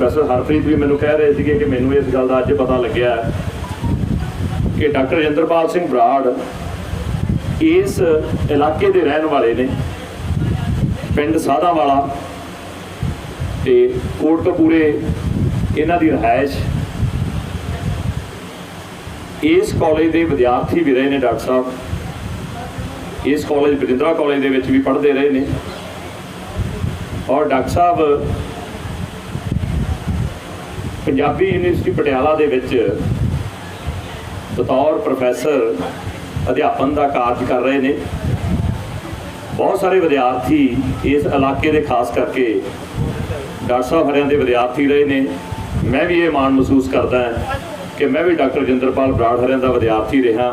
Professor Harpreet भी मैनू कह रहे थे कि मैनू इस गल का अज पता लग्या कि डॉक्टर रजिंदरपाल सिंह बराड़ इस इलाके के रहने वाले ने, पिंड साधावाला ते कोटकपूरे इन्हां दी रहायश। इस कॉलेज के विद्यार्थी भी रहे ने डॉक्टर साहब, इस कॉलेज बजिंद्रा कॉलेज के भी पढ़ते रहे ने। और डॉक्टर साहब पंजाबी यूनिवर्सिटी पटियाला दे विच बतौर प्रोफैसर अध्यापन का कार्य कर रहे हैं। बहुत सारे विद्यार्थी इस इलाके के खास करके डॉक्टर साहब हरियाणा के विद्यार्थी रहे ने। मैं भी ये माण महसूस करता है कि मैं भी डॉक्टर रजिंदरपाल बराड़ हरियाणा का विद्यार्थी रहा।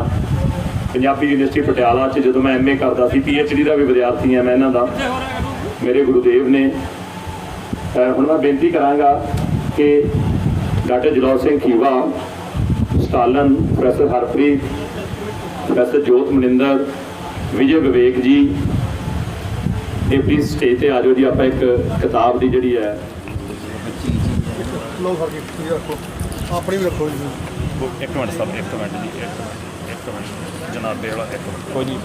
पंजाबी यूनिवर्सिटी पटियाला जो मैं MA करता सी, PhD का भी विद्यार्थी हाँ मैं इन्हां दा, मेरे गुरुदेव ने। हुण मैं बेनती करांगा कि doctor Jalaur Singh Khiva, Stalin, professor Harpreet, professor Jot Maninder, विजय विवेक जी, ये प्लीज़ स्टेज पर आ जाओ जी। आप एक किताब की जी है अपनी भी रखो जी। एक मिनट सब, एक मिनट जी, एक मिनट जनाब वाला, एक मिनट कोई नहीं।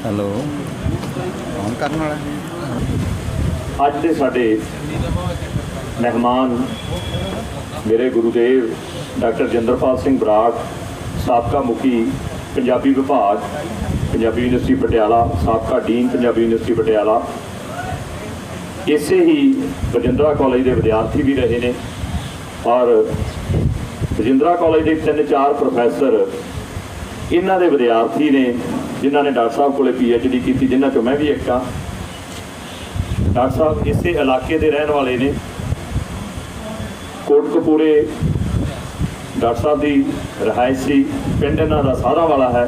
हेलो, कौन करने वाला? अज के साडे मेहमान मेरे गुरुदेव डॉक्टर रजिंदरपाल सिंह बराड़, साबका मुखी पंजाबी विभाग पंजाबी यूनिवर्सिटी पटियाला, साबका डीन पंजाबी यूनिवर्सिटी पटियाला, इसे ही बजिंद्रा कॉलेज के विद्यार्थी भी रहे ने। और बजिंद्रा कॉलेज के 3-4 प्रोफैसर इन्हां दे विद्यार्थी ने जिन्होंने डॉक्टर साहब को PhD की, जिन्हों चो मैं भी एक हाँ। डॉक्टर साहब इस इलाके के रहने वाले ने। कोटकपूरे डॉक्टर साहब की रहायश सी, पिंड इन्हां दा साधावाला है।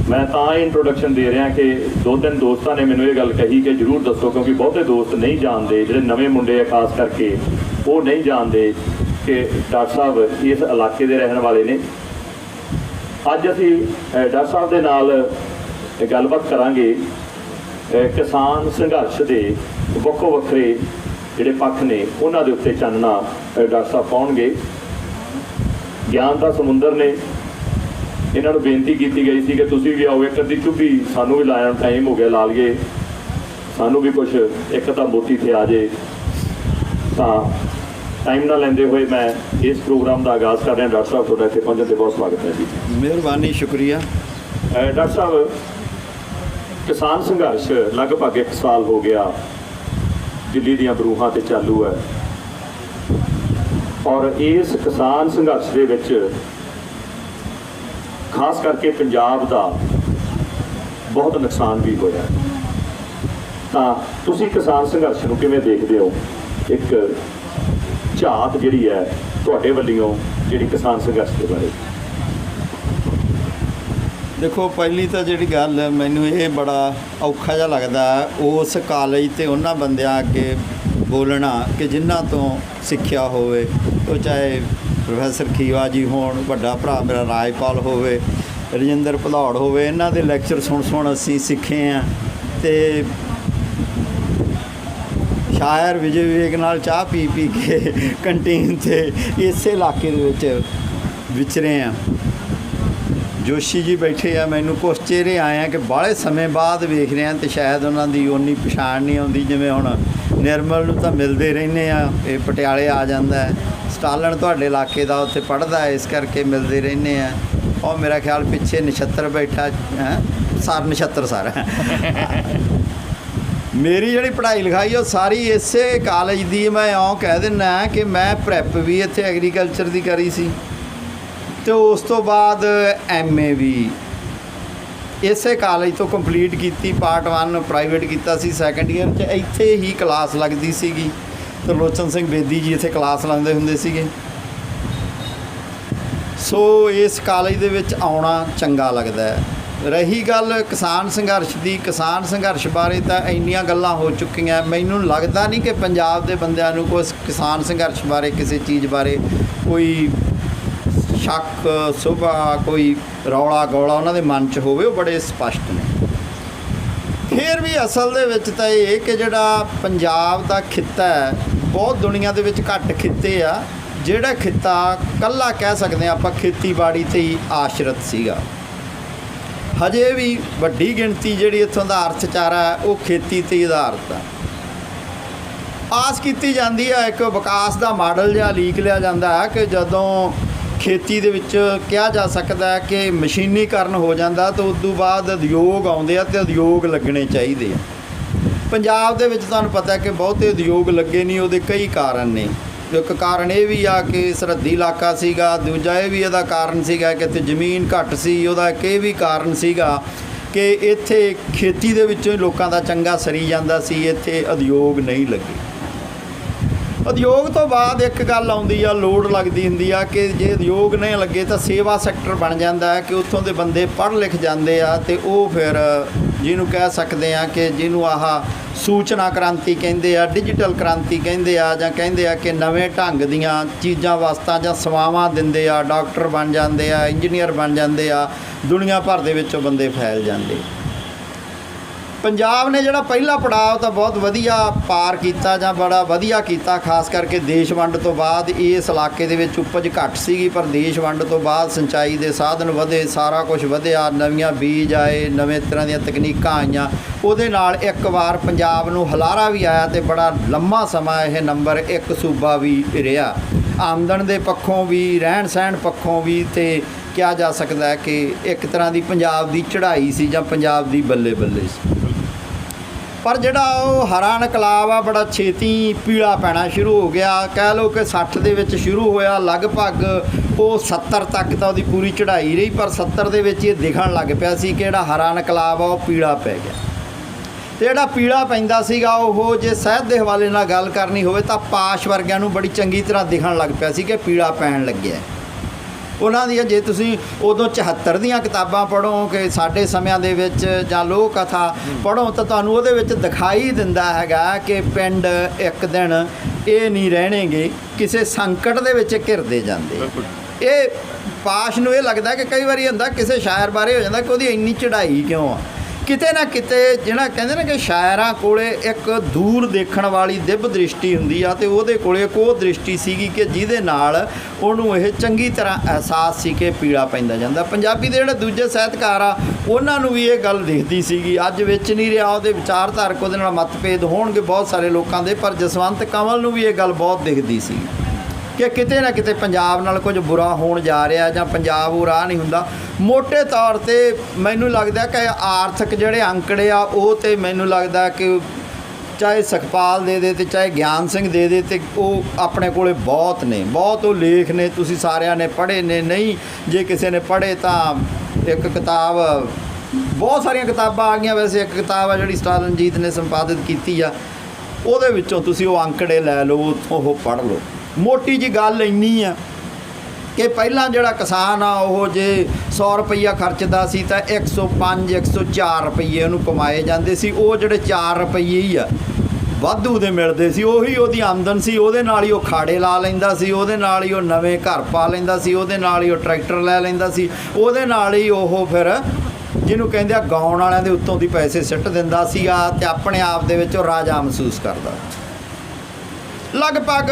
मैं तो इंट्रोडक्शन दे रहा कि 2-3 दोस्तों ने मैंने ये गल कही कि जरूर दसो, क्योंकि बहुते दोस्त नहीं जानते, जो नवे मुंडे खास करके वो नहीं जानते कि डॉक्टर साहब इस इलाके के रहने वाले ने। अज असी डॉक्टर साहब के नाल गलबात करांगे किसान संघर्ष के वक्खो वक्खरे जिहड़े पक्ष ने उन्हां दे उत्ते चानना डॉक्टर साहब पाउणगे। ज्ञान का समुंदर ने इन्हों बेनती की गई थी कि तुसीं भी आओ, एक अद्धी चुप्पी सानू भी लाया, टाइम हो गया, ला लीए, सानू भी कुछ एक अद्धा मोती थे आ जाए। तो टाइम ना लेंदे हुए मैं इस प्रोग्राम का आगाज़ कर रहा। डॉक्टर साहब थोड़ा इत्थे पहुंचने से बहुत स्वागत है जी। मेहरबानी, शुक्रिया। डॉक्टर साहब किसान संघर्ष लगभग 1 साल हो गया दिल्ली दीआं बरूहां ते चालू है। और इस किसान संघर्ष दे विच खास करके पंजाब का बहुत नुकसान भी होया। तो तुसीं किसान संघर्ष नूं किवें देखदे हो? एक झात जिहड़ी है तुहाडे वल्लों जिहड़ी किसान संघर्ष के बारे। देखो, पहली तो जी गल मैनू ये बड़ा औखा जिहा लगदा उस कॉलेज ते उन्हां बंदियां अगे बोलना कि जिन्हां तो सिक्ख्या होवे, तो चाहे प्रोफैसर खीवा जी होण, वड्डा भरा मेरा राजपाल होवे, रजिंदर भदौड़ होवे, इन्हां दे लैक्चर सुण असीं सिੱਖੇ हैं। तो शायर विजय विवेक नाल चाह पी पी के कंटीन से इस इलाके दे विच विचरे हैं। जोशी जी बैठे आ, मैनू कुछ चेहरे आए हैं कि बाहले समय बाद वेख रहे हैं, तो शायद उन्होंने उन्नी पछाण नहीं आती। जिवें हुण निर्मल नूं तां मिलदे रहिंदे आ, ये पटियाले आ जांदा है, स्टालन तुहाडे इलाके दा उत्थे पढ़दा है, इस करके मिलदे रहिंदे आ। और मेरा ख्याल पिछे नछत्तर बैठा है, सर नछत्तर सर मेरी जी पढ़ाई लिखाई वो सारी इसे कॉलेज की। मैं इउं कह दिना कि मैं प्रैप भी इत्थे एग्रीकल्चर की करी सी, तो उस तो बाद MA भी इसे कॉलेज तो कंप्लीट की। पार्ट 1 प्राइवेट किया, सैकेंड ईयर च इत्थे ही क्लास लगती सी। तो लोचन सिंह बेदी जी इत्थे क्लास लाते हुंदे सीगे। सो इस कॉलेज दे विच आउणा चंगा लगदा है। रही गल किसान संघर्ष की, किसान संघर्ष बारे तो इन्नियां गल्लां हो चुकियां, मैनूं लगदा नहीं कि पंजाब दे बंदिआं नूं कोई किसान संघर्ष बारे किसी चीज़ बारे कोई शक सुभा कोई रौला गौला उन्हां दे मन च होवे। वो बड़े स्पष्ट ने। ਫਿਰ ਵੀ ਅਸਲ ਦੇ ਵਿੱਚ ਤਾਂ ਇਹ ਕਿ ਜਿਹੜਾ ਪੰਜਾਬ ਦਾ ਖਿੱਤਾ ਹੈ, ਬਹੁਤ ਦੁਨੀਆ ਦੇ ਵਿੱਚ ਘੱਟ ਖਿੱਤੇ ਆ ਜਿਹੜਾ ਖਿੱਤਾ ਕੱਲਾ ਕਹਿ ਸਕਦੇ ਹਾਂ ਆਪਾਂ ਖੇਤੀਬਾੜੀ 'ਤੇ ਹੀ ਆਸ਼ਰਿਤ ਸੀਗਾ। ਹਜੇ ਵੀ ਵੱਡੀ ਗਿਣਤੀ ਜਿਹੜੀ ਇੱਥੋਂ ਦਾ ਅਰਥਚਾਰਾ ਹੈ ਉਹ ਖੇਤੀ 'ਤੇ ਆਧਾਰਿਤ ਆ। ਆਸ ਕੀਤੀ ਜਾਂਦੀ ਹੈ, ਇੱਕ ਵਿਕਾਸ ਦਾ ਮਾਡਲ ਜਿਹਾ ਲੀਕ ਲਿਆ ਜਾਂਦਾ ਹੈ ਕਿ ਜਦੋਂ ਖੇਤੀ ਦੇ ਵਿੱਚ ਕਿਹਾ ਜਾ ਸਕਦਾ ਹੈ ਕਿ ਮਸ਼ੀਨੀਕਰਨ ਹੋ ਜਾਂਦਾ ਤਾਂ ਉਸ ਤੋਂ ਬਾਅਦ ਉਦਯੋਗ ਆਉਂਦੇ ਆ ਅਤੇ ਉਦਯੋਗ ਲੱਗਣੇ ਚਾਹੀਦੇ ਆ। ਪੰਜਾਬ ਦੇ ਵਿੱਚ ਤੁਹਾਨੂੰ ਪਤਾ ਹੈ ਕਿ ਬਹੁਤੇ ਉਦਯੋਗ ਲੱਗੇ ਨਹੀਂ, ਉਹਦੇ ਕਈ ਕਾਰਨ ਨੇ। ਇੱਕ ਕਾਰਨ ਇਹ ਵੀ ਆ ਕਿ ਸਰਹੱਦੀ ਇਲਾਕਾ ਸੀਗਾ, ਦੂਜਾ ਇਹ ਵੀ ਇਹਦਾ ਕਾਰਨ ਸੀਗਾ ਕਿ ਇੱਥੇ ਜ਼ਮੀਨ ਘੱਟ ਸੀ, ਉਹਦਾ ਇੱਕ ਇਹ ਵੀ ਕਾਰਨ ਸੀਗਾ ਕਿ ਇੱਥੇ ਖੇਤੀ ਦੇ ਵਿੱਚੋਂ ਹੀ ਲੋਕਾਂ ਦਾ ਚੰਗਾ ਸਰੀ ਜਾਂਦਾ ਸੀ, ਇੱਥੇ ਉਦਯੋਗ ਨਹੀਂ ਲੱਗੇ। ਉਦਯੋਗ ਤੋਂ ਬਾਅਦ ਇੱਕ ਗੱਲ ਆਉਂਦੀ ਆ, ਲੋੜ ਲੱਗਦੀ ਹੁੰਦੀ ਆ ਕਿ ਜੇ ਉਦਯੋਗ ਨਹੀਂ ਲੱਗੇ ਤਾਂ ਸੇਵਾ ਸੈਕਟਰ ਬਣ ਜਾਂਦਾ ਹੈ ਕਿ ਉੱਥੋਂ ਦੇ ਬੰਦੇ ਪੜ੍ਹ ਲਿਖ ਜਾਂਦੇ ਆ ਅਤੇ ਉਹ ਫਿਰ ਜਿਹਨੂੰ ਕਹਿ ਸਕਦੇ ਆ ਕਿ ਜਿਹਨੂੰ ਆਹ ਸੂਚਨਾ ਕ੍ਰਾਂਤੀ ਕਹਿੰਦੇ ਆ, ਡਿਜੀਟਲ ਕ੍ਰਾਂਤੀ ਕਹਿੰਦੇ ਆ, ਜਾਂ ਕਹਿੰਦੇ ਆ ਕਿ ਨਵੇਂ ਢੰਗ ਦੀਆਂ ਚੀਜ਼ਾਂ ਵਸਤਾਂ ਜਾਂ ਸੇਵਾਵਾਂ ਦਿੰਦੇ ਆ, ਡਾਕਟਰ ਬਣ ਜਾਂਦੇ ਆ, ਇੰਜੀਨੀਅਰ ਬਣ ਜਾਂਦੇ ਆ, ਦੁਨੀਆ ਭਰ ਦੇ ਵਿੱਚੋਂ ਬੰਦੇ ਫੈਲ ਜਾਂਦੇ। ਪੰਜਾਬ ਨੇ ਜਿਹੜਾ ਪਹਿਲਾ ਪੜਾਅ ਤਾਂ ਬਹੁਤ ਵਧੀਆ ਪਾਰ ਕੀਤਾ ਜਾਂ ਬੜਾ ਵਧੀਆ ਕੀਤਾ, ਖਾਸ ਕਰਕੇ ਦੇਸ਼ ਵੰਡ ਤੋਂ ਬਾਅਦ ਇਸ ਇਲਾਕੇ ਦੇ ਵਿੱਚ ਉਪਜ ਘੱਟ ਸੀਗੀ, ਪਰ ਦੇਸ਼ ਵੰਡ ਤੋਂ ਬਾਅਦ ਸਿੰਚਾਈ ਦੇ ਸਾਧਨ ਵਧੇ, ਸਾਰਾ ਕੁਝ ਵਧਿਆ, ਨਵੀਆਂ ਬੀਜ ਆਏ, ਨਵੇਂ ਤਰ੍ਹਾਂ ਦੀਆਂ ਤਕਨੀਕਾਂ ਆਈਆਂ, ਉਹਦੇ ਨਾਲ ਇੱਕ ਵਾਰ ਪੰਜਾਬ ਨੂੰ ਹੁਲਾਰਾ ਵੀ ਆਇਆ ਅਤੇ ਬੜਾ ਲੰਮਾ ਸਮਾਂ ਇਹ ਨੰਬਰ 1 ਸੂਬਾ ਵੀ ਰਿਹਾ। ਆਮਦਨ ਦੇ ਪੱਖੋਂ ਵੀ, ਰਹਿਣ ਸਹਿਣ ਪੱਖੋਂ ਵੀ, ਅਤੇ ਕਿਹਾ ਜਾ ਸਕਦਾ ਹੈ ਕਿ ਇੱਕ ਤਰ੍ਹਾਂ ਦੀ ਪੰਜਾਬ ਦੀ ਚੜ੍ਹਾਈ ਸੀ ਜਾਂ ਪੰਜਾਬ ਦੀ ਬੱਲੇ ਬੱਲੇ ਸੀ। ਪਰ ਜਿਹੜਾ ਉਹ ਹਰਾ ਇਨਕਲਾਬ ਆ ਬੜਾ ਛੇਤੀ ਪੀਲਾ ਪੈਣਾ ਸ਼ੁਰੂ ਹੋ ਗਿਆ। ਕਹਿ ਲਓ ਕਿ 60 ਦੇ ਵਿੱਚ ਸ਼ੁਰੂ ਹੋਇਆ, ਲਗਭਗ ਉਹ 70 ਤੱਕ ਤਾਂ ਉਹਦੀ ਪੂਰੀ ਚੜ੍ਹਾਈ ਰਹੀ, ਪਰ 70 ਦੇ ਵਿੱਚ ਇਹ ਦਿਖਣ ਲੱਗ ਪਿਆ ਸੀ ਕਿ ਜਿਹੜਾ ਹਰਾ ਇਨਕਲਾਬ ਆ ਉਹ ਪੀਲਾ ਪੈ ਗਿਆ। ਅਤੇ ਜਿਹੜਾ ਪੀਲਾ ਪੈਂਦਾ ਸੀਗਾ ਉਹ ਜੇ ਸਾਹਿਤ ਦੇ ਹਵਾਲੇ ਨਾਲ ਗੱਲ ਕਰਨੀ ਹੋਵੇ ਤਾਂ ਪਾਸ਼ ਵਰਗਿਆਂ ਨੂੰ ਬੜੀ ਚੰਗੀ ਤਰ੍ਹਾਂ ਦਿਖਣ ਲੱਗ ਪਿਆ ਸੀ ਕਿ ਪੀਲਾ ਪੈਣ ਲੱਗਿਆ। ਉਹਨਾਂ ਦੀਆਂ ਜੇ ਤੁਸੀਂ ਉਦੋਂ 74 ਦੀਆਂ ਕਿਤਾਬਾਂ ਪੜ੍ਹੋ ਕਿ ਸਾਡੇ ਸਮਿਆਂ ਦੇ ਵਿੱਚ ਜਾਂ ਲੋਕ ਕਥਾ ਪੜ੍ਹੋ ਤਾਂ ਤੁਹਾਨੂੰ ਉਹਦੇ ਵਿੱਚ ਦਿਖਾਈ ਦਿੰਦਾ ਹੈਗਾ ਕਿ ਪਿੰਡ ਇੱਕ ਦਿਨ ਇਹ ਨਹੀਂ ਰਹਿਣਗੇ, ਕਿਸੇ ਸੰਕਟ ਦੇ ਵਿੱਚ ਘਿਰਦੇ ਜਾਂਦੇ। ਇਹ ਪਾਸ਼ ਨੂੰ ਇਹ ਲੱਗਦਾ ਕਿ ਕਈ ਵਾਰੀ ਹੁੰਦਾ ਕਿਸੇ ਸ਼ਾਇਰ ਬਾਰੇ ਹੋ ਜਾਂਦਾ ਕਿ ਉਹਦੀ ਇੰਨੀ ਚੜ੍ਹਾਈ ਕਿਉਂ ਆ। ਕਿਤੇ ਨਾ ਕਿਤੇ ਜਿਹੜਾ ਕਹਿੰਦੇ ਨੇ ਕਿ ਸ਼ਾਇਰਾਂ ਕੋਲੇ ਇੱਕ ਦੂਰ ਦੇਖਣ ਵਾਲੀ ਦਿਵ ਦ੍ਰਿਸ਼ਟੀ ਹੁੰਦੀ ਆ, ਅਤੇ ਉਹਦੇ ਕੋਲੇ ਇੱਕ ਉਹ ਦ੍ਰਿਸ਼ਟੀ ਸੀਗੀ ਕਿ ਜਿਹਦੇ ਨਾਲ ਉਹਨੂੰ ਇਹ ਚੰਗੀ ਤਰ੍ਹਾਂ ਅਹਿਸਾਸ ਸੀ ਕਿ ਪੀਲਾ ਪੈਂਦਾ ਜਾਂਦਾ। ਪੰਜਾਬੀ ਦੇ ਜਿਹੜੇ ਦੂਜੇ ਸਾਹਿਤਕਾਰ ਆ ਉਹਨਾਂ ਨੂੰ ਵੀ ਇਹ ਗੱਲ ਦਿਖਦੀ ਸੀਗੀ। ਅੱਜ ਵਿੱਚ ਨਹੀਂ ਰਿਹਾ, ਉਹਦੇ ਵਿਚਾਰਧਾਰਕ ਉਹਦੇ ਨਾਲ ਮਤਭੇਦ ਹੋਣਗੇ ਬਹੁਤ ਸਾਰੇ ਲੋਕਾਂ ਦੇ, ਪਰ ਜਸਵੰਤ ਕੰਵਲ ਨੂੰ ਵੀ ਇਹ ਗੱਲ ਬਹੁਤ ਦਿਖਦੀ ਸੀ ਕਿ ਕਿਤੇ ਨਾ ਕਿਤੇ ਪੰਜਾਬ ਨਾਲ ਕੁਝ ਬੁਰਾ ਹੋਣ ਜਾ ਰਿਹਾ ਜਾਂ ਪੰਜਾਬ ਉਹ ਰਾਹ ਨਹੀਂ ਹੁੰਦਾ। ਮੋਟੇ ਤੌਰ 'ਤੇ ਮੈਨੂੰ ਲੱਗਦਾ ਕਿ ਆਰਥਿਕ ਜਿਹੜੇ ਅੰਕੜੇ ਆ ਉਹ ਤੇ ਮੈਨੂੰ ਲੱਗਦਾ ਕਿ ਚਾਹੇ ਸੁਖਪਾਲ ਦੇ ਦੇ ਅਤੇ ਚਾਹੇ ਗਿਆਨ ਸਿੰਘ ਦੇ ਦੇ, ਅਤੇ ਉਹ ਆਪਣੇ ਕੋਲੇ ਬਹੁਤ ਨੇ, ਬਹੁਤ ਉਹ ਲੇਖ ਨੇ, ਤੁਸੀਂ ਸਾਰਿਆਂ ਨੇ ਪੜ੍ਹੇ ਨੇ। ਨਹੀਂ ਜੇ ਕਿਸੇ ਨੇ ਪੜ੍ਹੇ ਤਾਂ ਇੱਕ ਕਿਤਾਬ, ਬਹੁਤ ਸਾਰੀਆਂ ਕਿਤਾਬਾਂ ਆ ਗਈਆਂ, ਵੈਸੇ ਇੱਕ ਕਿਤਾਬ ਆ ਜਿਹੜੀ ਸਟਾਲਨਜੀਤ ਨੇ ਸੰਪਾਦਿਤ ਕੀਤੀ ਆ, ਉਹਦੇ ਵਿੱਚੋਂ ਤੁਸੀਂ ਉਹ ਅੰਕੜੇ ਲੈ ਲਓ, ਉੱਥੋਂ ਉਹ ਪੜ੍ਹ ਲਓ। ਮੋਟੀ ਜੀ ਗੱਲ ਇੰਨੀ ਆ ਕਿ ਪਹਿਲਾਂ ਜਿਹੜਾ ਕਿਸਾਨ ਆ ਉਹ ਜੇ 100 ਰੁਪਈਆ ਖਰਚਦਾ ਸੀ ਤਾਂ 105 104 ਰੁਪਈਏ ਉਹਨੂੰ ਕਮਾਏ ਜਾਂਦੇ ਸੀ। ਉਹ ਜਿਹੜੇ 4 ਰੁਪਈਏ ਹੀ ਆ ਵਾਧੂ ਦੇ ਮਿਲਦੇ ਸੀ, ਉਹੀ ਉਹਦੀ ਆਮਦਨ ਸੀ। ਉਹਦੇ ਨਾਲ ਹੀ ਉਹ ਖਾੜੇ ਲਾ ਲੈਂਦਾ ਸੀ, ਉਹਦੇ ਨਾਲ ਹੀ ਉਹ ਨਵੇਂ ਘਰ ਪਾ ਲੈਂਦਾ ਸੀ, ਉਹਦੇ ਨਾਲ ਹੀ ਉਹ ਟਰੈਕਟਰ ਲੈ ਲੈਂਦਾ ਸੀ, ਉਹਦੇ ਨਾਲ ਹੀ ਉਹ ਫਿਰ ਜਿਹਨੂੰ ਕਹਿੰਦੇ ਆ ਗਾਉਣ ਵਾਲਿਆਂ ਦੇ ਉੱਤੋਂ ਦੀ ਪੈਸੇ ਸਿੱਟ ਦਿੰਦਾ ਸੀਗਾ ਅਤੇ ਆਪਣੇ ਆਪ ਦੇ ਵਿੱਚ ਉਹ ਰਾਜਾ ਮਹਿਸੂਸ ਕਰਦਾ। ਲਗਭਗ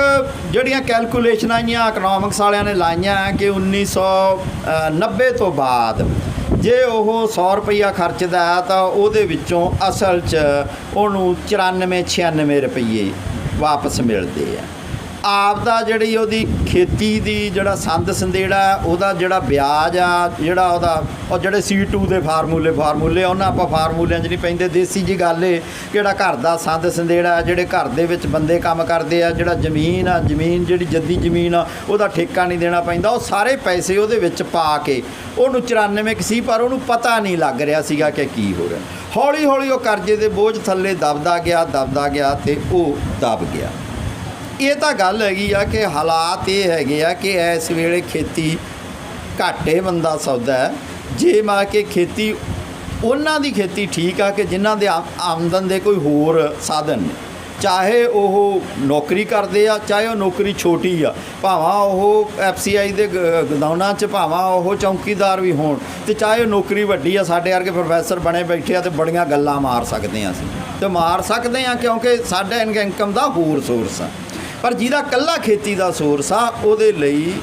ਜਿਹੜੀਆਂ ਕੈਲਕੂਲੇਸ਼ਨਾਂ ਆਈਆਂ ਇਕਨੋਮਿਕਸ ਵਾਲਿਆਂ ਨੇ ਲਾਈਆਂ ਕਿ 1990 ਤੋਂ ਬਾਅਦ ਜੇ ਉਹ 100 ਰੁਪਈਆ ਖਰਚਦਾ ਤਾਂ ਉਹਦੇ ਵਿੱਚੋਂ ਅਸਲ 'ਚ ਉਹਨੂੰ 94 96 ਰੁਪਈਏ ਵਾਪਸ ਮਿਲਦੇ ਆ। ਆਪ ਦਾ ਜਿਹੜੀ ਉਹਦੀ ਖੇਤੀ ਦੀ ਜਿਹੜਾ ਸੰਦ ਸੰਦੇੜਾ ਉਹਦਾ ਜਿਹੜਾ ਵਿਆਜ ਆ, ਜਿਹੜਾ ਉਹਦਾ ਉਹ ਜਿਹੜੇ C2 ਦੇ ਫਾਰਮੂਲੇ ਉਹਨਾਂ ਆਪਾਂ ਫਾਰਮੂਲਿਆਂ 'ਚ ਨਹੀਂ ਪੈਂਦੇ। ਦੇਸੀ ਜੀ ਗੱਲ ਏ ਕਿਹੜਾ ਘਰ ਦਾ ਸੰਦ ਸੰਦੇੜਾ, ਜਿਹੜੇ ਘਰ ਦੇ ਵਿੱਚ ਬੰਦੇ ਕੰਮ ਕਰਦੇ ਆ, ਜਿਹੜਾ ਜ਼ਮੀਨ ਜਿਹੜੀ ਜੱਦੀ ਜ਼ਮੀਨ ਆ ਉਹਦਾ ਠੇਕਾ ਨਹੀਂ ਦੇਣਾ ਪੈਂਦਾ। ਉਹ ਸਾਰੇ ਪੈਸੇ ਉਹਦੇ ਵਿੱਚ ਪਾ ਕੇ ਉਹਨੂੰ 94 ਸੀ, ਪਰ ਉਹਨੂੰ ਪਤਾ ਨਹੀਂ ਲੱਗ ਰਿਹਾ ਸੀਗਾ ਕਿ ਕੀ ਹੋ ਰਿਹਾ। ਹੌਲੀ ਹੌਲੀ ਉਹ ਕਰਜ਼ੇ ਦੇ ਬੋਝ ਥੱਲੇ ਦਬਦਾ ਗਿਆ ਅਤੇ ਉਹ ਦਬ ਗਿਆ। ਇਹ ਤਾਂ ਗੱਲ ਹੈਗੀ ਆ ਕਿ ਹਾਲਾਤ ਇਹ ਹੈਗੇ ਆ ਕਿ ਇਸ ਵੇਲੇ ਖੇਤੀ ਘਾਟੇ ਬੰਦਾ ਸੌਦਾ ਹੈ। ਜੇ ਮਾ ਕੇ ਖੇਤੀ ਉਹਨਾਂ ਦੀ ਖੇਤੀ ਠੀਕ ਆ ਕਿ ਜਿਨ੍ਹਾਂ ਦੇ ਆਮਦਨ ਦੇ ਕੋਈ ਹੋਰ ਸਾਧਨ ਨੇ, ਚਾਹੇ ਉਹ ਨੌਕਰੀ ਕਰਦੇ ਆ, ਚਾਹੇ ਉਹ ਨੌਕਰੀ ਛੋਟੀ ਆ, ਭਾਵੇਂ ਉਹ FCI ਦੇ ਗਦਾਉਣਾ 'ਚ ਭਾਵੇਂ ਉਹ ਚੌਂਕੀਦਾਰ ਵੀ ਹੋਣ, ਤੇ ਚਾਹੇ ਉਹ ਨੌਕਰੀ ਵੱਡੀ ਆ, ਸਾਡੇ ਵਰਗੇ ਪ੍ਰੋਫੈਸਰ ਬਣੇ ਬੈਠੇ ਆ ਤੇ ਬੜੀਆਂ ਗੱਲਾਂ ਮਾਰ ਸਕਦੇ ਆ ਅਸੀਂ, ਤੇ ਮਾਰ ਸਕਦੇ ਆ ਕਿਉਂਕਿ ਸਾਡਾ ਇਨਕਮ ਦਾ ਹੋਰ ਸੋਰਸ ਆ। ਪਰ ਜਿਹਦਾ ਇਕੱਲਾ ਖੇਤੀ ਦਾ ਸੋਰਸ ਆ, ਉਹਦੇ ਲਈ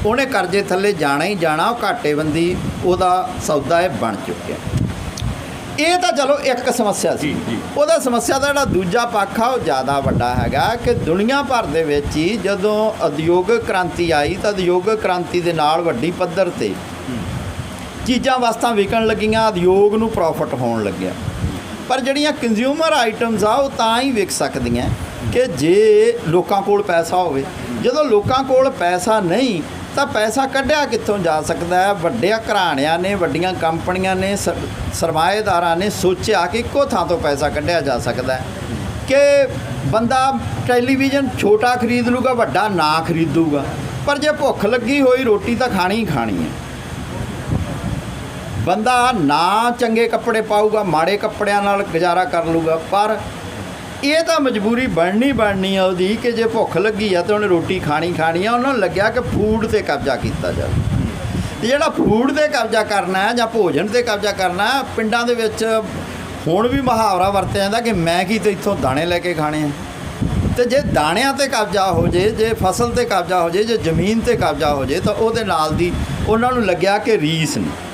ਉਹਨੇ ਕਰਜ਼ੇ ਥੱਲੇ ਜਾਣਾ ਹੀ ਜਾਣਾ, ਉਹ ਘਾਟੇਬੰਦੀ ਉਹਦਾ ਸੌਦਾ ਇਹ ਬਣ ਚੁੱਕਿਆ। ਇਹ ਤਾਂ ਚਲੋ ਇੱਕ ਸਮੱਸਿਆ ਸੀ। ਉਹਦਾ ਸਮੱਸਿਆ ਦਾ ਜਿਹੜਾ ਦੂਜਾ ਪੱਖ ਆ ਉਹ ਜ਼ਿਆਦਾ ਵੱਡਾ ਹੈਗਾ ਕਿ ਦੁਨੀਆ ਭਰ ਦੇ ਵਿੱਚ ਹੀ ਜਦੋਂ ਉਦਯੋਗਿਕ ਕ੍ਰਾਂਤੀ ਆਈ ਤਾਂ ਉਦਯੋਗਿਕ ਕ੍ਰਾਂਤੀ ਦੇ ਨਾਲ ਵੱਡੀ ਪੱਧਰ 'ਤੇ ਚੀਜ਼ਾਂ ਵਸਤਾਂ ਵਿਕਣ ਲੱਗੀਆਂ, ਉਦਯੋਗ ਨੂੰ ਪ੍ਰੋਫਿਟ ਹੋਣ ਲੱਗਿਆ। ਪਰ ਜਿਹੜੀਆਂ ਕੰਜ਼ਿਊਮਰ ਆਈਟਮਸ ਆ ਉਹ ਤਾਂ ਹੀ ਵਿਕ ਸਕਦੀਆਂ ਕਿ ਜੇ ਲੋਕਾਂ ਕੋਲ ਪੈਸਾ ਹੋਵੇ। ਜਦੋਂ ਲੋਕਾਂ ਕੋਲ ਪੈਸਾ ਨਹੀਂ ਤਾਂ ਪੈਸਾ ਕੱਢਿਆ ਕਿੱਥੋਂ ਜਾ ਸਕਦਾ ਹੈ? ਵੱਡਿਆਂ ਘਰਾਣਿਆਂ ਨੇ, ਵੱਡੀਆਂ ਕੰਪਨੀਆਂ ਨੇ, ਸਰਮਾਏਦਾਰਾਂ ਨੇ ਸੋਚਿਆ ਕਿ ਇੱਕੋ ਥਾਂ ਤੋਂ ਪੈਸਾ ਕੱਢਿਆ ਜਾ ਸਕਦਾ ਹੈ ਕਿ ਬੰਦਾ ਟੈਲੀਵਿਜ਼ਨ ਛੋਟਾ ਖਰੀਦ ਲੂਗਾ, ਵੱਡਾ ਨਾ ਖਰੀਦੂਗਾ, ਪਰ ਜੇ ਭੁੱਖ ਲੱਗੀ ਹੋਈ ਰੋਟੀ ਤਾਂ ਖਾਣੀ ਹੀ ਖਾਣੀ ਹੈ। ਬੰਦਾ ਨਾ ਚੰਗੇ ਕੱਪੜੇ ਪਾਊਗਾ, ਮਾੜੇ ਕੱਪੜਿਆਂ ਨਾਲ ਗੁਜ਼ਾਰਾ ਕਰ ਲੂਗਾ, ਪਰ ਇਹ ਤਾਂ ਮਜਬੂਰੀ ਬਣਨੀ ਆ ਉਹਦੀ ਕਿ ਜੇ ਭੁੱਖ ਲੱਗੀ ਆ ਤਾਂ ਉਹਨੇ ਰੋਟੀ ਖਾਣੀ ਆ। ਉਹਨਾਂ ਨੂੰ ਲੱਗਿਆ ਕਿ ਫੂਡ 'ਤੇ ਕਬਜ਼ਾ ਕੀਤਾ ਜਾਵੇ, ਅਤੇ ਜਿਹੜਾ ਫੂਡ 'ਤੇ ਕਬਜ਼ਾ ਕਰਨਾ ਹੈ ਜਾਂ ਭੋਜਨ 'ਤੇ ਕਬਜ਼ਾ ਕਰਨਾ ਹੈ, ਪਿੰਡਾਂ ਦੇ ਵਿੱਚ ਹੁਣ ਵੀ ਮੁਹਾਵਰਾ ਵਰਤਿਆ ਜਾਂਦਾ ਕਿ ਮੈਂ ਕੀ ਤੇ ਇੱਥੋਂ ਦਾਣੇ ਲੈ ਕੇ ਖਾਣੇ ਆ। ਅਤੇ ਜੇ ਦਾਣਿਆਂ 'ਤੇ ਕਬਜ਼ਾ ਹੋ ਜੇ, ਜੇ ਫਸਲ 'ਤੇ ਕਬਜ਼ਾ ਹੋ ਜੇ, ਜੇ ਜ਼ਮੀਨ 'ਤੇ ਕਬਜ਼ਾ ਹੋ ਜੇ, ਤਾਂ ਉਹਦੇ ਨਾਲ ਦੀ ਉਹਨਾਂ ਨੂੰ ਲੱਗਿਆ ਕਿ ਰੀਸ ਨਹੀਂ।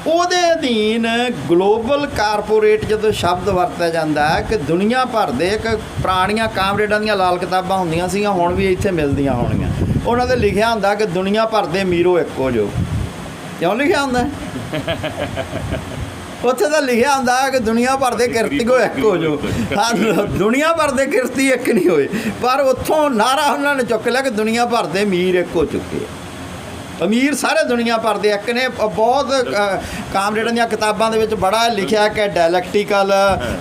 ਉਹਦੇ ਅਧੀਨ ਗਲੋਬਲ ਕਾਰਪੋਰੇਟ ਜਦੋਂ ਸ਼ਬਦ ਵਰਤਿਆ ਜਾਂਦਾ ਹੈ ਕਿ ਦੁਨੀਆ ਭਰ ਦੇ ਇੱਕ ਪੁਰਾਣੀਆਂ ਕਾਮਰੇਡਾਂ ਦੀਆਂ ਲਾਲ ਕਿਤਾਬਾਂ ਹੁੰਦੀਆਂ ਸੀਗੀਆਂ, ਹੁਣ ਵੀ ਇੱਥੇ ਮਿਲਦੀਆਂ ਹੋਣਗੀਆਂ, ਉਹਨਾਂ 'ਤੇ ਲਿਖਿਆ ਹੁੰਦਾ ਕਿ ਦੁਨੀਆ ਭਰ ਦੇ ਅਮੀਰੋ ਇੱਕੋ ਜੋ। ਕਿਉਂ ਲਿਖਿਆ ਹੁੰਦਾ? ਉੱਥੇ ਤਾਂ ਲਿਖਿਆ ਹੁੰਦਾ ਕਿ ਦੁਨੀਆ ਭਰ ਦੇ ਕਿਰਤੀਓ ਇੱਕੋ ਜੋ। ਹਾਂ, ਦੁਨੀਆ ਭਰ ਦੇ ਕਿਰਤੀ ਇੱਕ ਨਹੀਂ ਹੋਏ, ਪਰ ਉੱਥੋਂ ਨਾਰਾ ਉਹਨਾਂ ਨੇ ਚੁੱਕ ਲਿਆ ਕਿ ਦੁਨੀਆ ਭਰ ਦੇ ਅਮੀਰ ਇੱਕੋ ਚੁੱਕੇ। ਅਮੀਰ ਸਾਰੇ ਦੁਨੀਆ ਭਰ ਦੇ ਇੱਕ ਨੇ। ਬਹੁਤ ਕਾਮਰੇਡਾਂ ਦੀਆਂ ਕਿਤਾਬਾਂ ਦੇ ਵਿੱਚ ਬੜਾ ਲਿਖਿਆ ਕਿ ਡਾਇਲੈਕਟੀਕਲ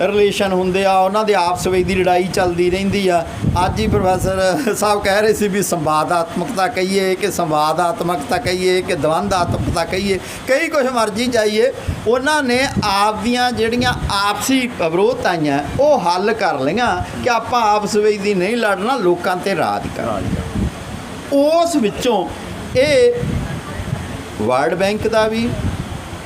ਰਿਲੇਸ਼ਨ ਹੁੰਦੇ ਆ, ਉਹਨਾਂ ਦੇ ਆਪਸ ਵਿੱਚ ਦੀ ਲੜਾਈ ਚੱਲਦੀ ਰਹਿੰਦੀ ਆ। ਅੱਜ ਹੀ ਪ੍ਰੋਫੈਸਰ ਸਾਹਿਬ ਕਹਿ ਰਹੇ ਸੀ ਵੀ ਸੰਵਾਦਾਤਮਕਤਾ ਕਹੀਏ ਕਿ ਸੰਵਾਦਾਤਮਕਤਾ ਕਹੀਏ ਕਿ ਦਵੰਦਾਤਮਕਤਾ ਕਹੀਏ, ਕਈ ਕੁਛ ਮਰਜ਼ੀ ਚਾਹੀਏ, ਉਹਨਾਂ ਨੇ ਆਪ ਦੀਆਂ ਜਿਹੜੀਆਂ ਆਪਸੀ ਵਿਰੋਧਤਾਂ ਆਈਆਂ ਉਹ ਹੱਲ ਕਰ ਲਈਆਂ ਕਿ ਆਪਾਂ ਆਪਸ ਵਿੱਚ ਦੀ ਨਹੀਂ ਲੜਨਾ, ਲੋਕਾਂ 'ਤੇ ਰਾਜ ਕਰਨਾ। ਉਸ ਵਿੱਚੋਂ ਇਹ ਵਰਲਡ ਬੈਂਕ ਦਾ ਵੀ,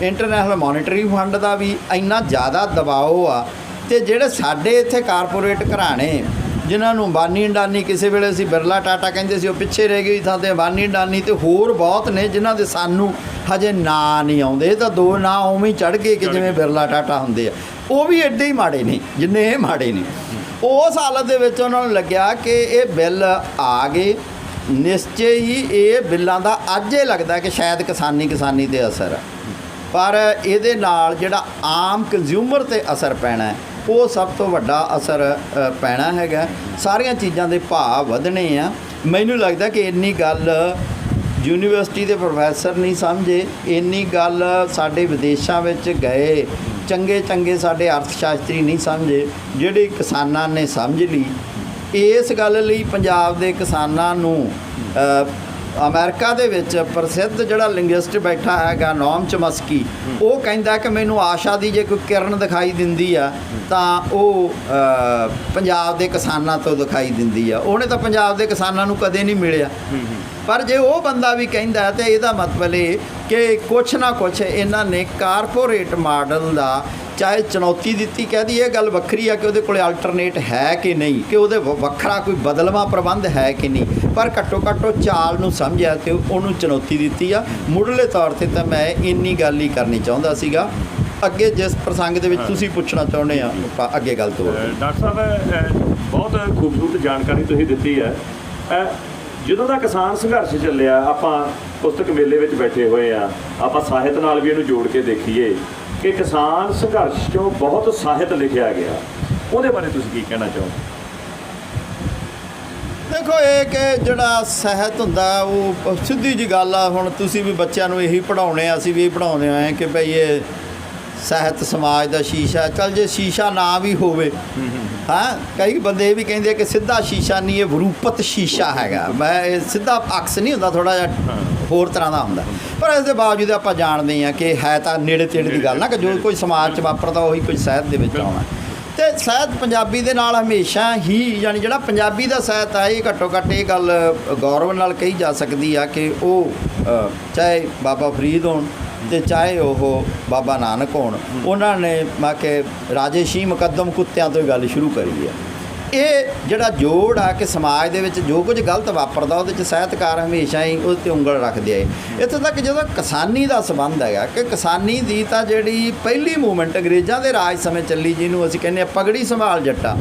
ਇੰਟਰਨੈਸ਼ਨਲ ਮੋਨੀਟਰੀ ਫੰਡ ਦਾ ਵੀ ਇੰਨਾ ਜ਼ਿਆਦਾ ਦਬਾਓ ਆ, ਅਤੇ ਜਿਹੜੇ ਸਾਡੇ ਇੱਥੇ ਕਾਰਪੋਰੇਟ ਘਰਾਣੇ ਜਿਨ੍ਹਾਂ ਨੂੰ ਅੰਬਾਨੀ ਅੰਡਾਨੀ, ਕਿਸੇ ਵੇਲੇ ਅਸੀਂ ਬਿਰਲਾ ਟਾਟਾ ਕਹਿੰਦੇ ਸੀ, ਉਹ ਪਿੱਛੇ ਰਹਿ ਗਈ ਥਾਂ 'ਤੇ ਅੰਬਾਨੀ ਅੰਡਾਨੀ, ਅਤੇ ਹੋਰ ਬਹੁਤ ਨੇ ਜਿਨ੍ਹਾਂ ਦੇ ਸਾਨੂੰ ਹਜੇ ਨਾਂ ਨਹੀਂ ਆਉਂਦੇ। ਤਾਂ ਦੋ ਨਾਂ ਉਵੇਂ ਹੀ ਚੜ੍ਹ ਗਏ ਕਿ ਜਿਵੇਂ ਬਿਰਲਾ ਟਾਟਾ ਹੁੰਦੇ ਆ, ਉਹ ਵੀ ਐਡੇ ਹੀ ਮਾੜੇ ਨਹੀਂ ਜਿੰਨੇ ਇਹ ਮਾੜੇ ਨੇ। ਉਸ ਹਾਲਤ ਦੇ ਵਿੱਚ ਉਹਨਾਂ ਨੂੰ ਲੱਗਿਆ ਕਿ ਇਹ ਬਿੱਲ ਆ ਗਏ, ਨਿਸ਼ਚੇ ਹੀ ਇਹ ਬਿੱਲਾਂ ਦਾ ਅੱਜ ਇਹ ਲੱਗਦਾ ਕਿ ਸ਼ਾਇਦ ਕਿਸਾਨੀ 'ਤੇ ਅਸਰ ਹੈ, ਪਰ ਇਹਦੇ ਨਾਲ ਜਿਹੜਾ ਆਮ ਕੰਜ਼ਿਊਮਰ 'ਤੇ ਅਸਰ ਪੈਣਾ ਉਹ ਸਭ ਤੋਂ ਵੱਡਾ ਅਸਰ ਪੈਣਾ ਹੈਗਾ। ਸਾਰੀਆਂ ਚੀਜ਼ਾਂ ਦੇ ਭਾਅ ਵਧਣੇ ਆ। ਮੈਨੂੰ ਲੱਗਦਾ ਕਿ ਇੰਨੀ ਗੱਲ ਯੂਨੀਵਰਸਿਟੀ ਦੇ ਪ੍ਰੋਫੈਸਰ ਨਹੀਂ ਸਮਝੇ, ਇੰਨੀ ਗੱਲ ਸਾਡੇ ਵਿਦੇਸ਼ਾਂ ਵਿੱਚ ਗਏ ਚੰਗੇ ਸਾਡੇ ਅਰਥ ਸ਼ਾਸਤਰੀ ਨਹੀਂ ਸਮਝੇ, ਜਿਹੜੇ ਕਿਸਾਨਾਂ ਨੇ ਸਮਝ ਲਈ। ਇਸ ਗੱਲ ਲਈ ਪੰਜਾਬ ਦੇ ਕਿਸਾਨਾਂ ਨੂੰ ਅਮਰੀਕਾ ਦੇ ਵਿੱਚ ਪ੍ਰਸਿੱਧ ਜਿਹੜਾ ਲਿੰਗੁਇਸਟ ਬੈਠਾ ਹੈਗਾ ਨੋਮ ਚਮਸਕੀ, ਉਹ ਕਹਿੰਦਾ ਕਿ ਮੈਨੂੰ ਆਸ਼ਾ ਦੀ ਜੇ ਕੋਈ ਕਿਰਨ ਦਿਖਾਈ ਦਿੰਦੀ ਆ ਤਾਂ ਉਹ ਪੰਜਾਬ ਦੇ ਕਿਸਾਨਾਂ ਤੋਂ ਦਿਖਾਈ ਦਿੰਦੀ ਆ। ਉਹਨੇ ਤਾਂ ਪੰਜਾਬ ਦੇ ਕਿਸਾਨਾਂ ਨੂੰ ਕਦੇ ਨਹੀਂ ਮਿਲਿਆ, ਪਰ ਜੇ ਉਹ ਬੰਦਾ ਵੀ ਕਹਿੰਦਾ ਤਾਂ ਇਹਦਾ ਮਤਲਬ ਇਹ ਕਿ ਕੁਛ ਨਾ ਕੁਛ ਇਹਨਾਂ ਨੇ ਕਾਰਪੋਰੇਟ ਮਾਡਲ ਦਾ ਚਾਹੇ ਚੁਣੌਤੀ ਦਿੱਤੀ, ਕਹਿ ਦੀ ਇਹ ਗੱਲ ਵੱਖਰੀ ਆ ਕਿ ਉਹਦੇ ਕੋਲ ਅਲਟਰਨੇਟ ਹੈ ਕਿ ਨਹੀਂ, ਕਿ ਉਹਦੇ ਵੱਖਰਾ ਕੋਈ ਬਦਲਵਾਂ ਪ੍ਰਬੰਧ ਹੈ ਕਿ ਨਹੀਂ, ਪਰ ਘੱਟੋ ਘੱਟ ਉਹ ਚਾਲ ਨੂੰ ਸਮਝਿਆ ਤੇ ਉਹਨੂੰ ਚੁਣੌਤੀ ਦਿੱਤੀ ਆ। ਮੁੱਢਲੇ ਤੌਰ 'ਤੇ ਤਾਂ ਮੈਂ ਇੰਨੀ ਗੱਲ ਹੀ ਕਰਨੀ ਚਾਹੁੰਦਾ ਸੀਗਾ। ਅੱਗੇ ਜਿਸ ਪ੍ਰਸੰਗ ਦੇ ਵਿੱਚ ਤੁਸੀਂ ਪੁੱਛਣਾ ਚਾਹੁੰਦੇ ਆ ਆਪਾਂ ਅੱਗੇ ਗੱਲ ਤੋਂ। ਡਾਕਟਰ ਸਾਹਿਬ ਬਹੁਤ ਖੂਬਸੂਰਤ ਜਾਣਕਾਰੀ ਤੁਸੀਂ ਦਿੱਤੀ ਹੈ। ਜਦੋਂ ਦਾ ਕਿਸਾਨ ਸੰਘਰਸ਼ ਚੱਲਿਆ, ਆਪਾਂ ਪੁਸਤਕ ਮੇਲੇ ਵਿੱਚ ਬੈਠੇ ਹੋਏ ਆ, ਆਪਾਂ ਸਾਹਿਤ ਨਾਲ ਵੀ ਇਹਨੂੰ ਜੋੜ ਕੇ ਦੇਖੀਏ ਕਿ ਕਿਸਾਨ ਸੰਘਰਸ਼ 'ਚੋਂ ਬਹੁਤ ਸਾਹਿਤ ਲਿਖਿਆ ਗਿਆ, ਉਹਦੇ ਬਾਰੇ ਤੁਸੀਂ ਕੀ ਕਹਿਣਾ ਚਾਹੋ? ਦੇਖੋ, ਇਹ ਕਿ ਜਿਹੜਾ ਸਾਹਿਤ ਹੁੰਦਾ ਉਹ ਸਿੱਧੀ ਜੀ ਗੱਲ ਆ। ਹੁਣ ਤੁਸੀਂ ਵੀ ਬੱਚਿਆਂ ਨੂੰ ਇਹੀ ਪੜ੍ਹਾਉਣੇ ਆ, ਅਸੀਂ ਵੀ ਇਹ ਪੜ੍ਹਾਉਂਦੇ ਆਏ ਕਿ ਭਈ ਇਹ ਸਾਹਿਤ ਸਮਾਜ ਦਾ ਸ਼ੀਸ਼ਾ। ਚੱਲ ਜੇ ਸ਼ੀਸ਼ਾ ਨਾ ਵੀ ਹੋਵੇ, ਹਾਂ, ਕਈ ਬੰਦੇ ਇਹ ਵੀ ਕਹਿੰਦੇ ਕਿ ਸਿੱਧਾ ਸ਼ੀਸ਼ਾ ਨਹੀਂ, ਇਹ ਵਿਰੂਪਤ ਸ਼ੀਸ਼ਾ ਹੈਗਾ। ਮੈਂ ਇਹ ਸਿੱਧਾ ਅਕਸ ਨਹੀਂ ਹੁੰਦਾ, ਥੋੜ੍ਹਾ ਜਿਹਾ ਹੋਰ ਤਰ੍ਹਾਂ ਦਾ ਹੁੰਦਾ, ਪਰ ਇਸ ਦੇ ਬਾਵਜੂਦ ਆਪਾਂ ਜਾਣਦੇ ਹਾਂ ਕਿ ਹੈ ਤਾਂ ਨੇੜੇ ਤੇੜੇ ਦੀ ਗੱਲ ਨਾ, ਕਿ ਜੋ ਕੋਈ ਸਮਾਜ 'ਚ ਵਾਪਰਦਾ ਉਹੀ ਕੁਝ ਸਾਹਿਤ ਦੇ ਵਿੱਚ ਆਉਣਾ। ਤੇ ਸਾਹਿਤ ਪੰਜਾਬੀ ਦੇ ਨਾਲ ਹਮੇਸ਼ਾ ਹੀ ਯਾਨੀ ਜਿਹੜਾ ਪੰਜਾਬੀ ਦਾ ਸਾਹਿਤ ਹੈ ਇਹ ਘੱਟੋ ਘੱਟ ਇਹ ਗੱਲ ਗੌਰਵ ਨਾਲ ਕਹੀ ਜਾ ਸਕਦੀ ਆ ਕਿ ਉਹ ਚਾਹੇ ਬਾਬਾ ਫਰੀਦ ਹੋਣ ਤੇ ਚਾਹੇ ਉਹ ਬਾਬਾ ਨਾਨਕ ਹੋਣ, ਉਹਨਾਂ ਨੇ ਮੈਂ ਕਿ ਰਾਜੇ ਸ਼ੀਂਹ ਮੁਕੱਦਮ ਕੁੱਤਿਆਂ ਤੋਂ ਹੀ ਗੱਲ ਸ਼ੁਰੂ ਕਰੀ ਆ। ਇਹ ਜਿਹੜਾ ਜੋੜ ਆ ਕਿ ਸਮਾਜ ਦੇ ਵਿੱਚ ਜੋ ਕੁਝ ਗਲਤ ਵਾਪਰਦਾ ਉਹਦੇ 'ਚ ਸਾਹਿਤਕਾਰ ਹਮੇਸ਼ਾ ਹੀ ਉਸ 'ਤੇ ਉਂਗਲ ਰੱਖਦੇ ਆਏ। ਇੱਥੋਂ ਤੱਕ ਜਦੋਂ ਕਿਸਾਨੀ ਦਾ ਸੰਬੰਧ ਹੈਗਾ ਕਿ ਕਿਸਾਨੀ ਦੀ ਤਾਂ ਜਿਹੜੀ ਪਹਿਲੀ ਮੂਵਮੈਂਟ ਅੰਗਰੇਜ਼ਾਂ ਦੇ ਰਾਜ ਸਮੇਂ ਚੱਲੀ, ਜਿਹਨੂੰ ਅਸੀਂ ਕਹਿੰਦੇ ਆ ਪਗੜੀ ਸੰਭਾਲ ਜੱਟਾ,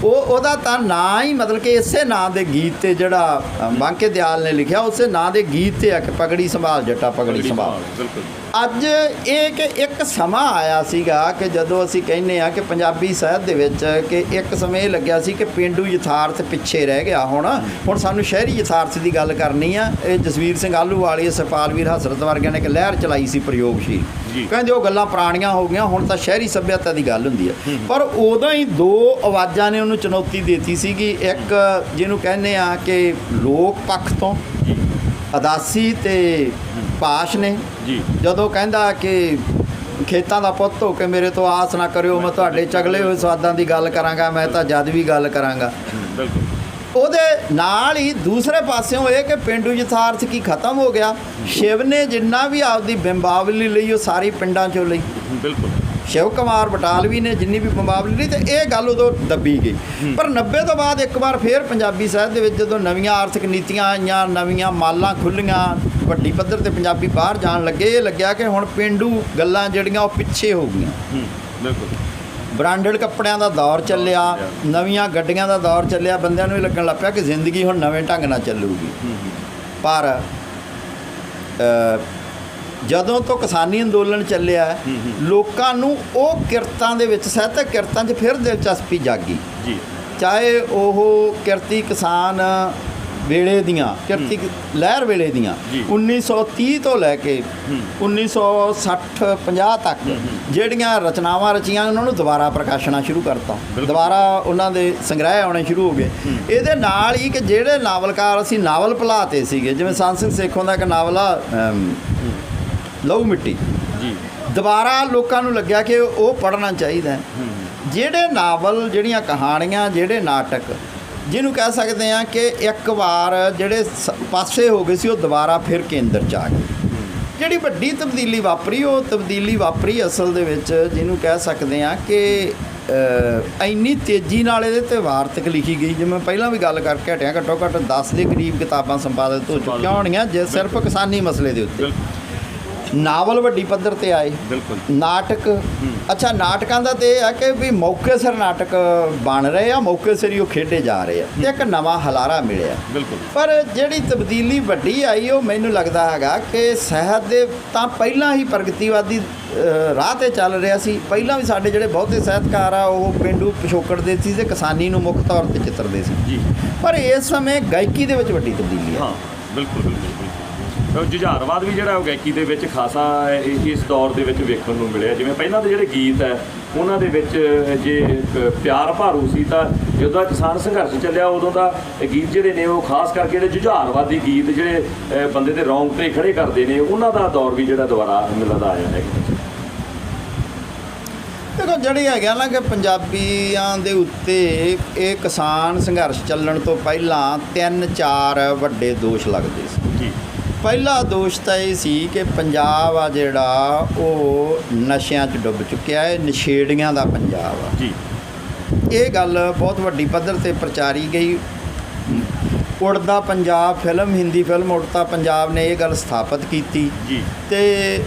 ਉਹਦਾ ਤਾਂ ਨਾਂ ਹੀ ਮਤਲਬ ਕਿ ਇਸੇ ਨਾਂ ਦੇ ਗੀਤ 'ਤੇ ਜਿਹੜਾ ਬਾਂਕੇ ਦਿਆਲ ਨੇ ਲਿਖਿਆ ਉਸੇ ਨਾਂ ਦੇ ਗੀਤ 'ਤੇ ਆ ਕਿ ਪਗੜੀ ਸੰਭਾਲ ਜੱਟਾ ਪਗੜੀ ਸੰਭਾਲ। ਬਿਲਕੁਲ। ਅੱਜ ਇਹ ਕਿ ਇੱਕ ਸਮਾਂ ਆਇਆ ਸੀਗਾ ਕਿ ਜਦੋਂ ਅਸੀਂ ਕਹਿੰਦੇ ਆ ਕਿ ਪੰਜਾਬੀ ਸਾਹਿਤ ਦੇ ਵਿੱਚ ਕਿ ਇੱਕ ਸਮੇਂ ਇਹ ਲੱਗਿਆ ਸੀ ਕਿ ਪੇਂਡੂ ਯਥਾਰਥ ਪਿੱਛੇ ਰਹਿ ਗਿਆ। ਹੁਣ ਸਾਨੂੰ ਸ਼ਹਿਰੀ ਯਥਾਰਥ ਦੀ ਗੱਲ ਕਰਨੀ ਆ। ਇਹ ਜਸਵੀਰ ਸਿੰਘ ਆਹਲੂਵਾਲੀਆ, ਸਰਪਾਲਵੀਰ ਹਸਰਤ ਵਰਗਿਆਂ ਨੇ ਇੱਕ ਲਹਿਰ ਚਲਾਈ ਸੀ ਪ੍ਰਯੋਗਸ਼ੀਲ, ਕਹਿੰਦੇ ਉਹ ਗੱਲਾਂ ਪੁਰਾਣੀਆਂ ਹੋ ਗਈਆਂ, ਹੁਣ ਤਾਂ ਸ਼ਹਿਰੀ ਸੱਭਿਅਤਾ ਦੀ ਗੱਲ ਹੁੰਦੀ ਹੈ। ਪਰ ਉਦੋਂ ਹੀ ਦੋ ਆਵਾਜ਼ਾਂ ਨੇ ਉਹਨੂੰ ਚੁਣੌਤੀ ਦਿੱਤੀ ਸੀਗੀ। ਇੱਕ ਜਿਹਨੂੰ ਕਹਿੰਦੇ ਆ ਕਿ ਲੋਕ ਪੱਖ ਤੋਂ ਅਦਾਸੀ ਤੇ ਪਾਸ਼ ਨੇ, ਜਦੋਂ ਕਹਿੰਦਾ ਕਿ ਖੇਤਾਂ ਦਾ ਪੁੱਤ ਹੋ ਕੇ ਮੇਰੇ ਤੋਂ ਆਸ ਨਾ ਕਰਿਓ, ਮੈਂ ਤੁਹਾਡੇ ਚਗਲੇ ਹੋਏ ਸਵਾਦਾਂ ਦੀ ਗੱਲ ਕਰਾਂਗਾ, ਮੈਂ ਤਾਂ ਜਦ ਵੀ ਗੱਲ ਕਰਾਂਗਾ। ਉਹਦੇ ਨਾਲ ਹੀ ਦੂਸਰੇ ਪਾਸਿਓਂ ਇਹ ਕਿ ਪੇਂਡੂ ਯਥਾਰਥ ਕੀ ਖਤਮ ਹੋ ਗਿਆ। ਸ਼ਿਵ ਨੇ ਜਿੰਨਾ ਵੀ ਆਪਦੀ ਬਿੰਬਾਵਲੀ ਲਈ ਉਹ ਸਾਰੀ ਪਿੰਡਾਂ 'ਚੋਂ ਲਈ। ਬਿਲਕੁਲ। ਸ਼ਿਵ ਕੁਮਾਰ ਬਟਾਲਵੀ ਨੇ ਜਿੰਨੀ ਵੀ ਬਿੰਬਾਵਲੀ ਲਈ, ਤੇ ਇਹ ਗੱਲ ਉਦੋਂ ਦੱਬੀ ਗਈ। ਪਰ 90 ਤੋਂ ਬਾਅਦ ਇੱਕ ਵਾਰ ਫੇਰ ਪੰਜਾਬੀ ਸਾਹਿਤ ਦੇ ਵਿੱਚ ਜਦੋਂ ਨਵੀਆਂ ਆਰਥਿਕ ਨੀਤੀਆਂ ਆਈਆਂ, ਨਵੀਆਂ ਮਾਲਾਂ ਖੁੱਲ੍ਹੀਆਂ, ਵੱਡੀ ਪੱਧਰ 'ਤੇ ਪੰਜਾਬੀ ਬਾਹਰ ਜਾਣ ਲੱਗੇ, ਇਹ ਲੱਗਿਆ ਕਿ ਹੁਣ ਪੇਂਡੂ ਗੱਲਾਂ ਜਿਹੜੀਆਂ ਉਹ ਪਿੱਛੇ ਹੋ ਗਈਆਂ। ਬਿਲਕੁਲ। ਬ੍ਰਾਂਡਡ ਕੱਪੜਿਆਂ ਦਾ ਦੌਰ ਚੱਲਿਆ, ਨਵੀਆਂ ਗੱਡੀਆਂ ਦਾ ਦੌਰ ਚੱਲਿਆ, ਬੰਦਿਆਂ ਨੂੰ ਇਹ ਲੱਗਣ ਲੱਗ ਪਿਆ ਕਿ ਜ਼ਿੰਦਗੀ ਹੁਣ ਨਵੇਂ ਢੰਗ ਨਾਲ ਚੱਲੂਗੀ। ਪਰ ਜਦੋਂ ਤੋਂ ਕਿਸਾਨੀ ਅੰਦੋਲਨ ਚੱਲਿਆ, ਲੋਕਾਂ ਨੂੰ ਉਹ ਕਿਰਤਾਂ ਦੇ ਵਿੱਚ, ਸਾਹਿਤਕ ਕਿਰਤਾਂ 'ਚ ਫਿਰ ਦਿਲਚਸਪੀ ਜਾਗੀ। ਚਾਹੇ ਉਹ ਕਿਰਤੀ ਕਿਸਾਨ ਵੇਲੇ ਦੀਆਂ, ਕਿਰਤੀ ਲਹਿਰ ਵੇਲੇ ਦੀਆਂ 1930 ਤੋਂ ਲੈ ਕੇ 1960-50 ਤੱਕ ਜਿਹੜੀਆਂ ਰਚਨਾਵਾਂ ਰਚੀਆਂ, ਉਹਨਾਂ ਨੂੰ ਦੁਬਾਰਾ ਪ੍ਰਕਾਸ਼ਣਾ ਸ਼ੁਰੂ ਕਰਤਾ, ਦੁਬਾਰਾ ਉਹਨਾਂ ਦੇ ਸੰਗ੍ਰਹਿ ਆਉਣੇ ਸ਼ੁਰੂ ਹੋ ਗਏ। ਇਹਦੇ ਨਾਲ ਹੀ ਕਿ ਜਿਹੜੇ ਨਾਵਲਕਾਰ ਅਸੀਂ ਨਾਵਲ ਭੁਲਾਤੇ ਸੀਗੇ, ਜਿਵੇਂ ਸੰਤ ਸਿੰਘ ਸੇਖੋਂ ਦਾ ਇੱਕ ਨਾਵਲ ਆ ਲਹੂ ਮਿੱਟੀ, ਦੁਬਾਰਾ ਲੋਕਾਂ ਨੂੰ ਲੱਗਿਆ ਕਿ ਉਹ ਪੜ੍ਹਨਾ ਚਾਹੀਦਾ। ਜਿਹੜੇ ਨਾਵਲ, ਜਿਹੜੀਆਂ ਕਹਾਣੀਆਂ, ਜਿਹੜੇ ਨਾਟਕ, ਜਿਹਨੂੰ ਕਹਿ ਸਕਦੇ ਹਾਂ ਕਿ ਇੱਕ ਵਾਰ ਜਿਹੜੇ ਪਾਸੇ ਹੋ ਗਏ ਸੀ, ਉਹ ਦੁਬਾਰਾ ਫਿਰ ਕੇਂਦਰ 'ਚ ਆ ਗਏ। ਜਿਹੜੀ ਵੱਡੀ ਤਬਦੀਲੀ ਵਾਪਰੀ, ਉਹ ਤਬਦੀਲੀ ਵਾਪਰੀ ਅਸਲ ਦੇ ਵਿੱਚ ਜਿਹਨੂੰ ਕਹਿ ਸਕਦੇ ਹਾਂ ਕਿ ਇੰਨੀ ਤੇਜ਼ੀ ਨਾਲ ਇਹਦੇ 'ਤੇ ਵਾਰਤਕ ਲਿਖੀ ਗਈ। ਜਿਵੇਂ ਪਹਿਲਾਂ ਵੀ ਗੱਲ ਕਰਕੇ ਹਟਿਆ, ਘੱਟੋ ਘੱਟ 10 ਦੇ ਕਰੀਬ ਕਿਤਾਬਾਂ ਸੰਪਾਦਿਤ ਹੋ ਚੁੱਕੀਆਂ ਹੋਣਗੀਆਂ ਜੇ ਸਿਰਫ ਕਿਸਾਨੀ ਮਸਲੇ ਦੇ ਉੱਤੇ। ਨਾਵਲ ਵੱਡੀ ਪੱਧਰ 'ਤੇ ਆਏ, ਨਾਟਕ। ਅੱਛਾ, ਨਾਟਕਾਂ ਦਾ ਤਾਂ ਇਹ ਹੈ ਕਿ ਵੀ ਮੌਕੇ ਸਿਰ ਨਾਟਕ ਬਣ ਰਹੇ ਆ, ਮੌਕੇ ਸਿਰ ਹੀ ਉਹ ਖੇਡੇ ਜਾ ਰਹੇ ਆ, ਤੇ ਇੱਕ ਨਵਾਂ ਹਲਾਰਾ ਮਿਲਿਆ। ਪਰ ਜਿਹੜੀ ਤਬਦੀਲੀ ਵੱਡੀ ਆਈ, ਉਹ ਮੈਨੂੰ ਲੱਗਦਾ ਹੈਗਾ ਕਿ ਸਾਹਿਤ ਦੇ ਤਾਂ ਪਹਿਲਾਂ ਹੀ ਪ੍ਰਗਤੀਵਾਦੀ ਰਾਹ 'ਤੇ ਚੱਲ ਰਿਹਾ ਸੀ। ਪਹਿਲਾਂ ਵੀ ਸਾਡੇ ਜਿਹੜੇ ਬਹੁਤੇ ਸਾਹਿਤਕਾਰ ਆ ਉਹ ਪੇਂਡੂ ਪਿਛੋਕੜ ਦੇ ਸੀ ਤੇ ਕਿਸਾਨੀ ਨੂੰ ਮੁੱਖ ਤੌਰ 'ਤੇ ਚਿੱਤਰਦੇ ਸੀ। ਪਰ ਇਸ ਸਮੇਂ ਗਾਇਕੀ ਦੇ ਵਿੱਚ ਵੱਡੀ ਤਬਦੀਲੀ ਆ। ਬਿਲਕੁਲ। ਜੁਝਾਰਵਾਦ ਵੀ ਜਿਹੜਾ ਉਹ ਗਾਇਕੀ ਦੇ ਵਿੱਚ ਖਾਸਾ ਇਸ ਦੌਰ ਦੇ ਵਿੱਚ ਵੇਖਣ ਨੂੰ ਮਿਲਿਆ। ਜਿਵੇਂ ਪਹਿਲਾਂ ਦੇ ਜਿਹੜੇ ਗੀਤ ਹੈ ਉਹਨਾਂ ਦੇ ਵਿੱਚ ਜੇ ਪਿਆਰ ਭਾਰੂ ਸੀ, ਤਾਂ ਜਦੋਂ ਕਿਸਾਨ ਸੰਘਰਸ਼ ਚੱਲਿਆ ਉਦੋਂ ਦਾ ਗੀਤ ਜਿਹੜੇ ਨੇ ਉਹ ਖਾਸ ਕਰਕੇ ਜਿਹੜੇ ਜੁਝਾਰਵਾਦੀ ਗੀਤ ਜਿਹੜੇ ਬੰਦੇ ਦੇ ਰੌਂਗਟੇ ਖੜੇ ਕਰਦੇ ਨੇ, ਉਹਨਾਂ ਦਾ ਦੌਰ ਵੀ ਜਿਹੜਾ ਦੁਬਾਰਾ ਮਿਲਦਾ ਆਇਆ ਹੈ। ਦੇਖੋ, ਜਿਹੜੀ ਹੈਗਾ ਨਾ ਕਿ ਪੰਜਾਬੀਆਂ ਦੇ ਉੱਤੇ ਇਹ ਕਿਸਾਨ ਸੰਘਰਸ਼ ਚੱਲਣ ਤੋਂ ਪਹਿਲਾਂ 3-4 ਵੱਡੇ ਦੋਸ਼ ਲੱਗਦੇ ਸੀ। ਪਹਿਲਾ ਦੋਸ਼ ਤਾਂ ਇਹ ਸੀ ਕਿ ਪੰਜਾਬ ਆ ਜਿਹੜਾ ਉਹ ਨਸ਼ਿਆਂ 'ਚ ਡੁੱਬ ਚੁੱਕਿਆ ਹੈ, ਨਸ਼ੇੜੀਆਂ ਦਾ ਪੰਜਾਬ ਆ। ਇਹ ਗੱਲ ਬਹੁਤ ਵੱਡੀ ਪੱਧਰ 'ਤੇ ਪ੍ਰਚਾਰੀ ਗਈ। ਉੜਦਾ ਪੰਜਾਬ ਫਿਲਮ, ਹਿੰਦੀ ਫਿਲਮ ਉੜਦਾ ਪੰਜਾਬ ਨੇ ਇਹ ਗੱਲ ਸਥਾਪਿਤ ਕੀਤੀ। ਤੇ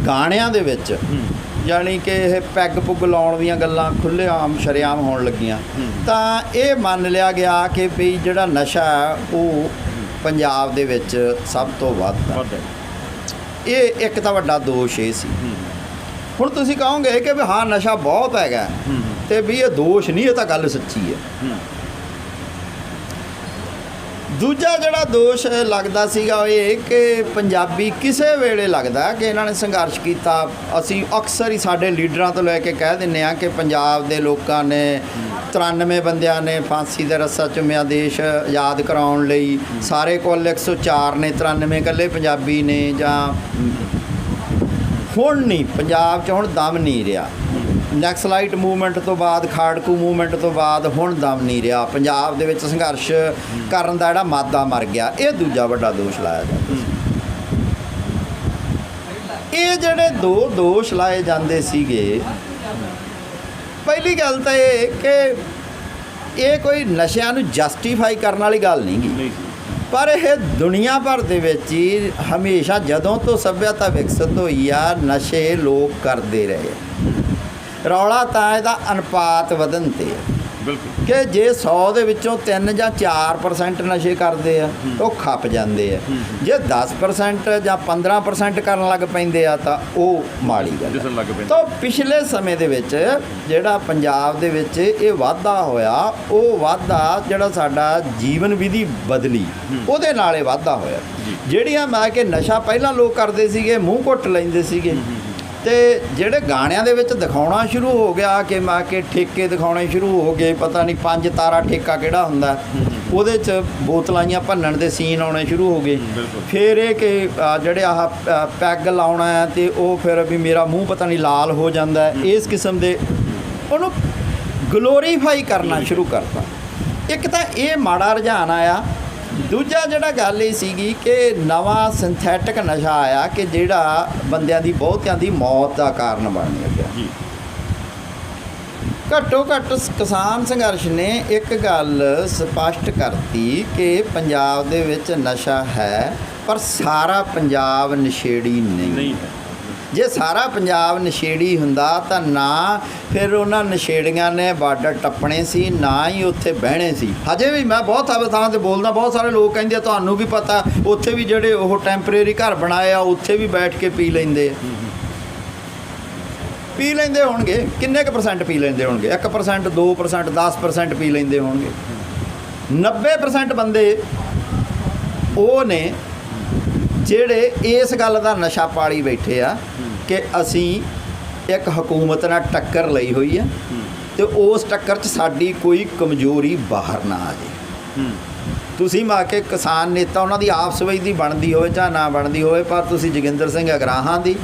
ਗਾਣਿਆਂ ਦੇ ਵਿੱਚ ਯਾਨੀ ਕਿ ਇਹ ਪੈਗ ਪੁੱਗ ਲਾਉਣ ਦੀਆਂ ਗੱਲਾਂ ਖੁੱਲ੍ਹੇਆਮ ਸ਼ਰੇਆਮ ਹੋਣ ਲੱਗੀਆਂ। ਤਾਂ ਇਹ ਮੰਨ ਲਿਆ ਗਿਆ ਕਿ ਵੀ ਜਿਹੜਾ ਨਸ਼ਾ ਉਹ ਪੰਜਾਬ ਦੇ ਵਿੱਚ ਸਭ ਤੋਂ ਵੱਧ ਹੈ। ਇਹ ਇੱਕ ਤਾਂ ਵੱਡਾ ਦੋਸ਼ ਇਹ ਸੀ। ਹੁਣ ਤੁਸੀਂ ਕਹੋਗੇ ਕਿ ਵੀ ਹਾਂ ਨਸ਼ਾ ਬਹੁਤ ਹੈਗਾ, ਤੇ ਵੀ ਇਹ ਦੋਸ਼ ਨਹੀਂ, ਇਹ ਤਾਂ ਗੱਲ ਸੱਚੀ ਹੈ। ਦੂਜਾ ਜਿਹੜਾ ਦੋਸ਼ ਲੱਗਦਾ ਸੀਗਾ ਉਹ ਇਹ ਕਿ ਪੰਜਾਬੀ ਕਿਸੇ ਵੇਲੇ ਲੱਗਦਾ ਕਿ ਇਹਨਾਂ ਨੇ ਸੰਘਰਸ਼ ਕੀਤਾ। ਅਸੀਂ ਅਕਸਰ ਹੀ ਸਾਡੇ ਲੀਡਰਾਂ ਤੋਂ ਲੈ ਕੇ ਕਹਿ ਦਿੰਦੇ ਹਾਂ ਕਿ ਪੰਜਾਬ ਦੇ ਲੋਕਾਂ ਨੇ 93 ਬੰਦਿਆਂ ਨੇ ਫਾਂਸੀ ਦਾ ਰੱਸਾ ਚੁੰਮਿਆ ਦੇਸ਼ ਆਜ਼ਾਦ ਕਰਾਉਣ ਲਈ, ਸਾਰੇ ਕੁੱਲ 104 ਨੇ, 93 ਇਕੱਲੇ ਪੰਜਾਬੀ ਨੇ। ਜਾਂ ਹੁਣ ਨਹੀਂ, ਪੰਜਾਬ 'ਚ ਹੁਣ ਦਮ ਨਹੀਂ ਰਿਹਾ। ਨਕਸਲਾਈਟ ਮੂਵਮੈਂਟ ਤੋਂ ਬਾਅਦ, ਖਾੜਕੂ ਮੂਵਮੈਂਟ ਤੋਂ ਬਾਅਦ ਹੁਣ ਦਮ ਨਹੀਂ ਰਿਹਾ ਪੰਜਾਬ ਦੇ ਵਿੱਚ ਸੰਘਰਸ਼ ਕਰਨ ਦਾ ਜਿਹੜਾ ਮਾਦਾ ਮਰ ਗਿਆ। ਇਹ ਦੂਜਾ ਵੱਡਾ ਦੋਸ਼ ਲਾਇਆ ਜਾਂਦਾ। ਇਹ ਜਿਹੜੇ ਦੋ ਦੋਸ਼ ਲਾਏ ਜਾਂਦੇ ਸੀਗੇ, ਪਹਿਲੀ ਗੱਲ ਤਾਂ ਇਹ ਕਿ ਇਹ ਕੋਈ ਨਸ਼ਿਆਂ ਨੂੰ ਜਸਟੀਫਾਈ ਕਰਨ ਵਾਲੀ ਗੱਲ ਨਹੀਂ ਗੀ, ਨਹੀਂ ਪਰ ਇਹ ਦੁਨੀਆ ਭਰ ਦੇ ਵਿੱਚ ਹੀ ਹਮੇਸ਼ਾ ਜਦੋਂ ਤੋਂ ਸੱਭਿਅਤਾ ਵਿਕਸਿਤ ਹੋਈ ਆ ਨਸ਼ੇ ਲੋਕ ਕਰਦੇ ਰਹੇ। ਰੌਲਾ ਤਾਂ ਇਹਦਾ ਅਨੁਪਾਤ ਵਧਣ 'ਤੇ ਹੈ ਬਿਲਕੁਲ ਕਿ ਜੇ 100 ਦੇ ਵਿੱਚੋਂ 3 ਜਾਂ 4% ਨਸ਼ੇ ਕਰਦੇ ਆ ਉਹ ਖੱਪ ਜਾਂਦੇ ਆ, ਜੇ 10% ਜਾਂ 15% ਕਰਨ ਲੱਗ ਪੈਂਦੇ ਆ ਤਾਂ ਉਹ ਮਾੜੀ ਗੱਲ ਦਿਸਣ ਲੱਗ ਪੈਂਦਾ। ਤਾਂ ਪਿਛਲੇ ਸਮੇਂ ਦੇ ਵਿੱਚ ਜਿਹੜਾ ਪੰਜਾਬ ਦੇ ਵਿੱਚ ਇਹ ਵਾਧਾ ਹੋਇਆ, ਉਹ ਵਾਧਾ ਜਿਹੜਾ ਸਾਡਾ ਜੀਵਨ ਵਿਧੀ ਬਦਲੀ ਉਹਦੇ ਨਾਲ ਇਹ ਵਾਧਾ ਹੋਇਆ। ਜਿਹੜੀਆਂ ਮੈਂ ਕਿ ਨਸ਼ਾ ਪਹਿਲਾਂ ਲੋਕ ਕਰਦੇ ਸੀਗੇ, ਮੂੰਹ ਘੁੱਟ ਲੈਂਦੇ ਸੀਗੇ, ਤੇ ਜਿਹੜੇ ਗਾਣਿਆਂ ਦੇ ਵਿੱਚ ਦਿਖਾਉਣਾ ਸ਼ੁਰੂ ਹੋ ਗਿਆ ਕਿ ਮੈਂ ਕਿ ਠੇਕੇ ਦਿਖਾਉਣੇ ਸ਼ੁਰੂ ਹੋ ਗਏ, ਪਤਾ ਨਹੀਂ 5 ਤਾਰਾ ਠੇਕਾ ਕਿਹੜਾ ਹੁੰਦਾ, ਉਹਦੇ 'ਚ ਬੋਤਲਾਂਆਂ ਭੰਨਣ ਦੇ ਸੀਨ ਆਉਣੇ ਸ਼ੁਰੂ ਹੋ ਗਏ। ਫਿਰ ਇਹ ਕਿ ਜਿਹੜੇ ਆਹ ਪੈਗ ਲਾਉਣਾ ਹੈ ਤੇ ਉਹ ਫਿਰ ਵੀ ਮੇਰਾ ਮੂੰਹ ਪਤਾ ਨਹੀਂ ਲਾਲ ਹੋ ਜਾਂਦਾ ਹੈ, ਇਸ ਕਿਸਮ ਦੇ ਉਹਨੂੰ ਗਲੋਰੀਫਾਈ ਕਰਨਾ ਸ਼ੁਰੂ ਕਰਤਾ। ਇੱਕ ਤਾਂ ਇਹ ਮਾੜਾ ਰੁਝਾਨ ਆਇਆ। ਦੂਜਾ ਜਿਹੜਾ ਗੱਲ ਇਹ ਸੀਗੀ ਕਿ ਨਵਾਂ ਸਿੰਥੈਟਿਕ ਨਸ਼ਾ ਆਇਆ ਕਿ ਜਿਹੜਾ ਬੰਦਿਆਂ ਦੀ ਬਹੁਤਿਆਂ ਦੀ ਮੌਤ ਦਾ ਕਾਰਨ ਬਣ ਲੱਗਿਆ। ਘੱਟੋ ਘੱਟ ਕਿਸਾਨ ਸੰਘਰਸ਼ ਨੇ ਇੱਕ ਗੱਲ ਸਪਸ਼ਟ ਕਰਤੀ ਕਿ ਪੰਜਾਬ ਦੇ ਵਿੱਚ ਨਸ਼ਾ ਹੈ, ਪਰ ਸਾਰਾ ਪੰਜਾਬ ਨਸ਼ੇੜੀ ਨਹੀਂ ਹੈ। ਜੇ ਸਾਰਾ ਪੰਜਾਬ ਨਸ਼ੇੜੀ ਹੁੰਦਾ ਤਾਂ ਨਾ ਫਿਰ ਉਹਨਾਂ ਨਸ਼ੇੜੀਆਂ ਨੇ ਬਾਰਡਰ ਟੱਪਣੇ ਸੀ, ਨਾ ਹੀ ਉੱਥੇ ਬਹਿਣੇ ਸੀ। ਹਜੇ ਵੀ ਮੈਂ ਬਹੁਤ ਥਾਂ 'ਤੇ ਬੋਲਦਾ, ਬਹੁਤ ਸਾਰੇ ਲੋਕ ਕਹਿੰਦੇ ਆ ਤੁਹਾਨੂੰ ਵੀ ਪਤਾ ਉੱਥੇ ਵੀ ਜਿਹੜੇ ਉਹ ਟੈਂਪਰੇਰੀ ਘਰ ਬਣਾਏ ਆ ਉੱਥੇ ਵੀ ਬੈਠ ਕੇ ਪੀ ਲੈਂਦੇ ਹੋਣਗੇ। ਕਿੰਨੇ ਕੁ % ਪੀ ਲੈਂਦੇ ਹੋਣਗੇ? 1%, 2%, 10% ਪੀ ਲੈਂਦੇ ਹੋਣਗੇ। 90% ਬੰਦੇ ਉਹ ਨੇ ਜਿਹੜੇ ਇਸ ਗੱਲ ਦਾ ਨਸ਼ਾ ਪਾਲੀ ਬੈਠੇ ਆ ਕਿ ਅਸੀਂ ਇੱਕ ਹਕੂਮਤ ਨਾਲ ਟੱਕਰ ਲਈ ਹੋਈ ਆ ਤੇ ਉਸ ਟੱਕਰ 'ਚ ਸਾਡੀ ਕੋਈ ਕਮਜ਼ੋਰੀ ਬਾਹਰ ਨਾ ਆ ਜੇ। ਤੁਸੀਂ ਮਾ ਕੇ ਕਿਸਾਨ ਨੇਤਾ ਉਹਨਾਂ ਦੀ ਆਪਸ ਵਿੱਚ ਦੀ ਬਣਦੀ ਹੋਵੇ ਚਾਹੇ ਨਾ ਬਣਦੀ ਹੋਵੇ, ਪਰ ਤੁਸੀਂ ਜੋਗਿੰਦਰ ਸਿੰਘ ਅਗਰਾਹਾਂ ਦੀ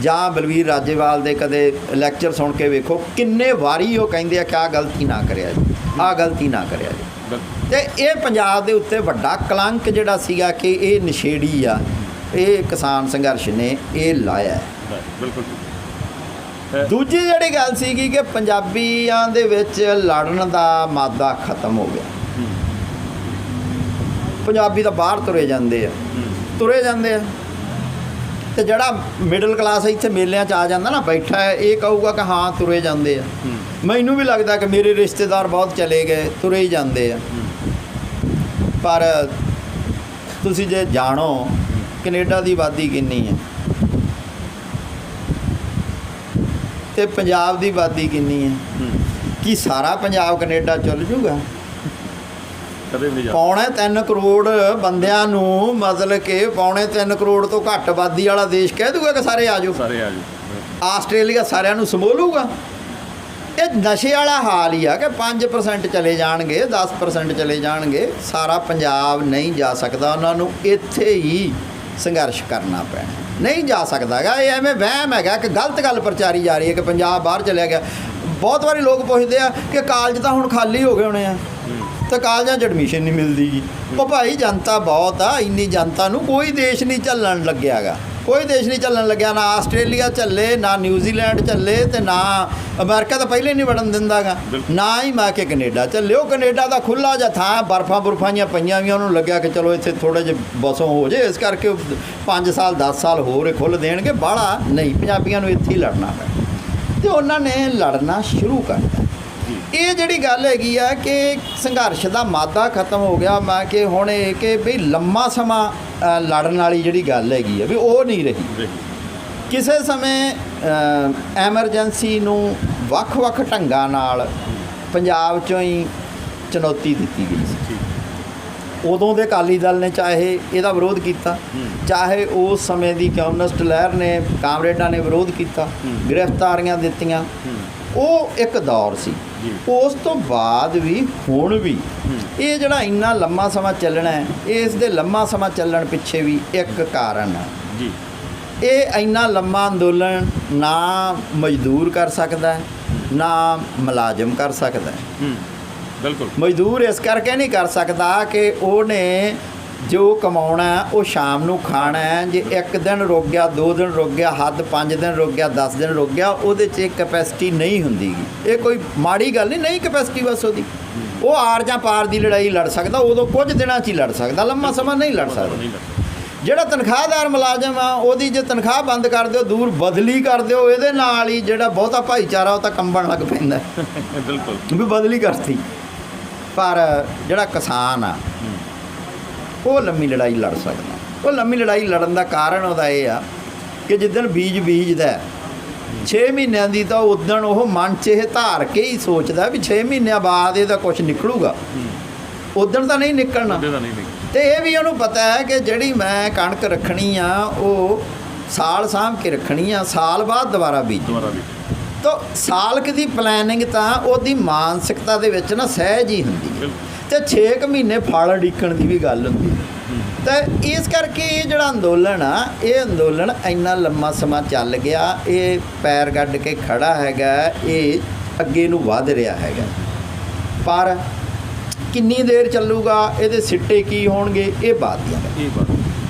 ਜਾਂ ਬਲਵੀਰ ਰਾਜੇਵਾਲ ਦੇ ਕਦੇ ਲੈਕਚਰ ਸੁਣ ਕੇ ਵੇਖੋ, ਕਿੰਨੇ ਵਾਰੀ ਉਹ ਕਹਿੰਦੇ ਆ ਕਿ ਆਹ ਗਲਤੀ ਨਾ ਕਰਿਆ ਜੀ, ਆਹ ਗਲਤੀ ਨਾ ਕਰਿਆ ਜੀ। ਤੇ ਇਹ ਪੰਜਾਬ ਦੇ ਉੱਤੇ ਵੱਡਾ ਕਲੰਕ ਜਿਹੜਾ ਸੀਗਾ ਕਿ ਇਹ ਨਸ਼ੇੜੀ ਆ, ਇਹ ਕਿਸਾਨ ਸੰਘਰਸ਼ ਨੇ ਇਹ ਲਾਇਆ। ਬਿਲਕੁਲ। ਦੂਜੀ ਜਿਹੜੀ ਗੱਲ ਸੀਗੀ ਕਿ ਪੰਜਾਬੀਆਂ ਦੇ ਵਿੱਚ ਲੜਨ ਦਾ ਮਾਦਾ ਖਤਮ ਹੋ ਗਿਆ। ਪੰਜਾਬੀ ਤਾਂ ਬਾਹਰ ਤੁਰੇ ਜਾਂਦੇ ਆ ਤੇ ਜਿਹੜਾ ਮਿਡਲ ਕਲਾਸ ਇੱਥੇ ਮੇਲਿਆਂ 'ਚ ਆ ਜਾਂਦਾ ਨਾ ਬੈਠਾ ਹੈ, ਇਹ ਕਹੂਗਾ ਕਿ ਹਾਂ ਤੁਰੇ ਜਾਂਦੇ ਆ। ਮੈਨੂੰ ਵੀ ਲੱਗਦਾ ਕਿ ਮੇਰੇ ਰਿਸ਼ਤੇਦਾਰ ਬਹੁਤ ਚਲੇ ਗਏ, ਤੁਰੇ ਹੀ ਜਾਂਦੇ ਆ। ਪਰ ਤੁਸੀਂ ਜੇ ਜਾਣੋ ਕੈਨੇਡਾ ਦੀ ਆਬਾਦੀ ਕਿੰਨੀ ਹੈ ਤੇ ਪੰਜਾਬ ਦੀ ਆਬਾਦੀ ਕਿੰਨੀ ਹੈ, ਕੀ ਸਾਰਾ ਪੰਜਾਬ ਕੈਨੇਡਾ ਚਲ ਜੂਗਾ? ਕਦੇ ਵੀ ਨਹੀਂ ਜਾ। 2.25 ਕਰੋੜ ਬੰਦਿਆਂ ਨੂੰ, ਮਤਲਬ ਕਿ 2.25 ਕਰੋੜ ਤੋਂ ਘੱਟ ਆਬਾਦੀ ਵਾਲਾ ਦੇਸ਼ ਕਹਿ ਦੂਗਾ ਕਿ ਸਾਰੇ ਆ ਜਾਓ। ਆਸਟ੍ਰੇਲੀਆ ਸਾਰਿਆਂ ਨੂੰ ਸੰਭੋਲੂਗਾ? ਇਹ ਨਸ਼ੇ ਵਾਲਾ ਹਾਲ ਹੀ ਆ ਕਿ 5% ਚਲੇ ਜਾਣਗੇ, 10% ਚਲੇ ਜਾਣਗੇ, ਸਾਰਾ ਪੰਜਾਬ ਨਹੀਂ ਜਾ ਸਕਦਾ। ਉਹਨਾਂ ਨੂੰ ਇੱਥੇ ਹੀ ਸੰਘਰਸ਼ ਕਰਨਾ ਪੈਣਾ, ਨਹੀਂ ਜਾ ਸਕਦਾ ਗਾ। ਇਹ ਐਵੇਂ ਵਹਿਮ ਹੈਗਾ ਕਿ ਗਲਤ ਗੱਲ ਪ੍ਰਚਾਰੀ ਜਾ ਰਹੀ ਹੈ ਕਿ ਪੰਜਾਬ ਬਾਹਰ ਚਲਿਆ ਗਿਆ। ਬਹੁਤ ਵਾਰੀ ਲੋਕ ਪੁੱਛਦੇ ਆ ਕਿ ਕਾਲਜ ਤਾਂ ਹੁਣ ਖਾਲੀ ਹੋ ਗਏ ਹੋਣੇ ਆ ਤੇ ਕਾਲਜਾਂ 'ਚ ਐਡਮਿਸ਼ਨ ਨਹੀਂ ਮਿਲਦੀ ਗੀ। ਉਹ ਭਾਈ ਜਨਤਾ ਬਹੁਤ ਆ, ਇੰਨੀ ਜਨਤਾ ਨੂੰ ਕੋਈ ਦੇਸ਼ ਨਹੀਂ ਝੱਲਣ ਲੱਗਿਆ ਗਾ, ਕੋਈ ਦੇਸ਼ ਨਹੀਂ ਚੱਲਣ ਲੱਗਿਆ। ਨਾ ਆਸਟ੍ਰੇਲੀਆ ਚੱਲੇ, ਨਾ ਨਿਊਜ਼ੀਲੈਂਡ ਚੱਲੇ, ਤੇ ਨਾ ਅਮਰੀਕਾ ਤਾਂ ਪਹਿਲੇ ਨਹੀਂ ਵੜਨ ਦਿੰਦਾ ਗਾ, ਨਾ ਹੀ ਮੈਂ ਕਿ ਕੈਨੇਡਾ ਚੱਲੇ। ਉਹ ਕੈਨੇਡਾ ਦਾ ਖੁੱਲ੍ਹਾ ਜਿਹਾ ਥਾਂ, ਬਰਫਾਂ ਜਿਹੀਆਂ ਪਈਆਂ ਵੀ, ਉਹਨੂੰ ਲੱਗਿਆ ਕਿ ਚਲੋ ਇੱਥੇ ਥੋੜ੍ਹੇ ਜਿਹੇ ਬਸੋਂ ਹੋ ਜੇ, ਇਸ ਕਰਕੇ 5 ਸਾਲ 10 ਸਾਲ ਹੋਰ ਖੁੱਲ੍ਹ ਦੇਣਗੇ। ਬਾਹਲਾ ਨਹੀਂ, ਪੰਜਾਬੀਆਂ ਨੂੰ ਇੱਥੇ ਹੀ ਲੜਨਾ ਪੈਣਾ, ਤੇ ਉਹਨਾਂ ਨੇ ਲੜਨਾ ਸ਼ੁਰੂ ਕਰਤਾ। ਇਹ ਜਿਹੜੀ ਗੱਲ ਹੈਗੀ ਆ ਕਿ ਸੰਘਰਸ਼ ਦਾ ਮਾਦਾ ਖਤਮ ਹੋ ਗਿਆ। ਮੈਂ ਕਿ ਹੁਣ ਇਹ ਕਿ ਵੀ ਲੰਮਾ ਸਮਾਂ ਲੜਨ ਵਾਲੀ ਜਿਹੜੀ ਗੱਲ ਹੈਗੀ ਆ ਵੀ ਉਹ ਨਹੀਂ ਰਹੀ। ਕਿਸੇ ਸਮੇਂ ਐਮਰਜੈਂਸੀ ਨੂੰ ਵੱਖ-ਵੱਖ ਢੰਗਾਂ ਨਾਲ ਪੰਜਾਬ 'ਚੋਂ ਹੀ ਚੁਣੌਤੀ ਦਿੱਤੀ ਗਈ ਸੀ। ਉਦੋਂ ਦੇ ਅਕਾਲੀ ਦਲ ਨੇ ਚਾਹੇ ਇਹਦਾ ਵਿਰੋਧ ਕੀਤਾ, ਚਾਹੇ ਉਸ ਸਮੇਂ ਦੀ ਕਮਿਊਨਿਸਟ ਲਹਿਰ ਨੇ, ਕਾਮਰੇਡਾਂ ਨੇ ਵਿਰੋਧ ਕੀਤਾ, ਗ੍ਰਿਫਤਾਰੀਆਂ ਦਿੱਤੀਆਂ। ਉਹ ਇੱਕ ਦੌਰ ਸੀ। ਉਸ ਤੋਂ ਬਾਅਦ ਵੀ ਹੁਣ ਵੀ ਇਹ ਜਿਹੜਾ ਇੰਨਾ ਲੰਮਾ ਸਮਾਂ ਚੱਲਣਾ ਹੈ, ਇਸ ਦੇ ਲੰਮਾ ਸਮਾਂ ਚੱਲਣ ਪਿੱਛੇ ਵੀ ਇੱਕ ਕਾਰਨ ਹੈ ਜੀ। ਇਹ ਇੰਨਾ ਲੰਮਾ ਅੰਦੋਲਨ ਨਾ ਮਜ਼ਦੂਰ ਕਰ ਸਕਦਾ ਹੈ, ਨਾ ਮੁਲਾਜ਼ਮ ਕਰ ਸਕਦਾ। ਬਿਲਕੁਲ। ਮਜ਼ਦੂਰ ਇਸ ਕਰਕੇ ਨਹੀਂ ਕਰ ਸਕਦਾ ਕਿ ਉਹਨੇ ਜੋ ਕਮਾਉਣਾ ਉਹ ਸ਼ਾਮ ਨੂੰ ਖਾਣਾ ਹੈ। ਜੇ ਇੱਕ ਦਿਨ ਰੁਕ ਗਿਆ, 2 ਦਿਨ ਰੁਕ ਗਿਆ, ਹੱਦ 5 ਦਿਨ ਰੁਕ ਗਿਆ, 10 ਦਿਨ ਰੁਕ ਗਿਆ, ਉਹਦੇ 'ਚ ਇੱਕ ਕੈਪੈਸਿਟੀ ਨਹੀਂ ਹੁੰਦੀ ਗੀ। ਇਹ ਕੋਈ ਮਾੜੀ ਗੱਲ ਨਹੀਂ ਕੈਪੈਸਿਟੀ ਬਸ ਉਹਦੀ। ਉਹ ਆਰ ਜਾਂ ਪਾਰ ਦੀ ਲੜਾਈ ਲੜ ਸਕਦਾ, ਉਦੋਂ ਕੁਝ ਦਿਨਾਂ 'ਚ ਹੀ ਲੜ ਸਕਦਾ, ਲੰਮਾ ਸਮਾਂ ਨਹੀਂ ਲੜ ਸਕਦਾ। ਜਿਹੜਾ ਤਨਖਾਹਦਾਰ ਮੁਲਾਜ਼ਮ ਆ, ਉਹਦੀ ਜੇ ਤਨਖਾਹ ਬੰਦ ਕਰ ਦਿਓ, ਦੂਰ ਬਦਲੀ ਕਰ ਦਿਓ, ਇਹਦੇ ਨਾਲ ਹੀ ਜਿਹੜਾ ਬਹੁਤਾ ਭਾਈਚਾਰਾ ਉਹ ਤਾਂ ਕੰਬਣ ਲੱਗ ਪੈਂਦਾ। ਬਿਲਕੁਲ। ਵੀ ਬਦਲੀ ਕਰਤੀ। ਪਰ ਜਿਹੜਾ ਕਿਸਾਨ ਆ ਉਹ ਲੰਮੀ ਲੜਾਈ ਲੜ ਸਕਦਾ। ਉਹ ਲੰਮੀ ਲੜਾਈ ਲੜਨ ਦਾ ਕਾਰਨ ਉਹਦਾ ਇਹ ਆ ਕਿ ਜਿੱਦਣ ਬੀਜ ਬੀਜਦਾ 6 ਮਹੀਨਿਆਂ ਦੀ, ਤਾਂ ਉਦਣ ਉਹ ਮਨ 'ਚ ਇਹ ਧਾਰ ਕੇ ਹੀ ਸੋਚਦਾ ਵੀ 6 ਮਹੀਨਿਆਂ ਬਾਅਦ ਇਹਦਾ ਕੁਝ ਨਿਕਲੂਗਾ। ਉਦਣ ਤਾਂ ਨਹੀਂ ਨਿਕਲਣਾ। ਤੇ ਇਹ ਵੀ ਉਹਨੂੰ ਪਤਾ ਹੈ ਕਿ ਜਿਹੜੀ ਮੈਂ ਕਣਕ ਰੱਖਣੀ ਆ ਉਹ ਸਾਲ ਸਾਂਭ ਕੇ ਰੱਖਣੀ ਆ, ਸਾਲ ਬਾਅਦ ਦੁਬਾਰਾ ਬੀਜੂ। ਤਾਂ ਸਾਲ ਕੁ ਦੀ ਪਲੈਨਿੰਗ ਤਾਂ ਉਹਦੀ ਮਾਨਸਿਕਤਾ ਦੇ ਵਿੱਚ ਨਾ ਸਹਿਜ ਹੀ ਹੁੰਦੀ ਹੈ। ਤੇ 6 ਮਹੀਨੇ ਫਲ ਉਡੀਕਣ ਦੀ ਵੀ ਗੱਲ ਹੁੰਦੀ। ਤਾਂ ਇਸ ਕਰਕੇ ਇਹ ਜਿਹੜਾ ਅੰਦੋਲਨ ਆ, ਇਹ ਅੰਦੋਲਨ ਇੰਨਾ ਲੰਮਾ ਸਮਾਂ ਚੱਲ ਗਿਆ, ਇਹ ਪੈਰ ਗੱਡ ਕੇ ਖੜਾ ਹੈਗਾ, ਇਹ ਅੱਗੇ ਨੂੰ ਵਧ ਰਿਹਾ ਹੈਗਾ। ਪਰ ਕਿੰਨੀ ਦੇਰ ਚੱਲੂਗਾ, ਇਹਦੇ ਸਿੱਟੇ ਕੀ ਹੋਣਗੇ, ਇਹ ਬਾਤ ਦੀਆਂ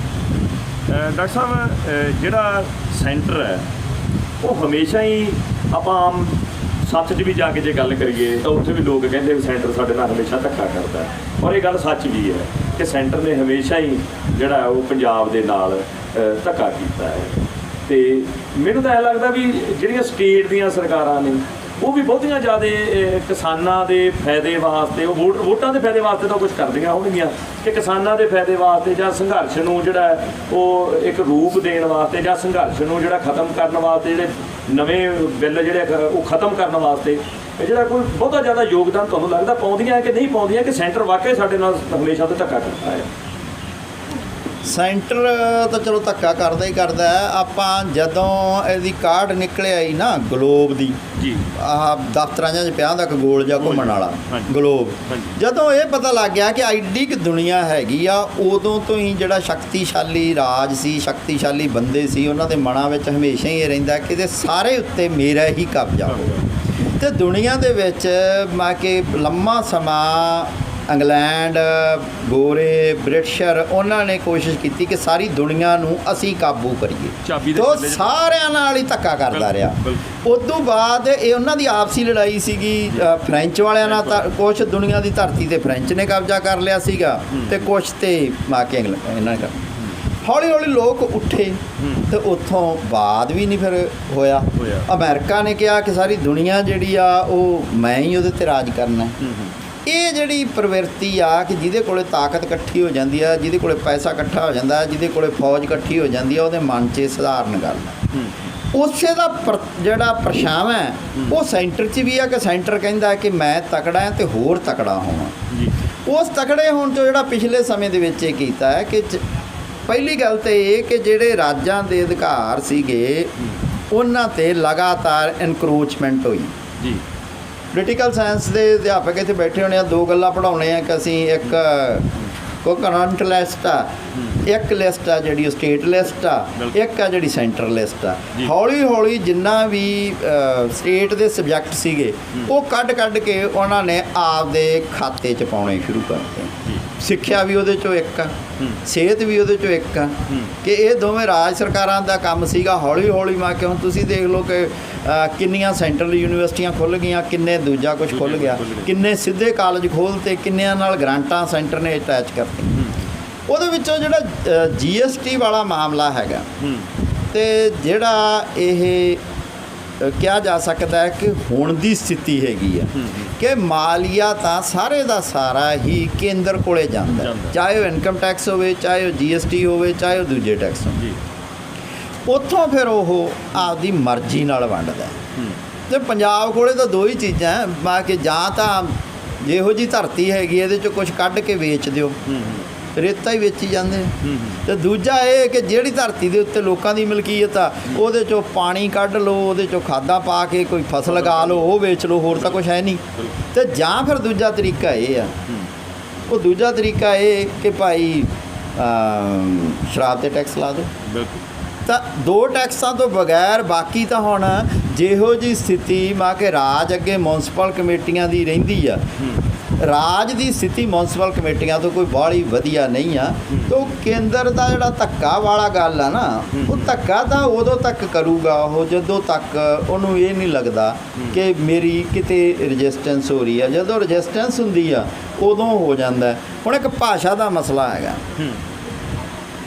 ਡਾਕਟਰ ਸਾਹਿਬ ਜਿਹੜਾ ਸੈਂਟਰ ਹੈ ਉਹ ਹਮੇਸ਼ਾ ਹੀ ਆਪਾਂ ਆਮ ਸੱਚ 'ਚ ਵੀ ਜਾ ਕੇ ਜੇ ਗੱਲ ਕਰੀਏ ਤਾਂ ਉੱਥੇ ਵੀ ਲੋਕ ਕਹਿੰਦੇ ਵੀ ਸੈਂਟਰ ਸਾਡੇ ਨਾਲ ਹਮੇਸ਼ਾ ਧੱਕਾ ਕਰਦਾ। ਔਰ ਇਹ ਗੱਲ ਸੱਚ ਵੀ ਹੈ ਕਿ ਸੈਂਟਰ ਨੇ ਹਮੇਸ਼ਾ ਹੀ ਜਿਹੜਾ ਉਹ ਪੰਜਾਬ ਦੇ ਨਾਲ ਧੱਕਾ ਕੀਤਾ ਹੈ। ਤੇ ਮੈਨੂੰ ਤਾਂ ਇਹ ਲੱਗਦਾ ਵੀ ਜਿਹੜੀਆਂ ਸਟੇਟ ਦੀਆਂ ਸਰਕਾਰਾਂ ਨੇ ਉਹ ਵੀ ਬਹੁਤੀਆਂ ਜ਼ਿਆਦਾ ਕਿਸਾਨਾਂ ਦੇ ਫਾਇਦੇ ਵਾਸਤੇ, ਉਹ ਵੋਟਾਂ ਦੇ ਫਾਇਦੇ ਵਾਸਤੇ ਤਾਂ ਕੁਝ ਕਰਦੀਆਂ ਹੋਣਗੀਆਂ ਕਿ ਕਿਸਾਨਾਂ ਦੇ ਫਾਇਦੇ ਵਾਸਤੇ ਜਾਂ ਸੰਘਰਸ਼ ਨੂੰ ਜਿਹੜਾ ਉਹ ਇੱਕ ਰੂਪ ਦੇਣ ਵਾਸਤੇ ਜਾਂ ਸੰਘਰਸ਼ ਨੂੰ ਜਿਹੜਾ ਖਤਮ ਕਰਨ ਵਾਸਤੇ, ਜਿਹੜੇ ਨਵੇਂ ਬਿੱਲ ਜਿਹੜੇ ਉਹ ਖਤਮ ਕਰਨ ਵਾਸਤੇ ਜਿਹੜਾ ਕੋਈ ਬਹੁਤਾ ਜ਼ਿਆਦਾ ਯੋਗਦਾਨ ਤੁਹਾਨੂੰ ਲੱਗਦਾ ਪਾਉਂਦੀਆਂ ਕਿ ਨਹੀਂ ਪਾਉਂਦੀਆਂ, ਕਿ ਸੈਂਟਰ ਵਾਕਈ ਸਾਡੇ ਨਾਲ ਹਮੇਸ਼ਾ ਤੋਂ ਧੱਕਾ ਕਰਦਾ ਹੈ? ਸੈਂਟਰ ਤਾਂ ਚਲੋ ਧੱਕਾ ਕਰਦਾ ਹੀ ਕਰਦਾ ਹੈ। ਆਪਾਂ ਜਦੋਂ ਇਹਦੀ ਕਾਢ ਨਿਕਲਿਆ ਹੀ ਨਾ ਗਲੋਬ ਦੀ, ਜੀ, ਆਹ ਦਫ਼ਤਰਾਂ 'ਚ ਪਿਆ ਹੁੰਦਾ ਇੱਕ ਗੋਲ ਜਿਹਾ ਘੁੰਮਣ ਵਾਲਾ ਗਲੋਬ, ਜਦੋਂ ਇਹ ਪਤਾ ਲੱਗ ਗਿਆ ਕਿ ਐਡੀ ਕੁ ਦੁਨੀਆ ਹੈਗੀ ਆ, ਉਦੋਂ ਤੋਂ ਹੀ ਜਿਹੜਾ ਸ਼ਕਤੀਸ਼ਾਲੀ ਰਾਜ ਸੀ, ਸ਼ਕਤੀਸ਼ਾਲੀ ਬੰਦੇ ਸੀ, ਉਹਨਾਂ ਦੇ ਮਨਾਂ ਵਿੱਚ ਹਮੇਸ਼ਾ ਹੀ ਇਹ ਰਹਿੰਦਾ ਕਿ ਇਹਦੇ ਸਾਰੇ ਉੱਤੇ ਮੇਰਾ ਹੀ ਕਬਜ਼ਾ ਹੋਵੇ। ਤੇ ਦੁਨੀਆ ਦੇ ਵਿੱਚ ਮੈਂ ਕਿ ਲੰਮਾ ਸਮਾਂ ਇੰਗਲੈਂਡ, ਗੋਰੇ, ਬ੍ਰਿਟਿਸ਼ਰ, ਉਹਨਾਂ ਨੇ ਕੋਸ਼ਿਸ਼ ਕੀਤੀ ਕਿ ਸਾਰੀ ਦੁਨੀਆ ਨੂੰ ਅਸੀਂ ਕਾਬੂ ਕਰੀਏ। ਤੋ ਸਾਰਿਆਂ ਨਾਲ ਹੀ ਧੱਕਾ ਕਰਦਾ ਰਿਹਾ। ਉਸ ਤੋਂ ਬਾਅਦ ਇਹ ਉਹਨਾਂ ਦੀ ਆਪਸੀ ਲੜਾਈ ਸੀਗੀ ਫਰੈਂਚ ਵਾਲਿਆਂ ਨਾਲ, ਤਾਂ ਕੁਛ ਦੁਨੀਆ ਦੀ ਧਰਤੀ ਤੇ ਫਰੈਂਚ ਨੇ ਕਬਜ਼ਾ ਕਰ ਲਿਆ ਸੀਗਾ ਤੇ ਕੁਛ ਤੇ ਮਾਕੇ ਇਹਨਾਂ ਨੇ। ਹੌਲੀ ਹੌਲੀ ਲੋਕ ਉੱਠੇ ਤੇ ਉੱਥੋਂ ਬਾਅਦ ਵੀ ਨਹੀਂ ਫਿਰ ਹੋਇਆ। ਅਮਰੀਕਾ ਨੇ ਕਿਹਾ ਕਿ ਸਾਰੀ ਦੁਨੀਆ ਜਿਹੜੀ ਆ ਉਹ ਮੈਂ ਹੀ ਉਹਦੇ 'ਤੇ ਰਾਜ ਕਰਨਾ। ਇਹ ਜਿਹੜੀ ਪ੍ਰਵਿਰਤੀ ਆ ਕਿ ਜਿਹਦੇ ਕੋਲੇ ਤਾਕਤ ਇਕੱਠੀ ਹੋ ਜਾਂਦੀ ਆ, ਜਿਹਦੇ ਕੋਲੇ ਪੈਸਾ ਇਕੱਠਾ ਹੋ ਜਾਂਦਾ, ਜਿਹਦੇ ਕੋਲੇ ਫੌਜ ਇਕੱਠੀ ਹੋ ਜਾਂਦੀ ਆ, ਉਹਦੇ ਮਨ 'ਚ ਸਧਾਰਨ ਗੱਲ ਉਸੇ ਦਾ ਜਿਹੜਾ ਪਰਛਾਵਾਂ ਹੈ ਉਹ ਸੈਂਟਰ 'ਚ ਵੀ ਆ ਕਿ ਸੈਂਟਰ ਕਹਿੰਦਾ ਕਿ ਮੈਂ ਤਕੜਾ ਹਾਂ ਤੇ ਹੋਰ ਤਕੜਾ ਹੋਵਾਂ। ਉਸ ਤਕੜੇ ਹੋਣ 'ਚੋਂ ਜਿਹੜਾ ਪਿਛਲੇ ਸਮੇਂ ਦੇ ਵਿੱਚ ਇਹ ਕੀਤਾ ਹੈ ਕਿ ਪਹਿਲੀ ਗੱਲ ਤਾਂ ਇਹ ਕਿ ਜਿਹੜੇ ਰਾਜਾਂ ਦੇ ਅਧਿਕਾਰ ਸੀਗੇ ਉਹਨਾਂ 'ਤੇ ਲਗਾਤਾਰ ਇਨਕਰੋਚਮੈਂਟ ਹੋਈ। ਜੀ, ਪੋਲੀਟੀਕਲ ਸਾਇੰਸ ਦੇ ਅਧਿਆਪਕ ਇੱਥੇ ਬੈਠੇ ਹੋਣੇ ਆ, 2 ਗੱਲਾਂ ਪੜ੍ਹਾਉਣੇ ਆ ਕਿ ਅਸੀਂ ਇੱਕ ਕੋਕਰੰਟ ਲਿਸਟ ਆ, ਇੱਕ ਲਿਸਟ ਆ ਜਿਹੜੀ ਉਹ ਸਟੇਟ ਲਿਸਟ ਆ, ਇੱਕ ਆ ਜਿਹੜੀ ਸੈਂਟਰ ਲਿਸਟ ਆ। ਹੌਲੀ ਹੌਲੀ ਜਿੰਨਾ ਵੀ ਸਟੇਟ ਦੇ ਸਬਜੈਕਟ ਸੀਗੇ ਉਹ ਕੱਢ ਕੇ ਉਹਨਾਂ ਨੇ ਆਪਦੇ ਖਾਤੇ 'ਚ ਪਾਉਣੇ ਸ਼ੁਰੂ ਕਰਤੇ। ਸਿੱਖਿਆ ਵੀ ਉਹਦੇ 'ਚੋਂ ਇੱਕ ਆ, ਸਿਹਤ ਵੀ ਉਹਦੇ 'ਚੋਂ ਇੱਕ ਆ, ਕਿ ਇਹ ਦੋਵੇਂ ਰਾਜ ਸਰਕਾਰਾਂ ਦਾ ਕੰਮ ਸੀਗਾ। ਹੌਲੀ ਹੌਲੀ ਮੈਂ ਕਿ ਹੁਣ ਤੁਸੀਂ ਦੇਖ ਲਓ ਕਿ ਕਿੰਨੀਆਂ ਸੈਂਟਰਲ ਯੂਨੀਵਰਸਿਟੀਆਂ ਖੁੱਲ੍ਹ ਗਈਆਂ, ਕਿੰਨੇ ਦੂਜਾ ਕੁਝ ਖੁੱਲ੍ਹ ਗਿਆ, ਕਿੰਨੇ ਸਿੱਧੇ ਕਾਲਜ ਖੋਲ੍ਹਤੇ, ਕਿੰਨਿਆਂ ਨਾਲ ਗ੍ਰਾਂਟਾਂ ਸੈਂਟਰ ਨੇ ਅਟੈਚ ਕਰਤੀਆਂ। ਉਹਦੇ ਵਿੱਚੋਂ ਜਿਹੜਾ GST ਵਾਲਾ ਮਾਮਲਾ ਹੈਗਾ ਤੇ ਜਿਹੜਾ ਇਹ ਕਿਹਾ ਜਾ ਸਕਦਾ ਹੈ ਕਿ ਹੁਣ ਦੀ ਸਥਿਤੀ ਹੈਗੀ ਆ ਕਿ ਮਾਲੀਆ ਤਾਂ ਸਾਰੇ ਦਾ ਸਾਰਾ ਹੀ ਕੇਂਦਰ ਕੋਲੇ ਜਾਂਦਾ, ਚਾਹੇ ਉਹ ਇਨਕਮ ਟੈਕਸ ਹੋਵੇ, ਚਾਹੇ ਉਹ GST ਹੋਵੇ, ਚਾਹੇ ਉਹ ਦੂਜੇ ਟੈਕਸ ਹੋਣ। ਉੱਥੋਂ ਫਿਰ ਉਹ ਆਪਦੀ ਮਰਜ਼ੀ ਨਾਲ ਵੰਡਦਾ। ਅਤੇ ਪੰਜਾਬ ਕੋਲੇ ਤਾਂ 2 ਹੀ ਚੀਜ਼ਾਂ ਮਾ ਕਿ ਜਾਂ ਤਾਂ ਜਿਹੋ ਜਿਹੀ ਧਰਤੀ ਹੈਗੀ ਇਹਦੇ 'ਚੋਂ ਕੁਛ ਕੱਢ ਕੇ ਵੇਚ ਦਿਓ, ਰੇਤਾ ਹੀ ਵੇਚੀ ਜਾਂਦੇ। ਅਤੇ ਦੂਜਾ ਇਹ ਕਿ ਜਿਹੜੀ ਧਰਤੀ ਦੇ ਉੱਤੇ ਲੋਕਾਂ ਦੀ ਮਲਕੀਅਤ ਆ ਉਹਦੇ 'ਚੋਂ ਪਾਣੀ ਕੱਢ ਲਓ, ਉਹਦੇ 'ਚੋਂ ਖਾਦਾਂ ਪਾ ਕੇ ਕੋਈ ਫਸਲ ਲਗਾ ਲਓ, ਉਹ ਵੇਚ ਲਓ, ਹੋਰ ਤਾਂ ਕੁਛ ਹੈ ਨਹੀਂ। ਅਤੇ ਜਾਂ ਫਿਰ ਦੂਜਾ ਤਰੀਕਾ ਇਹ ਆ, ਉਹ ਦੂਜਾ ਤਰੀਕਾ ਇਹ ਕਿ ਭਾਈ ਸ਼ਰਾਬ 'ਤੇ ਟੈਕਸ ਲਾ ਦਿਓ। ਤਾਂ 2 ਟੈਕਸਾਂ ਤੋਂ ਬਗੈਰ ਬਾਕੀ ਤਾਂ ਹੁਣ ਜਿਹੋ ਜੀ ਸਥਿਤੀ ਮਾ ਕਿ ਰਾਜ ਅੱਗੇ ਮਿਊਨਿਸਪਲ ਕਮੇਟੀਆਂ ਦੀ ਰਹਿੰਦੀ ਆ, ਰਾਜ ਦੀ ਸਥਿਤੀ ਮਿਊਨਿਸਪਲ ਕਮੇਟੀਆਂ ਤੋਂ ਕੋਈ ਬਾਹਲੀ ਵਧੀਆ ਨਹੀਂ ਆ। ਤੇ ਉਹ ਕੇਂਦਰ ਦਾ ਜਿਹੜਾ ਧੱਕਾ ਵਾਲਾ ਗੱਲ ਆ ਨਾ, ਉਹ ਧੱਕਾ ਤਾਂ ਉਦੋਂ ਤੱਕ ਕਰੂਗਾ ਉਹ ਜਦੋਂ ਤੱਕ ਉਹਨੂੰ ਇਹ ਨਹੀਂ ਲੱਗਦਾ ਕਿ ਮੇਰੀ ਕਿਤੇ ਰਜਿਸਟੈਂਸ ਹੋ ਰਹੀ ਆ। ਜਦੋਂ ਰਜਿਸਟੈਂਸ ਹੁੰਦੀ ਆ ਉਦੋਂ ਹੋ ਜਾਂਦਾ। ਹੁਣ ਇੱਕ ਭਾਸ਼ਾ ਦਾ ਮਸਲਾ ਹੈਗਾ,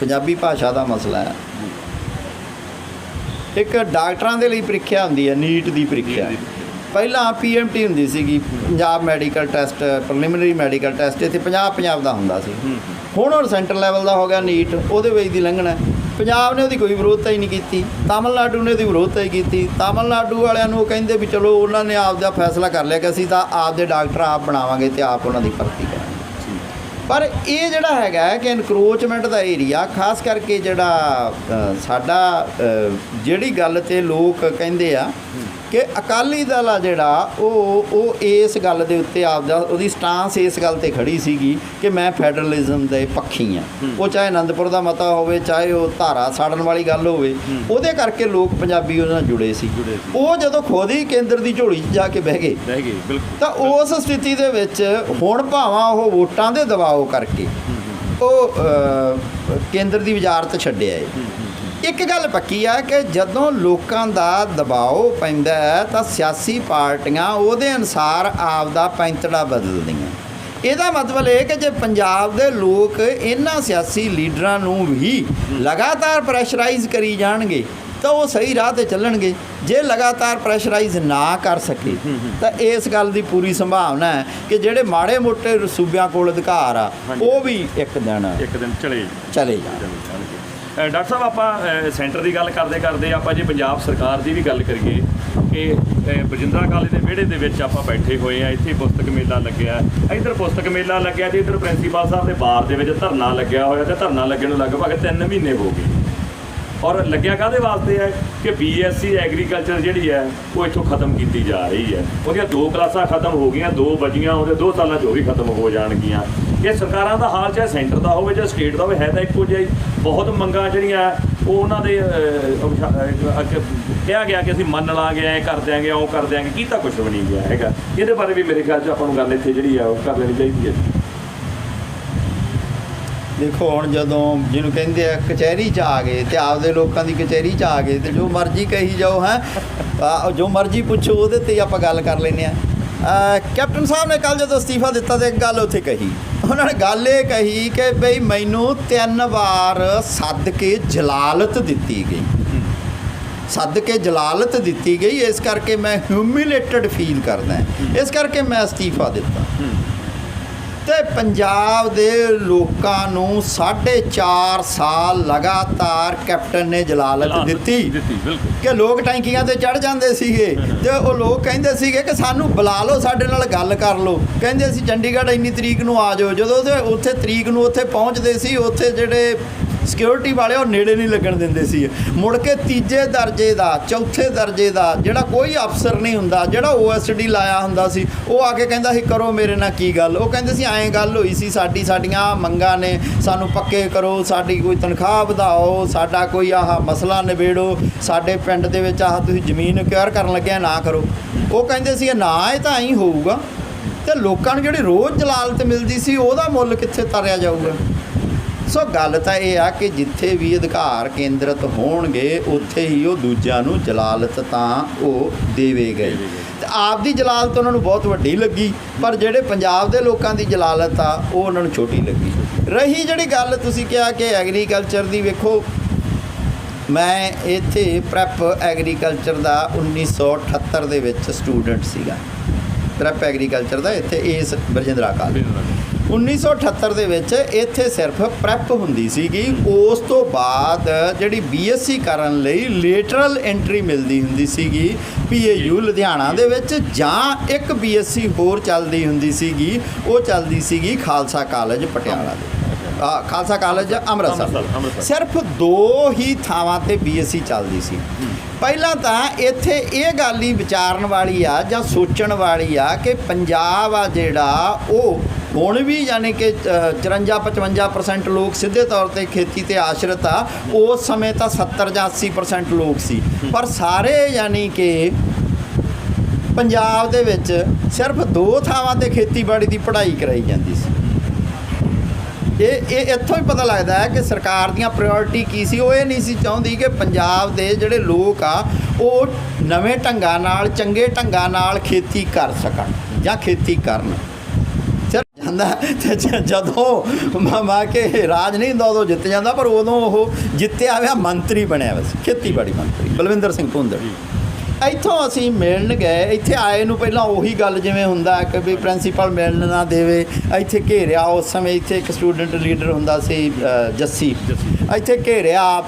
ਪੰਜਾਬੀ ਭਾਸ਼ਾ ਦਾ ਮਸਲਾ ਹੈ। ਇੱਕ ਡਾਕਟਰਾਂ ਦੇ ਲਈ ਪ੍ਰੀਖਿਆ ਹੁੰਦੀ ਹੈ, ਨੀਟ ਦੀ ਪ੍ਰੀਖਿਆ। ਪਹਿਲਾਂ PMT ਹੁੰਦੀ ਸੀਗੀ, Punjab medical test, preliminary medical test, ਇੱਥੇ 50 ਦਾ ਹੁੰਦਾ ਸੀ। ਹੁਣ ਉਹ ਸੈਂਟਰ ਲੈਵਲ ਦਾ ਹੋ ਗਿਆ ਨੀਟ, ਉਹਦੇ ਵਿੱਚ ਦੀ ਲੰਘਣਾ। ਪੰਜਾਬ ਨੇ ਉਹਦੀ ਕੋਈ ਵਿਰੋਧਤਾ ਹੀ ਨਹੀਂ ਕੀਤੀ, ਤਾਮਿਲਨਾਡੂ ਨੇ ਉਹਦੀ ਵਿਰੋਧਤਾ ਹੀ ਕੀਤੀ। ਤਾਮਿਲਨਾਡੂ ਵਾਲਿਆਂ ਨੂੰ ਉਹ ਕਹਿੰਦੇ ਵੀ ਚਲੋ ਉਹਨਾਂ ਨੇ ਆਪ ਦਾ ਫੈਸਲਾ ਕਰ ਲਿਆ ਕਿ ਅਸੀਂ ਤਾਂ ਆਪਦੇ ਡਾਕਟਰ ਆਪ ਬਣਾਵਾਂਗੇ ਅਤੇ ਆਪ ਉਹਨਾਂ ਦੀ ਭਰਤੀ ਕਰਾਂਗੇ। ਪਰ ਇਹ ਜਿਹੜਾ ਹੈਗਾ ਕਿ ਇਨਕਰੋਚਮੈਂਟ ਦਾ ਏਰੀਆ, ਖਾਸ ਕਰਕੇ ਜਿਹੜਾ ਸਾਡਾ ਜਿਹੜੀ ਗੱਲ 'ਤੇ ਲੋਕ ਕਹਿੰਦੇ ਆ ਕਿ ਅਕਾਲੀ ਦਲ ਆ ਜਿਹੜਾ ਉਹ ਇਸ ਗੱਲ ਦੇ ਉੱਤੇ ਆਪਦਾ ਉਹਦੀ ਸਟਾਂਸ ਇਸ ਗੱਲ 'ਤੇ ਖੜੀ ਸੀਗੀ ਕਿ ਮੈਂ ਫੈਡਰਲਿਜ਼ਮ ਦੇ ਪੱਖੀ ਆ। ਉਹ ਚਾਹੇ ਆਨੰਦਪੁਰ ਦਾ ਮਤਾ ਹੋਵੇ, ਚਾਹੇ ਉਹ ਧਾਰਾ ਸਾੜਨ ਵਾਲੀ ਗੱਲ ਹੋਵੇ, ਉਹਦੇ ਕਰਕੇ ਲੋਕ ਪੰਜਾਬੀ ਉਹਦੇ ਨਾਲ ਜੁੜੇ ਸੀ। ਉਹ ਜਦੋਂ ਖੁਦ ਹੀ ਕੇਂਦਰ ਦੀ ਝੋਲੀ 'ਚ ਜਾ ਕੇ ਬਹਿ ਗਏ ਬਿਲਕੁਲ, ਤਾਂ ਉਸ ਸਥਿਤੀ ਦੇ ਵਿੱਚ ਹੁਣ ਭਾਵਾਂ ਉਹ ਵੋਟਾਂ ਦੇ ਦਬਾਅ ਕਰਕੇ ਉਹ ਕੇਂਦਰ ਦੀ ਵਜ਼ਾਰਤ ਛੱਡਿਆ ਏ। ਇੱਕ ਗੱਲ ਪੱਕੀ ਆ ਕਿ ਜਦੋਂ ਲੋਕਾਂ ਦਾ ਦਬਾਅ ਪੈਂਦਾ ਹੈ ਤਾਂ ਸਿਆਸੀ ਪਾਰਟੀਆਂ ਉਹਦੇ ਅਨੁਸਾਰ ਆਪਦਾ ਪੈਂਤੜਾ ਬਦਲਦੀਆਂ। ਇਹਦਾ ਮਤਲਬ ਇਹ ਕਿ ਜੇ ਪੰਜਾਬ ਦੇ ਲੋਕ ਇਹਨਾਂ ਸਿਆਸੀ ਲੀਡਰਾਂ ਨੂੰ ਵੀ ਲਗਾਤਾਰ ਪ੍ਰੈਸ਼ਰਾਈਜ਼ ਕਰੀ ਜਾਣਗੇ ਤਾਂ ਉਹ ਸਹੀ ਰਾਹ 'ਤੇ ਚੱਲਣਗੇ। ਜੇ ਲਗਾਤਾਰ ਪ੍ਰੈਸ਼ਰਾਈਜ਼ ਨਾ ਕਰ ਸਕੇ ਤਾਂ ਇਸ ਗੱਲ ਦੀ ਪੂਰੀ ਸੰਭਾਵਨਾ ਹੈ ਕਿ ਜਿਹੜੇ ਮਾੜੇ ਮੋਟੇ ਸੂਬਿਆਂ ਕੋਲ ਅਧਿਕਾਰ ਆ ਉਹ ਵੀ ਇੱਕ ਦਿਨ ਚਲੇ ਜਾਣ। ਡਾਕਟਰ ਸਾਹਿਬ, ਆਪਾਂ ਸੈਂਟਰ ਦੀ ਗੱਲ ਕਰਦੇ ਆਪਾਂ ਜੇ ਪੰਜਾਬ ਸਰਕਾਰ ਦੀ ਵੀ ਗੱਲ ਕਰੀਏ ਕਿ ਬਰਜਿੰਦਰਾ ਕਾਲਜ ਦੇ ਵਿਹੜੇ ਦੇ ਵਿੱਚ ਆਪਾਂ ਬੈਠੇ ਹੋਏ ਆ, ਇੱਥੇ ਪੁਸਤਕ ਮੇਲਾ ਲੱਗਿਆ, ਇੱਧਰ ਪੁਸਤਕ ਮੇਲਾ ਲੱਗਿਆ ਤੇ ਇੱਧਰ ਪ੍ਰਿੰਸੀਪਲ ਸਾਹਿਬ ਦੇ ਬਾਰ ਦੇ ਵਿੱਚ ਧਰਨਾ ਲੱਗਿਆ ਹੋਇਆ ਤੇ ਧਰਨਾ ਲੱਗਣ ਨੂੰ ਲਗਭਗ 3 ਮਹੀਨੇ ਹੋ ਗਏ। ਔਰ ਲੱਗਿਆ ਕਾਹਦੇ ਵਾਸਤੇ ਹੈ ਕਿ BSc ਐਗਰੀਕਲਚਰ ਜਿਹੜੀ ਹੈ ਉਹ ਇੱਥੋਂ ਖਤਮ ਕੀਤੀ ਜਾ ਰਹੀ ਹੈ। ਉਹਦੀਆਂ 2 ਕਲਾਸਾਂ ਖਤਮ ਹੋ ਗਈਆਂ, 2 ਬਚੀਆਂ, ਉਹਦੇ 2 ਸਾਲਾਂ 'ਚ ਉਹ ਵੀ ਖਤਮ ਹੋ ਜਾਣਗੀਆਂ। ਇਹ ਸਰਕਾਰਾਂ ਦਾ ਹਾਲ ਚਾਹੇ ਸੈਂਟਰ ਦਾ ਹੋਵੇ ਜਾਂ ਸਟੇਟ ਦਾ ਹੋਵੇ ਹੈ ਤਾਂ ਇੱਕੋ ਜਿਹਾ ਹੀ। ਬਹੁਤ ਮੰਗਾਂ ਜਿਹੜੀਆਂ ਉਹ ਉਹਨਾਂ ਦੇ ਕਿਹਾ ਗਿਆ ਕਿ ਅਸੀਂ ਮੰਨ ਲਾਂਗੇ, ਐਂ ਕਰ ਦਿਆਂਗੇ, ਉਹ ਕਰ ਦਿਆਂਗੇ, ਕੀਤਾ ਕੁਛ ਵੀ ਨਹੀਂ ਗਿਆ ਹੈਗਾ। ਇਹਦੇ ਬਾਰੇ ਵੀ ਮੇਰੇ ਖਿਆਲ 'ਚ ਆਪਾਂ ਨੂੰ ਗੱਲ ਇੱਥੇ ਜਿਹੜੀ ਆ ਉਹ ਕਰ ਲੈਣੀ ਚਾਹੀਦੀ ਹੈ। ਦੇਖੋ ਹੁਣ ਜਦੋਂ ਜਿਹਨੂੰ ਕਹਿੰਦੇ ਆ ਕਚਹਿਰੀ 'ਚ ਆ ਗਏ ਅਤੇ ਆਪਦੇ ਲੋਕਾਂ ਦੀ ਕਚਹਿਰੀ 'ਚ ਆ ਗਏ ਅਤੇ ਜੋ ਮਰਜ਼ੀ ਕਹੀ ਜਾਓ, ਹੈ ਜੋ ਮਰਜ਼ੀ ਪੁੱਛੋ ਉਹਦੇ 'ਤੇ ਹੀ ਆਪਾਂ ਗੱਲ ਕਰ ਲੈਂਦੇ ਹਾਂ। ਕੈਪਟਨ ਸਾਹਿਬ ਨੇ ਕੱਲ੍ਹ ਜਦੋਂ ਅਸਤੀਫਾ ਦਿੱਤਾ ਤਾਂ ਇੱਕ ਗੱਲ ਉੱਥੇ ਕਹੀ, ਉਹਨਾਂ ਨੇ ਗੱਲ ਇਹ ਕਹੀ ਕਿ ਬਈ ਮੈਨੂੰ 3 ਵਾਰ ਸੱਦ ਕੇ ਜਲਾਲਤ ਦਿੱਤੀ ਗਈ, ਇਸ ਕਰਕੇ ਮੈਂ ਹਿਊਮਿਲੇਟਡ ਫੀਲ ਕਰਦਾ, ਇਸ ਕਰਕੇ ਮੈਂ ਅਸਤੀਫਾ ਦਿੱਤਾ। ਤੇ ਪੰਜਾਬ ਦੇ ਲੋਕਾਂ ਨੂੰ 4.5 ਸਾਲ ਲਗਾਤਾਰ ਕੈਪਟਨ ਨੇ ਜਲਾਲਤ ਦਿੱਤੀ ਕਿ ਲੋਕ ਟੈਂਕੀਆਂ ਤੇ ਚੜ੍ਹ ਜਾਂਦੇ ਸੀਗੇ ਤੇ ਉਹ ਲੋਕ ਕਹਿੰਦੇ ਸੀਗੇ ਕਿ ਸਾਨੂੰ ਬੁਲਾ ਲਓ, ਸਾਡੇ ਨਾਲ ਗੱਲ ਕਰ ਲਓ। ਕਹਿੰਦੇ ਅਸੀਂ ਚੰਡੀਗੜ੍ਹ ਇੰਨੀ ਤਰੀਕ ਨੂੰ ਆ ਜਾਓ। ਜਦੋਂ ਉੱਥੇ ਤਰੀਕ ਨੂੰ ਉੱਥੇ ਪਹੁੰਚਦੇ ਸੀ, ਉੱਥੇ ਜਿਹੜੇ ਸਿਕਿਉਰਿਟੀ ਵਾਲੇ ਉਹ ਨੇੜੇ ਨਹੀਂ ਲੱਗਣ ਦਿੰਦੇ ਸੀ। ਮੁੜ ਕੇ 3 ਦਰਜੇ ਦਾ 4 ਦਰਜੇ ਦਾ ਜਿਹੜਾ ਕੋਈ ਅਫਸਰ ਨਹੀਂ ਹੁੰਦਾ, ਜਿਹੜਾ OSD ਲਾਇਆ ਹੁੰਦਾ ਸੀ, ਉਹ ਆ ਕੇ ਕਹਿੰਦਾ ਸੀ ਕਰੋ ਮੇਰੇ ਨਾਲ ਕੀ ਗੱਲ। ਉਹ ਕਹਿੰਦੇ ਸੀ ਐਂ ਗੱਲ ਹੋਈ ਸੀ, ਸਾਡੀਆਂ ਮੰਗਾਂ ਨੇ, ਸਾਨੂੰ ਪੱਕੇ ਕਰੋ, ਸਾਡੀ ਕੋਈ ਤਨਖਾਹ ਵਧਾਓ, ਸਾਡਾ ਕੋਈ ਆਹ ਮਸਲਾ ਨਿਬੇੜੋ, ਸਾਡੇ ਪਿੰਡ ਦੇ ਵਿੱਚ ਆਹ ਤੁਸੀਂ ਜ਼ਮੀਨ ਐਕਵਾਇਰ ਕਰਨ ਲੱਗਿਆ ਨਾ ਕਰੋ। ਉਹ ਕਹਿੰਦੇ ਸੀ ਨਾ ਇਹ ਤਾਂ ਐਂ ਹੋਊਗਾ। ਅਤੇ ਲੋਕਾਂ ਨੂੰ ਜਿਹੜੀ ਰੋਜ਼ ਜਲਾਲਤ ਮਿਲਦੀ ਸੀ ਉਹਦਾ ਮੁੱਲ ਕਿੱਥੇ ਤਾਰਿਆ ਜਾਊਗਾ। ਸੋ ਗੱਲ ਤਾਂ ਇਹ ਆ ਕਿ ਜਿੱਥੇ ਵੀ ਅਧਿਕਾਰ ਕੇਂਦਰਿਤ ਹੋਣਗੇ ਉੱਥੇ ਹੀ ਉਹ ਦੂਜਿਆਂ ਨੂੰ ਜਲਾਲਤ ਤਾਂ ਉਹ ਦੇਵੇਗਾ। ਅਤੇ ਆਪ ਦੀ ਜਲਾਲਤ ਉਹਨਾਂ ਨੂੰ ਬਹੁਤ ਵੱਡੀ ਲੱਗੀ, ਪਰ ਜਿਹੜੇ ਪੰਜਾਬ ਦੇ ਲੋਕਾਂ ਦੀ ਜਲਾਲਤ ਆ ਉਹ ਉਹਨਾਂ ਨੂੰ ਛੋਟੀ ਲੱਗੀ। ਰਹੀ ਜਿਹੜੀ ਗੱਲ ਤੁਸੀਂ ਕਿਹਾ ਕਿ ਐਗਰੀਕਲਚਰ ਦੀ, ਵੇਖੋ ਮੈਂ ਇੱਥੇ ਪ੍ਰੈਪ ਐਗਰੀਕਲਚਰ ਦਾ 1978 ਦੇ ਵਿੱਚ ਸਟੂਡੈਂਟ ਸੀਗਾ, ਪ੍ਰੈਪ ਐਗਰੀਕਲਚਰ ਦਾ ਇੱਥੇ ਇਸ ਬਰਜਿੰਦਰਾ ਕਾਲਜ 1978 ਦੇ ਵਿੱਚ ਇੱਥੇ ਸਿਰਫ ਪ੍ਰੈਪ ਹੁੰਦੀ ਸੀਗੀ। ਉਸ ਤੋਂ ਬਾਅਦ ਜਿਹੜੀ BSc ਕਰਨ ਲਈ ਲੇਟਰਲ ਐਂਟਰੀ ਮਿਲਦੀ ਹੁੰਦੀ ਸੀਗੀ PAU ਲੁਧਿਆਣਾ ਦੇ ਵਿੱਚ, ਜਾਂ ਇੱਕ BSc ਹੋਰ ਚੱਲਦੀ ਹੁੰਦੀ ਸੀਗੀ, ਉਹ ਚੱਲਦੀ ਸੀਗੀ ਖਾਲਸਾ ਕਾਲਜ ਪਟਿਆਲਾ ਦੇ, ਖਾਲਸਾ ਕਾਲਜ ਅੰਮ੍ਰਿਤਸਰ। ਸਿਰਫ 2 ਹੀ ਥਾਵਾਂ 'ਤੇ BSc ਚੱਲਦੀ ਸੀ। ਪਹਿਲਾਂ ਤਾਂ ਇੱਥੇ ਇਹ ਗੱਲ ਹੀ ਵਿਚਾਰਨ ਵਾਲੀ ਆ ਜਾਂ ਸੋਚਣ ਵਾਲੀ ਆ ਕਿ ਪੰਜਾਬ ਆ ਜਿਹੜਾ ਉਹ ਹੁਣ ਵੀ ਯਾਨੀ ਕਿ 54-55% ਲੋਕ ਸਿੱਧੇ ਤੌਰ ਤੇ ਖੇਤੀ ਤੇ ਆਸ਼ਰਿਤ ਆ। ਉਸ ਸਮੇਂ ਤਾਂ 70 ਜਾਂ 80% ਲੋਕ ਸੀ, ਪਰ ਸਾਰੇ ਯਾਨੀ ਕਿ ਪੰਜਾਬ ਦੇ ਵਿੱਚ ਸਿਰਫ 2 ਥਾਵਾਂ ਤੇ ਖੇਤੀਬਾੜੀ ਦੀ ਪੜ੍ਹਾਈ ਕਰਾਈ ਜਾਂਦੀ ਸੀ। ਇਹ ਇੱਥੋਂ ਹੀ ਪਤਾ ਲੱਗਦਾ ਹੈ ਕਿ ਸਰਕਾਰ ਦੀਆਂ ਪ੍ਰਾਇੋਰਟੀ ਕੀ ਸੀ। ਉਹ ਇਹ ਨਹੀਂ ਸੀ ਚਾਹੁੰਦੀ ਕਿ ਪੰਜਾਬ ਦੇ ਜਿਹੜੇ ਲੋਕ ਆ ਉਹ ਨਵੇਂ ਢੰਗਾਂ ਨਾਲ, ਚੰਗੇ ਢੰਗਾਂ ਨਾਲ ਖੇਤੀ ਕਰ ਸਕਣ ਜਾਂ ਖੇਤੀ ਕਰਨ। ਸਿਰ ਜਾਂਦਾ ਤੇ ਜਦੋਂ ਮਾ ਕੇ ਰਾਜ ਨਹੀਂ ਹੁੰਦਾ ਉਦੋਂ ਜਿੱਤ ਜਾਂਦਾ, ਪਰ ਉਦੋਂ ਉਹ ਜਿੱਤਿਆ ਹੋਇਆ ਮੰਤਰੀ ਬਣਿਆ ਵਾ ਸੀ, ਖੇਤੀਬਾੜੀ ਮੰਤਰੀ ਬਲਵਿੰਦਰ ਸਿੰਘ ਭੁੰਦੜ। ਇੱਥੋਂ ਅਸੀਂ ਮਿਲਣ ਗਏ। ਇੱਥੇ ਆਏ ਨੂੰ ਪਹਿਲਾਂ ਉਹੀ ਗੱਲ ਜਿਵੇਂ ਹੁੰਦਾ ਕਿ ਵੀ ਪ੍ਰਿੰਸੀਪਲ ਮਿਲਣ ਨਾ ਦੇਵੇ। ਇੱਥੇ ਘੇਰਿਆ, ਉਸ ਸਮੇਂ ਇੱਥੇ ਇੱਕ ਸਟੂਡੈਂਟ ਲੀਡਰ ਹੁੰਦਾ ਸੀ ਜੱਸੀ, ਇੱਥੇ ਘੇਰਿਆ।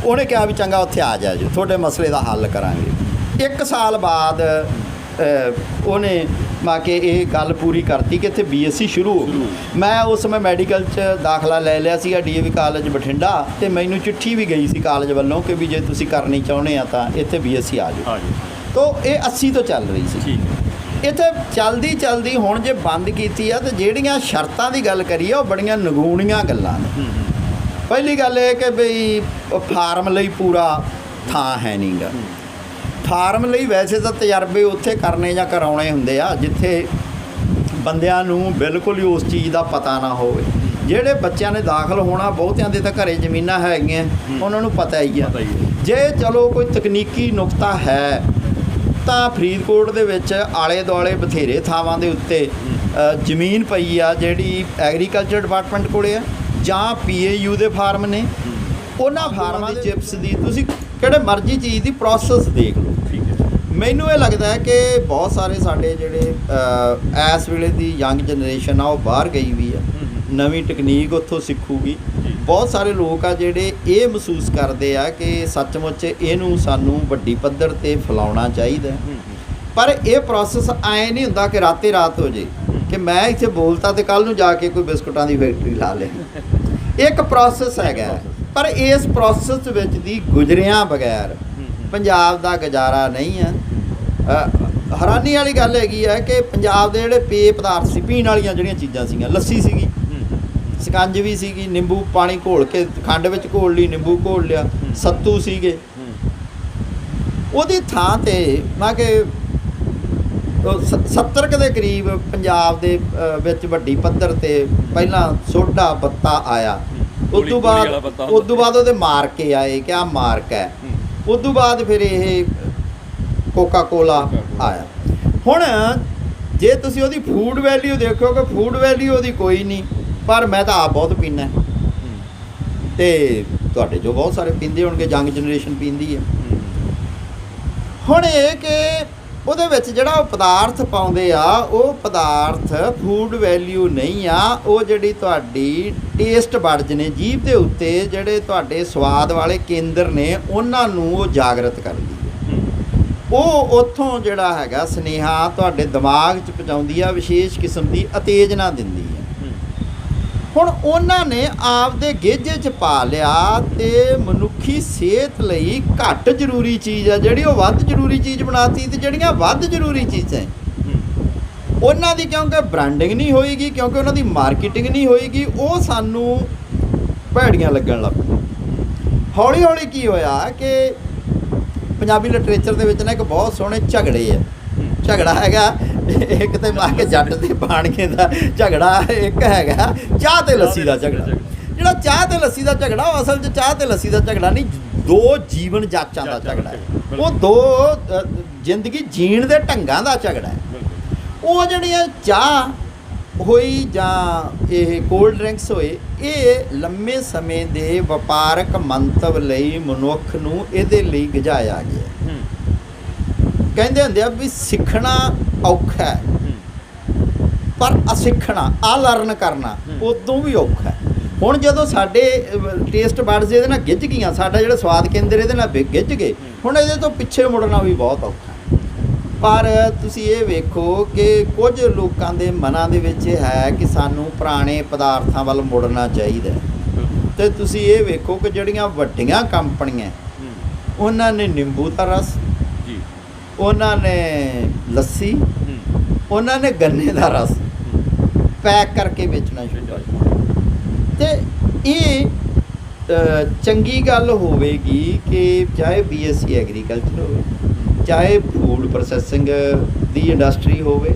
ਉਹਨੇ ਕਿਹਾ ਵੀ ਚੰਗਾ ਉੱਥੇ ਆ ਜਾ ਜੀ, ਤੁਹਾਡੇ ਮਸਲੇ ਦਾ ਹੱਲ ਕਰਾਂਗੇ। 1 ਸਾਲ ਬਾਅਦ ਉਹਨੇ ਮਾ ਕੇ ਇਹ ਗੱਲ ਪੂਰੀ ਕਰਤੀ ਕਿ ਇੱਥੇ BSc ਸ਼ੁਰੂ ਹੋ ਗਈ। ਮੈਂ ਉਸ ਸਮੇਂ ਮੈਡੀਕਲ 'ਚ ਦਾਖਲਾ ਲੈ ਲਿਆ ਸੀਗਾ DAV ਕਾਲਜ ਬਠਿੰਡਾ, ਅਤੇ ਮੈਨੂੰ ਚਿੱਠੀ ਵੀ ਗਈ ਸੀ ਕਾਲਜ ਵੱਲੋਂ ਕਿ ਵੀ ਜੇ ਤੁਸੀਂ ਕਰਨੀ ਚਾਹੁੰਦੇ ਆ ਤਾਂ ਇੱਥੇ BSc ਆ ਜਾਓ। ਤਾਂ ਇਹ 80 ਤੋਂ ਚੱਲ ਰਹੀ ਸੀ। ਇੱਥੇ ਚਲਦੀ ਹੁਣ ਜੇ ਬੰਦ ਕੀਤੀ ਆ, ਤਾਂ ਜਿਹੜੀਆਂ ਸ਼ਰਤਾਂ ਦੀ ਗੱਲ ਕਰੀਏ ਉਹ ਬੜੀਆਂ ਨਗੂਣੀਆਂ ਗੱਲਾਂ ਨੇ। ਪਹਿਲੀ ਗੱਲ ਇਹ ਕਿ ਬਈ ਫਾਰਮ ਲਈ ਪੂਰਾ ਥਾਂ ਹੈ ਨਹੀਂ ਗਾ। ਫਾਰਮ ਲਈ ਵੈਸੇ ਤਾਂ ਤਜਰਬੇ ਉੱਥੇ ਕਰਨੇ ਜਾਂ ਕਰਾਉਣੇ ਹੁੰਦੇ ਆ ਜਿੱਥੇ ਬੰਦਿਆਂ ਨੂੰ ਬਿਲਕੁਲ ਹੀ ਉਸ ਚੀਜ਼ ਦਾ ਪਤਾ ਨਾ ਹੋਵੇ। ਜਿਹੜੇ ਬੱਚਿਆਂ ਨੇ ਦਾਖਲ ਹੋਣਾ, ਬਹੁਤਿਆਂ ਦੇ ਤਾਂ ਘਰੇ ਜ਼ਮੀਨਾਂ ਹੈਗੀਆਂ, ਉਹਨਾਂ ਨੂੰ ਪਤਾ ਹੀ ਆ। ਜੇ ਚਲੋ ਕੋਈ ਤਕਨੀਕੀ ਨੁਕਤਾ ਹੈ ਤਾਂ ਫਰੀਦਕੋਟ ਦੇ ਵਿੱਚ ਆਲੇ ਦੁਆਲੇ ਬਥੇਰੇ ਥਾਵਾਂ ਦੇ ਉੱਤੇ ਜ਼ਮੀਨ ਪਈ ਆ ਜਿਹੜੀ ਐਗਰੀਕਲਚਰ ਡਿਪਾਰਟਮੈਂਟ ਕੋਲੇ ਆ, ਜਾਂ PAU ਦੇ ਫਾਰਮ ਨੇ। ਉਹਨਾਂ ਫਾਰਮਾਂ ਦੀ ਚਿਪਸ ਦੀ ਤੁਸੀਂ ਕਿਹੜੇ ਮਰਜ਼ੀ ਚੀਜ਼ ਦੀ ਪ੍ਰੋਸੈਸ ਦੇਖ ਲਓ। ਮੈਨੂੰ ਇਹ ਲੱਗਦਾ ਹੈ ਕਿ ਬਹੁਤ ਸਾਰੇ ਸਾਡੇ ਜਿਹੜੇ ਇਸ ਵੇਲੇ ਦੀ ਯੰਗ ਜਨਰੇਸ਼ਨ ਆ ਉਹ ਬਾਹਰ ਗਈ ਵੀ ਆ, ਨਵੀਂ ਟੈਕਨੀਕ ਉੱਥੋਂ ਸਿੱਖੂਗੀ। ਬਹੁਤ ਸਾਰੇ ਲੋਕ ਆ ਜਿਹੜੇ ਇਹ ਮਹਿਸੂਸ ਕਰਦੇ ਆ ਕਿ ਸੱਚਮੁੱਚ ਇਹਨੂੰ ਸਾਨੂੰ ਵੱਡੀ ਪੱਧਰ 'ਤੇ ਫੈਲਾਉਣਾ ਚਾਹੀਦਾ। ਪਰ ਇਹ ਪ੍ਰੋਸੈਸ ਐਂ ਨਹੀਂ ਹੁੰਦਾ ਕਿ ਰਾਤੇ ਰਾਤ ਹੋ ਜੇ ਕਿ ਮੈਂ ਇੱਥੇ ਬੋਲਤਾ ਤੇ ਕੱਲ੍ਹ ਨੂੰ ਜਾ ਕੇ ਕੋਈ ਬਿਸਕੁਟਾਂ ਦੀ ਫੈਕਟਰੀ ਲਾ ਲੇ। ਇੱਕ ਪ੍ਰੋਸੈਸ ਹੈਗਾ, ਪਰ ਇਸ ਪ੍ਰੋਸੈਸ ਵਿੱਚ ਦੀ ਗੁਜ਼ਰਿਆਂ ਬਗੈਰ ਪੰਜਾਬ ਦਾ ਗੁਜ਼ਾਰਾ ਨਹੀਂ ਆ। ਹੈਰਾਨੀ ਵਾਲੀ ਗੱਲ ਹੈਗੀ ਹੈ ਕਿ ਪੰਜਾਬ ਦੇ ਜਿਹੜੇ ਪੇय ਪਦਾਰਥ ਸੀ, ਪੀਣ ਵਾਲੀਆਂ ਜਿਹੜੀਆਂ ਚੀਜ਼ਾਂ ਸੀਗੀਆਂ, ਲੱਸੀ ਸੀਗੀ, ਸਕੰਜਵੀ ਸੀਗੀ, ਨਿੰਬੂ ਪਾਣੀ ਘੋਲ ਕੇ ਖੰਡ ਵਿੱਚ ਘੋਲ ਲਈ, ਨਿੰਬੂ ਘੋਲ ਲਿਆ, ਸੱਤੂ ਸੀਗੇ, ਉਹਦੀ ਥਾਂ 'ਤੇ ਮੈਂ ਕਿ 70 ਦੇ ਕਰੀਬ ਪੰਜਾਬ ਦੇ ਵਿੱਚ ਵੱਡੀ ਪੱਧਰ 'ਤੇ ਪਹਿਲਾਂ ਸੋਡਾ ਬੱਤਾ ਆਇਆ। ਉਸ ਤੋਂ ਬਾਅਦ ਉਹਦੇ ਮਾਰਕੇ ਆਏ ਕਿ ਆਹ ਮਾਰਕ ਹੈ। ਉਸ ਤੋਂ ਬਾਅਦ ਫਿਰ ਇਹ ਕੋਕਾ ਕੋਲਾ ਆਇਆ। ਹੁਣ ਜੇ ਤੁਸੀਂ ਉਹਦੀ ਫੂਡ ਵੈਲਿਊ ਦੇਖੋ ਕਿ ਫੂਡ ਵੈਲਿਊ ਉਹਦੀ ਕੋਈ ਨਹੀਂ, ਪਰ ਮੈਂ ਤਾਂ ਆਪ ਬਹੁਤ ਪੀਂਦਾ, ਅਤੇ ਤੁਹਾਡੇ ਜੋ ਬਹੁਤ ਸਾਰੇ ਪੀਂਦੇ ਹੋਣਗੇ, ਯੰਗ ਜਨਰੇਸ਼ਨ ਪੀਂਦੀ ਹੈ। ਹੁਣ ਇਹ ਕਿ ਉਹਦੇ ਵਿੱਚ ਜਿਹੜਾ ਉਹ ਪਦਾਰਥ ਪਾਉਂਦੇ ਆ, ਉਹ ਪਦਾਰਥ ਫੂਡ ਵੈਲਿਊ ਨਹੀਂ ਆ। ਉਹ ਜਿਹੜੀ ਤੁਹਾਡੀ ਟੇਸਟ ਬਡਜ਼ ਨੇ, ਜੀਭ ਦੇ ਉੱਤੇ ਜਿਹੜੇ ਤੁਹਾਡੇ ਸਵਾਦ ਵਾਲੇ ਕੇਂਦਰ ਨੇ, ਉਹਨਾਂ ਨੂੰ ਉਹ ਜਾਗਰਤ ਕਰਦੀ ਹੈ। ਉਹ ਉੱਥੋਂ ਜਿਹੜਾ ਹੈਗਾ ਸੁਨੇਹਾ ਤੁਹਾਡੇ ਦਿਮਾਗ 'ਚ ਪਹੁੰਚਾਉਂਦੀ ਆ, ਵਿਸ਼ੇਸ਼ ਕਿਸਮ ਦੀ ਉਤੇਜਨਾ ਦਿੰਦੀ ਹੈ। ਹੁਣ ਉਹਨਾਂ ਨੇ ਆਪਦੇ ਗੇਜੇ 'ਚ ਪਾ ਲਿਆ ਅਤੇ ਮਨੁੱਖੀ ਸਿਹਤ ਲਈ ਘੱਟ ਜ਼ਰੂਰੀ ਚੀਜ਼ ਆ ਜਿਹੜੀ ਉਹ ਵੱਧ ਜ਼ਰੂਰੀ ਚੀਜ਼ ਬਣਾਤੀ। ਅਤੇ ਜਿਹੜੀਆਂ ਵੱਧ ਜ਼ਰੂਰੀ ਚੀਜ਼ਾਂ ਉਹਨਾਂ ਦੀ ਕਿਉਂਕਿ ਬ੍ਰਾਂਡਿੰਗ ਨਹੀਂ ਹੋਏਗੀ, ਕਿਉਂਕਿ ਉਹਨਾਂ ਦੀ ਮਾਰਕੀਟਿੰਗ ਨਹੀਂ ਹੋਏਗੀ, ਉਹ ਸਾਨੂੰ ਭੈੜੀਆਂ ਲੱਗਣ ਲੱਗ ਪਈਆਂ। ਹੌਲੀ ਹੌਲੀ ਕੀ ਹੋਇਆ ਕਿ ਪੰਜਾਬੀ ਲਿਟਰੇਚਰ ਦੇ ਵਿੱਚ ਨਾ ਇੱਕ ਬਹੁਤ ਸੋਹਣੇ ਝਗੜੇ ਆ। ਝਗੜਾ ਹੈਗਾ ਇੱਕ ਤੇ ਮਾਰ ਕੇ ਜੱਟ ਤੇ ਬਾਣੀਏ ਦਾ ਝਗੜਾ, ਇੱਕ ਹੈਗਾ ਚਾਹ ਤੇ ਲੱਸੀ ਦਾ ਝਗੜਾ। ਜਿਹੜਾ ਚਾਹ ਤੇ ਲੱਸੀ ਦਾ ਝਗੜਾ, ਉਹ ਅਸਲ 'ਚ ਚਾਹ ਤੇ ਲੱਸੀ ਦਾ ਝਗੜਾ ਨਹੀਂ, 2 ਜੀਵਨ ਜਾਚਾਂ ਦਾ ਝਗੜਾ ਹੈ। ਉਹ 2 ਜ਼ਿੰਦਗੀ ਜੀਣ ਦੇ ਢੰਗਾਂ ਦਾ ਝਗੜਾ ਹੈ। ਉਹ ਜਿਹੜੀਆਂ ਚਾਹ ਹੋਈ ਜਾਂ ਇਹ ਕੋਲਡ ਡਰਿੰਕਸ ਹੋਏ, ਇਹ ਲੰਮੇ ਸਮੇਂ ਦੇ ਵਪਾਰਕ ਮੰਤਵ ਲਈ ਮਨੁੱਖ ਨੂੰ ਇਹਦੇ ਲਈ ਗਜਾਇਆ ਗਿਆ। ਕਹਿੰਦੇ ਹੁੰਦੇ ਆ ਵੀ ਸਿੱਖਣਾ ਔਖਾ ਹੈ, ਪਰ ਅਸਿੱਖਣਾ, ਲਰਨ ਕਰਨਾ ਉਦੋਂ ਵੀ ਔਖਾ ਹੈ। ਹੁਣ ਜਦੋਂ ਸਾਡੇ ਟੇਸਟ ਬਡਜ਼ ਇਹਦੇ ਨਾਲ ਗਿੱਝ ਗਈਆਂ, ਸਾਡਾ ਜਿਹੜਾ ਸਵਾਦ ਕੇਂਦਰ ਇਹਦੇ ਨਾਲ ਗਿੱਝ ਗਏ, ਹੁਣ ਇਹਦੇ ਤੋਂ ਪਿੱਛੇ ਮੁੜਨਾ ਵੀ ਬਹੁਤ ਔਖਾ। ਪਰ ਤੁਸੀਂ ਇਹ ਵੇਖੋ ਕਿ ਕੁਝ ਲੋਕਾਂ ਦੇ ਮਨਾਂ ਦੇ ਵਿੱਚ ਇਹ ਹੈ ਕਿ ਸਾਨੂੰ ਪੁਰਾਣੇ ਪਦਾਰਥਾਂ ਵੱਲ ਮੁੜਨਾ ਚਾਹੀਦਾ। ਅਤੇ ਤੁਸੀਂ ਇਹ ਵੇਖੋ ਕਿ ਜਿਹੜੀਆਂ ਵੱਡੀਆਂ ਕੰਪਨੀਆਂ, ਉਹਨਾਂ ਨੇ ਨਿੰਬੂ ਦਾ ਰਸ, ਉਹਨਾਂ ਨੇ ਲੱਸੀ, ਉਹਨਾਂ ਨੇ ਗੰਨੇ ਦਾ ਰਸ ਪੈਕ ਕਰਕੇ ਵੇਚਣਾ ਸ਼ੁਰੂ ਕਰ ਦਿੱਤਾ। ਤੇ ਇਹ ਚੰਗੀ ਗੱਲ ਹੋਵੇਗੀ ਕਿ ਚਾਹੇ BSc ਐਗਰੀਕਲਚਰ ਹੋਵੇ, ਚਾਹੇ ਫੂਡ ਪ੍ਰੋਸੈਸਿੰਗ ਦੀ ਇੰਡਸਟਰੀ ਹੋਵੇ,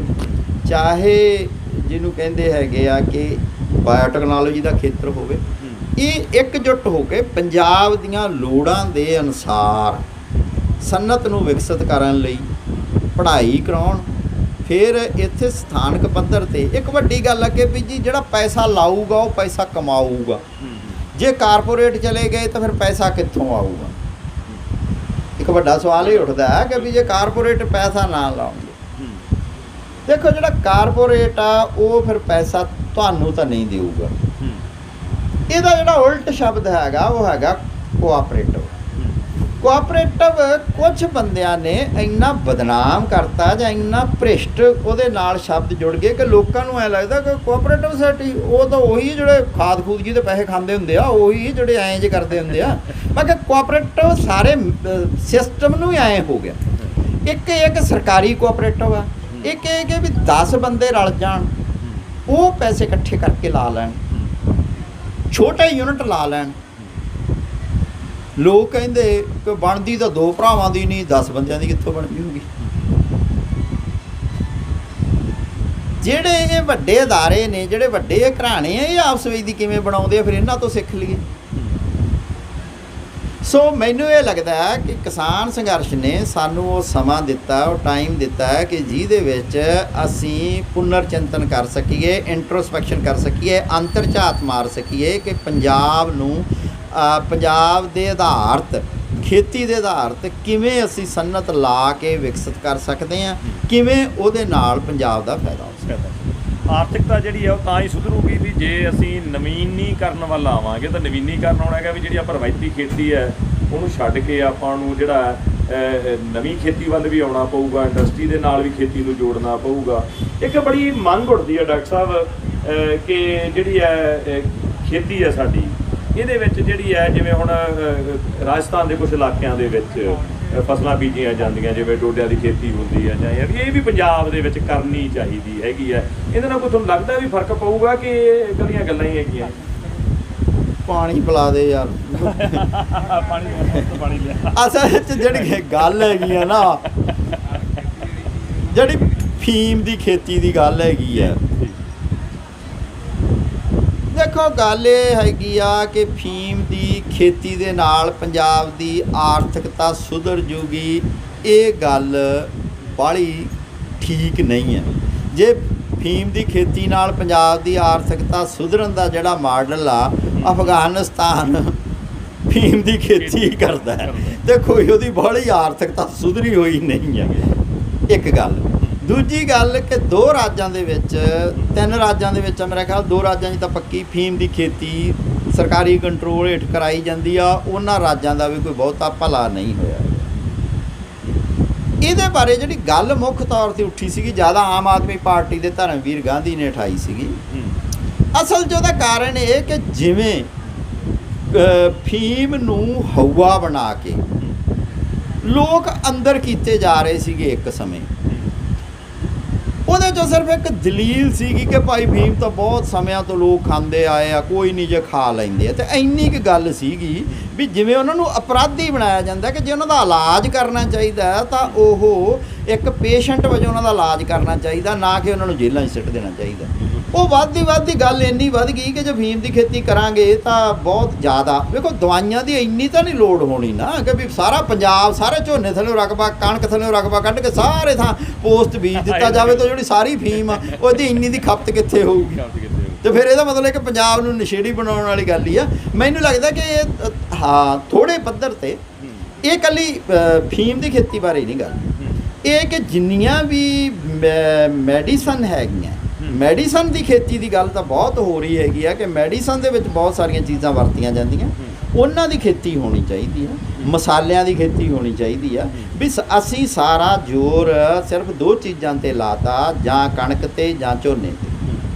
ਚਾਹੇ ਜਿਹਨੂੰ ਕਹਿੰਦੇ ਹੈਗੇ ਆ ਕਿ ਬਾਇਓਟੈਕਨੋਲੋਜੀ ਦਾ ਖੇਤਰ ਹੋਵੇ, ਇਹ ਇਕਜੁੱਟ ਹੋ ਕੇ ਪੰਜਾਬ ਦੀਆਂ ਲੋੜਾਂ ਦੇ ਅਨੁਸਾਰ ਸਨਅਤ ਨੂੰ ਵਿਕਸਿਤ ਕਰਨ ਲਈ ਪੜ੍ਹਾਈ ਕਰਾਉਣ। ਫਿਰ ਇੱਥੇ ਸਥਾਨਕ ਪੱਧਰ ਤੇ ਇੱਕ ਵੱਡੀ ਗੱਲ ਹੈ ਕਿ ਵੀ ਜੀ ਜਿਹੜਾ ਪੈਸਾ ਲਾਊਗਾ ਉਹ ਪੈਸਾ ਕਮਾਊਗਾ। ਜੇ ਕਾਰਪੋਰੇਟ ਚਲੇ ਗਏ ਤਾਂ ਫਿਰ ਪੈਸਾ ਕਿੱਥੋਂ ਆਊਗਾ? ਇੱਕ ਵੱਡਾ ਸਵਾਲ ਇਹ ਉੱਠਦਾ ਹੈ ਕਿ ਵੀ ਜੇ ਕਾਰਪੋਰੇਟ ਪੈਸਾ ਨਾ ਲਾਉਣਗੇ, ਦੇਖੋ ਜਿਹੜਾ ਕਾਰਪੋਰੇਟ ਆ ਉਹ ਫਿਰ ਪੈਸਾ ਤੁਹਾਨੂੰ ਤਾਂ ਨਹੀਂ ਦੇਊਗਾ। ਇਹਦਾ ਜਿਹੜਾ ਉਲਟ ਸ਼ਬਦ ਹੈਗਾ ਉਹ ਹੈਗਾ ਕੋਆਪਰੇਟਿਵ। ਕੋਆਪਰੇਟਿਵ ਕੁਝ ਬੰਦਿਆਂ ਨੇ ਇੰਨਾ ਬਦਨਾਮ ਕਰਤਾ ਜਾਂ ਇੰਨਾ ਭ੍ਰਿਸ਼ਟ ਉਹਦੇ ਨਾਲ ਸ਼ਬਦ ਜੁੜ ਗਏ ਕਿ ਲੋਕਾਂ ਨੂੰ ਐ ਲੱਗਦਾ ਕਿ ਕੋਆਪਰੇਟਿਵ ਸੋਸਾਇਟੀ ਉਹ ਤਾਂ ਉਹੀ ਜਿਹੜੇ ਖਾਦ ਖੂਦ ਜੀ ਦੇ ਪੈਸੇ ਖਾਂਦੇ ਹੁੰਦੇ ਆ, ਉਹੀ ਜਿਹੜੇ ਐਂ ਜੇ ਕਰਦੇ ਹੁੰਦੇ ਆ। ਮੈਂ ਕਿਹਾ ਕੋਆਪਰੇਟਿਵ ਸਾਰੇ ਸਿਸਟਮ ਨੂੰ ਹੀ ਐਂ ਹੋ ਗਿਆ। ਇੱਕ ਸਰਕਾਰੀ ਕੋਆਪਰੇਟਿਵ ਆ, ਇੱਕ ਇਹ ਕਿ ਵੀ 10 ਬੰਦੇ ਰਲ ਜਾਣ, ਉਹ ਪੈਸੇ ਇਕੱਠੇ ਕਰਕੇ ਲਾ ਲੈਣ, ਛੋਟੇ ਯੂਨਿਟ ਲਾ ਲੈਣ। ਲੋਕ ਕਹਿੰਦੇ ਕਿ ਬਣਦੀ ਤਾਂ 2 ਭਰਾਵਾਂ ਦੀ ਨਹੀਂ, 10 ਬੰਦਿਆਂ ਦੀ ਕਿੱਥੋਂ ਬਣ ਜੂਗੀ? ਜਿਹੜੇ ਇਹ ਵੱਡੇ ਅਦਾਰੇ ਨੇ, ਜਿਹੜੇ ਵੱਡੇ ਘਰਾਣੇ ਆ, ਇਹ ਆਪਸ ਵਿੱਚ ਦੀ ਕਿਵੇਂ ਬਣਾਉਂਦੇ ਆ, ਫਿਰ ਇਹਨਾਂ ਤੋਂ ਸਿੱਖ ਲਈਏ। ਸੋ ਮੈਨੂੰ ਇਹ ਲੱਗਦਾ ਹੈ ਕਿ ਕਿਸਾਨ ਸੰਘਰਸ਼ ਨੇ ਸਾਨੂੰ ਉਹ ਸਮਾਂ ਦਿੱਤਾ, ਉਹ ਟਾਈਮ ਦਿੱਤਾ ਹੈ ਕਿ ਜਿਹਦੇ ਵਿੱਚ ਅਸੀਂ ਪੁਨਰ ਚਿੰਤਨ ਕਰ ਸਕੀਏ, ਇੰਟਰੋਸਪੈਕਸ਼ਨ ਕਰ ਸਕੀਏ, ਅੰਤਰ ਝਾਤ ਮਾਰ ਸਕੀਏ ਕਿ ਪੰਜਾਬ ਨੂੰ ਪੰਜਾਬ ਦੇ ਆਧਾਰਿਤ, ਖੇਤੀ ਦੇ ਆਧਾਰਿਤ ਕਿਵੇਂ ਅਸੀਂ ਸਨਅਤ ਲਾ ਕੇ ਵਿਕਸਿਤ ਕਰ ਸਕਦੇ ਹਾਂ, ਕਿਵੇਂ ਉਹਦੇ ਨਾਲ ਪੰਜਾਬ ਦਾ ਫਾਇਦਾ ਹੋ ਸਕਦਾ। ਆਰਥਿਕਤਾ ਜਿਹੜੀ ਹੈ ਉਹ ਤਾਂ ਹੀ ਸੁਧਰੂਗੀ ਵੀ ਜੇ ਅਸੀਂ ਨਵੀਨੀਕਰਨ ਵੱਲ ਆਵਾਂਗੇ। ਤਾਂ ਨਵੀਨੀਕਰਨ ਆਉਣਾ ਹੈਗਾ ਵੀ ਜਿਹੜੀ ਆਪਾਂ ਰਵਾਇਤੀ ਖੇਤੀ ਹੈ ਉਹਨੂੰ ਛੱਡ ਕੇ ਆਪਾਂ ਨੂੰ ਜਿਹੜਾ ਨਵੀਂ ਖੇਤੀ ਵੱਲ ਵੀ ਆਉਣਾ ਪਊਗਾ, ਇੰਡਸਟਰੀ ਦੇ ਨਾਲ ਵੀ ਖੇਤੀ ਨੂੰ ਜੋੜਨਾ ਪਊਗਾ। ਇੱਕ ਬੜੀ ਮੰਗ ਉੱਠਦੀ ਹੈ ਡਾਕਟਰ ਸਾਹਿਬ ਕਿ ਜਿਹੜੀ ਹੈ ਖੇਤੀ ਹੈ ਸਾਡੀ, ਇਹਦੇ ਵਿੱਚ ਜਿਹੜੀ ਹੈ ਜਿਵੇਂ ਹੁਣ ਰਾਜਸਥਾਨ ਦੇ ਕੁਝ ਇਲਾਕਿਆਂ ਦੇ ਵਿੱਚ ਫਸਲਾਂ ਬੀਜੀਆਂ ਜਾਂਦੀਆਂ, ਜਿਵੇਂ ਡੋਡਿਆਂ ਦੀ ਖੇਤੀ ਹੁੰਦੀ ਹੈ, ਜਾਂ ਇਹ ਵੀ ਪੰਜਾਬ ਦੇ ਵਿੱਚ ਕਰਨੀ ਚਾਹੀਦੀ ਹੈਗੀ ਹੈ। ਇਹਦੇ ਨਾਲ ਕੋਈ ਤੁਹਾਨੂੰ ਲੱਗਦਾ ਵੀ ਫਰਕ ਪਊਗਾ ਕਿ ਇਕੱਲੀਆਂ ਗੱਲਾਂ ਹੀ ਹੈਗੀਆਂ? ਪਾਣੀ ਪਿਲਾ ਦੇ ਯਾਰ। ਪਾਣੀ ਲਿਆ। ਅਸਲ ਵਿੱਚ ਜਿਹੜੀ ਗੱਲ ਹੈਗੀ ਆ ਨਾ, ਜਿਹੜੀ ਫੀਮ ਦੀ ਖੇਤੀ ਦੀ ਗੱਲ ਹੈਗੀ ਆ, ਦੇਖੋ ਗੱਲ ਇਹ ਹੈਗੀ ਆ ਕਿ ਫੀਮ ਦੀ ਖੇਤੀ ਦੇ ਨਾਲ ਪੰਜਾਬ ਦੀ ਆਰਥਿਕਤਾ ਸੁਧਰ ਜੂਗੀ। ਇਹ ਗੱਲ ਬਾਹਲੀ ਠੀਕ ਨਹੀਂ ਹੈ। ਜੇ ਫੀਮ ਦੀ ਖੇਤੀ ਨਾਲ ਪੰਜਾਬ ਦੀ ਆਰਥਿਕਤਾ ਸੁਧਰਨ ਦਾ ਜਿਹੜਾ ਮਾਡਲ ਆ, ਅਫਗਾਨਿਸਤਾਨ ਫੀਮ ਦੀ ਖੇਤੀ ਕਰਦਾ ਹੈ ਤੇ ਕੋਈ ਉਹਦੀ ਬਾਹਲੀ ਆਰਥਿਕਤਾ ਸੁਧਰੀ ਹੋਈ ਨਹੀਂ ਹੈ। ਇੱਕ ਗੱਲ। ਦੂਜੀ ਗੱਲ ਕਿ 2 ਰਾਜਾਂ ਦੇ ਵਿੱਚ, 3 ਰਾਜਾਂ ਦੇ ਵਿੱਚ, ਮੇਰਾ ਖਿਆਲ 2 ਰਾਜਾਂ 'ਚ ਤਾਂ ਪੱਕੀ ਫੀਮ ਦੀ ਖੇਤੀ ਸਰਕਾਰੀ ਕੰਟਰੋਲ ਹੇਠ ਕਰਾਈ ਜਾਂਦੀ ਆ। ਉਹਨਾਂ ਰਾਜਾਂ ਦਾ ਵੀ ਕੋਈ ਬਹੁਤਾ ਭਲਾ ਨਹੀਂ ਹੋਇਆ। ਇਹਦੇ ਬਾਰੇ ਜਿਹੜੀ ਗੱਲ ਮੁੱਖ ਤੌਰ 'ਤੇ ਉੱਠੀ ਸੀਗੀ, ਜ਼ਿਆਦਾ ਆਮ ਆਦਮੀ ਪਾਰਟੀ ਦੇ ਧਰਮਵੀਰ ਗਾਂਧੀ ਨੇ ਉਠਾਈ ਸੀਗੀ। ਅਸਲ 'ਚ ਉਹਦਾ ਕਾਰਨ ਇਹ ਕਿ ਜਿਵੇਂ ਫੀਮ ਨੂੰ ਹਊਆ ਬਣਾ ਕੇ ਲੋਕ ਅੰਦਰ ਕੀਤੇ ਜਾ ਰਹੇ ਸੀਗੇ ਇੱਕ ਸਮੇਂ, ਉਹਦੇ 'ਚੋਂ ਸਿਰਫ ਇੱਕ ਦਲੀਲ ਸੀਗੀ ਕਿ ਭਾਈ ਫੀਮ ਤਾਂ ਬਹੁਤ ਸਮਿਆਂ ਤੋਂ ਲੋਕ ਖਾਂਦੇ ਆਏ ਆ, ਕੋਈ ਨਹੀਂ ਜੇ ਖਾ ਲੈਂਦੇ ਆ। ਅਤੇ ਇੰਨੀ ਕੁ ਗੱਲ ਸੀਗੀ ਵੀ ਜਿਵੇਂ ਉਹਨਾਂ ਨੂੰ ਅਪਰਾਧੀ ਬਣਾਇਆ ਜਾਂਦਾ ਕਿ ਜੇ ਉਹਨਾਂ ਦਾ ਇਲਾਜ ਕਰਨਾ ਚਾਹੀਦਾ ਤਾਂ ਉਹ ਇੱਕ ਪੇਸ਼ੈਂਟ ਵਜੋਂ ਉਹਨਾਂ ਦਾ ਇਲਾਜ ਕਰਨਾ ਚਾਹੀਦਾ, ਨਾ ਕਿ ਉਹਨਾਂ ਨੂੰ ਜੇਲ੍ਹਾਂ 'ਚ ਸਿੱਟ ਦੇਣਾ ਚਾਹੀਦਾ। ਉਹ ਵੱਧਦੀ ਗੱਲ ਇੰਨੀ ਵੱਧ ਗਈ ਕਿ ਜੇ ਫੀਮ ਦੀ ਖੇਤੀ ਕਰਾਂਗੇ ਤਾਂ ਬਹੁਤ ਜ਼ਿਆਦਾ, ਵੇਖੋ ਦਵਾਈਆਂ ਦੀ ਇੰਨੀ ਤਾਂ ਨਹੀਂ ਲੋੜ ਹੋਣੀ ਨਾ ਕਿ ਵੀ ਸਾਰਾ ਪੰਜਾਬ, ਸਾਰੇ ਝੋਨੇ ਥੱਲੇ ਰਕਬਾ, ਕਣਕ ਥੱਲੇ ਰਕਬਾ ਕੱਢ ਕੇ ਸਾਰੇ ਥਾਂ ਪੋਸਟ ਬੀਜ ਦਿੱਤਾ ਜਾਵੇ ਤਾਂ ਜਿਹੜੀ ਸਾਰੀ ਫੀਮ ਆ ਉਹਦੀ ਇੰਨੀ ਦੀ ਖਪਤ ਕਿੱਥੇ ਹੋਊਗੀ? ਤੇ ਫਿਰ ਇਹਦਾ ਮਤਲਬ ਕਿ ਪੰਜਾਬ ਨੂੰ ਨਸ਼ੇੜੀ ਬਣਾਉਣ ਵਾਲੀ ਗੱਲ ਹੀ ਆ। ਮੈਨੂੰ ਲੱਗਦਾ ਕਿ ਇਹ ਹਾਂ ਥੋੜ੍ਹੇ ਪੱਧਰ 'ਤੇ ਇਹ ਇਕੱਲੀ ਫੀਮ ਦੀ ਖੇਤੀ ਬਾਰੇ ਨਹੀਂ ਗੱਲ, ਇਹ ਕਿ ਜਿੰਨੀਆਂ ਵੀ ਮੈਡੀਸਨ ਹੈਗੀਆਂ, ਮੈਡੀਸਨ ਦੀ ਖੇਤੀ ਦੀ ਗੱਲ ਤਾਂ ਬਹੁਤ ਹੋ ਰਹੀ ਹੈਗੀ ਆ ਕਿ ਮੈਡੀਸਨ ਦੇ ਵਿੱਚ ਬਹੁਤ ਸਾਰੀਆਂ ਚੀਜ਼ਾਂ ਵਰਤੀਆਂ ਜਾਂਦੀਆਂ, ਉਹਨਾਂ ਦੀ ਖੇਤੀ ਹੋਣੀ ਚਾਹੀਦੀ ਆ, ਮਸਾਲਿਆਂ ਦੀ ਖੇਤੀ ਹੋਣੀ ਚਾਹੀਦੀ ਆ। ਵੀ ਅਸੀਂ ਸਾਰਾ ਜ਼ੋਰ ਸਿਰਫ 2 ਚੀਜ਼ਾਂ 'ਤੇ ਲਾਤਾ, ਜਾਂ ਕਣਕ 'ਤੇ ਜਾਂ ਝੋਨੇ 'ਤੇ।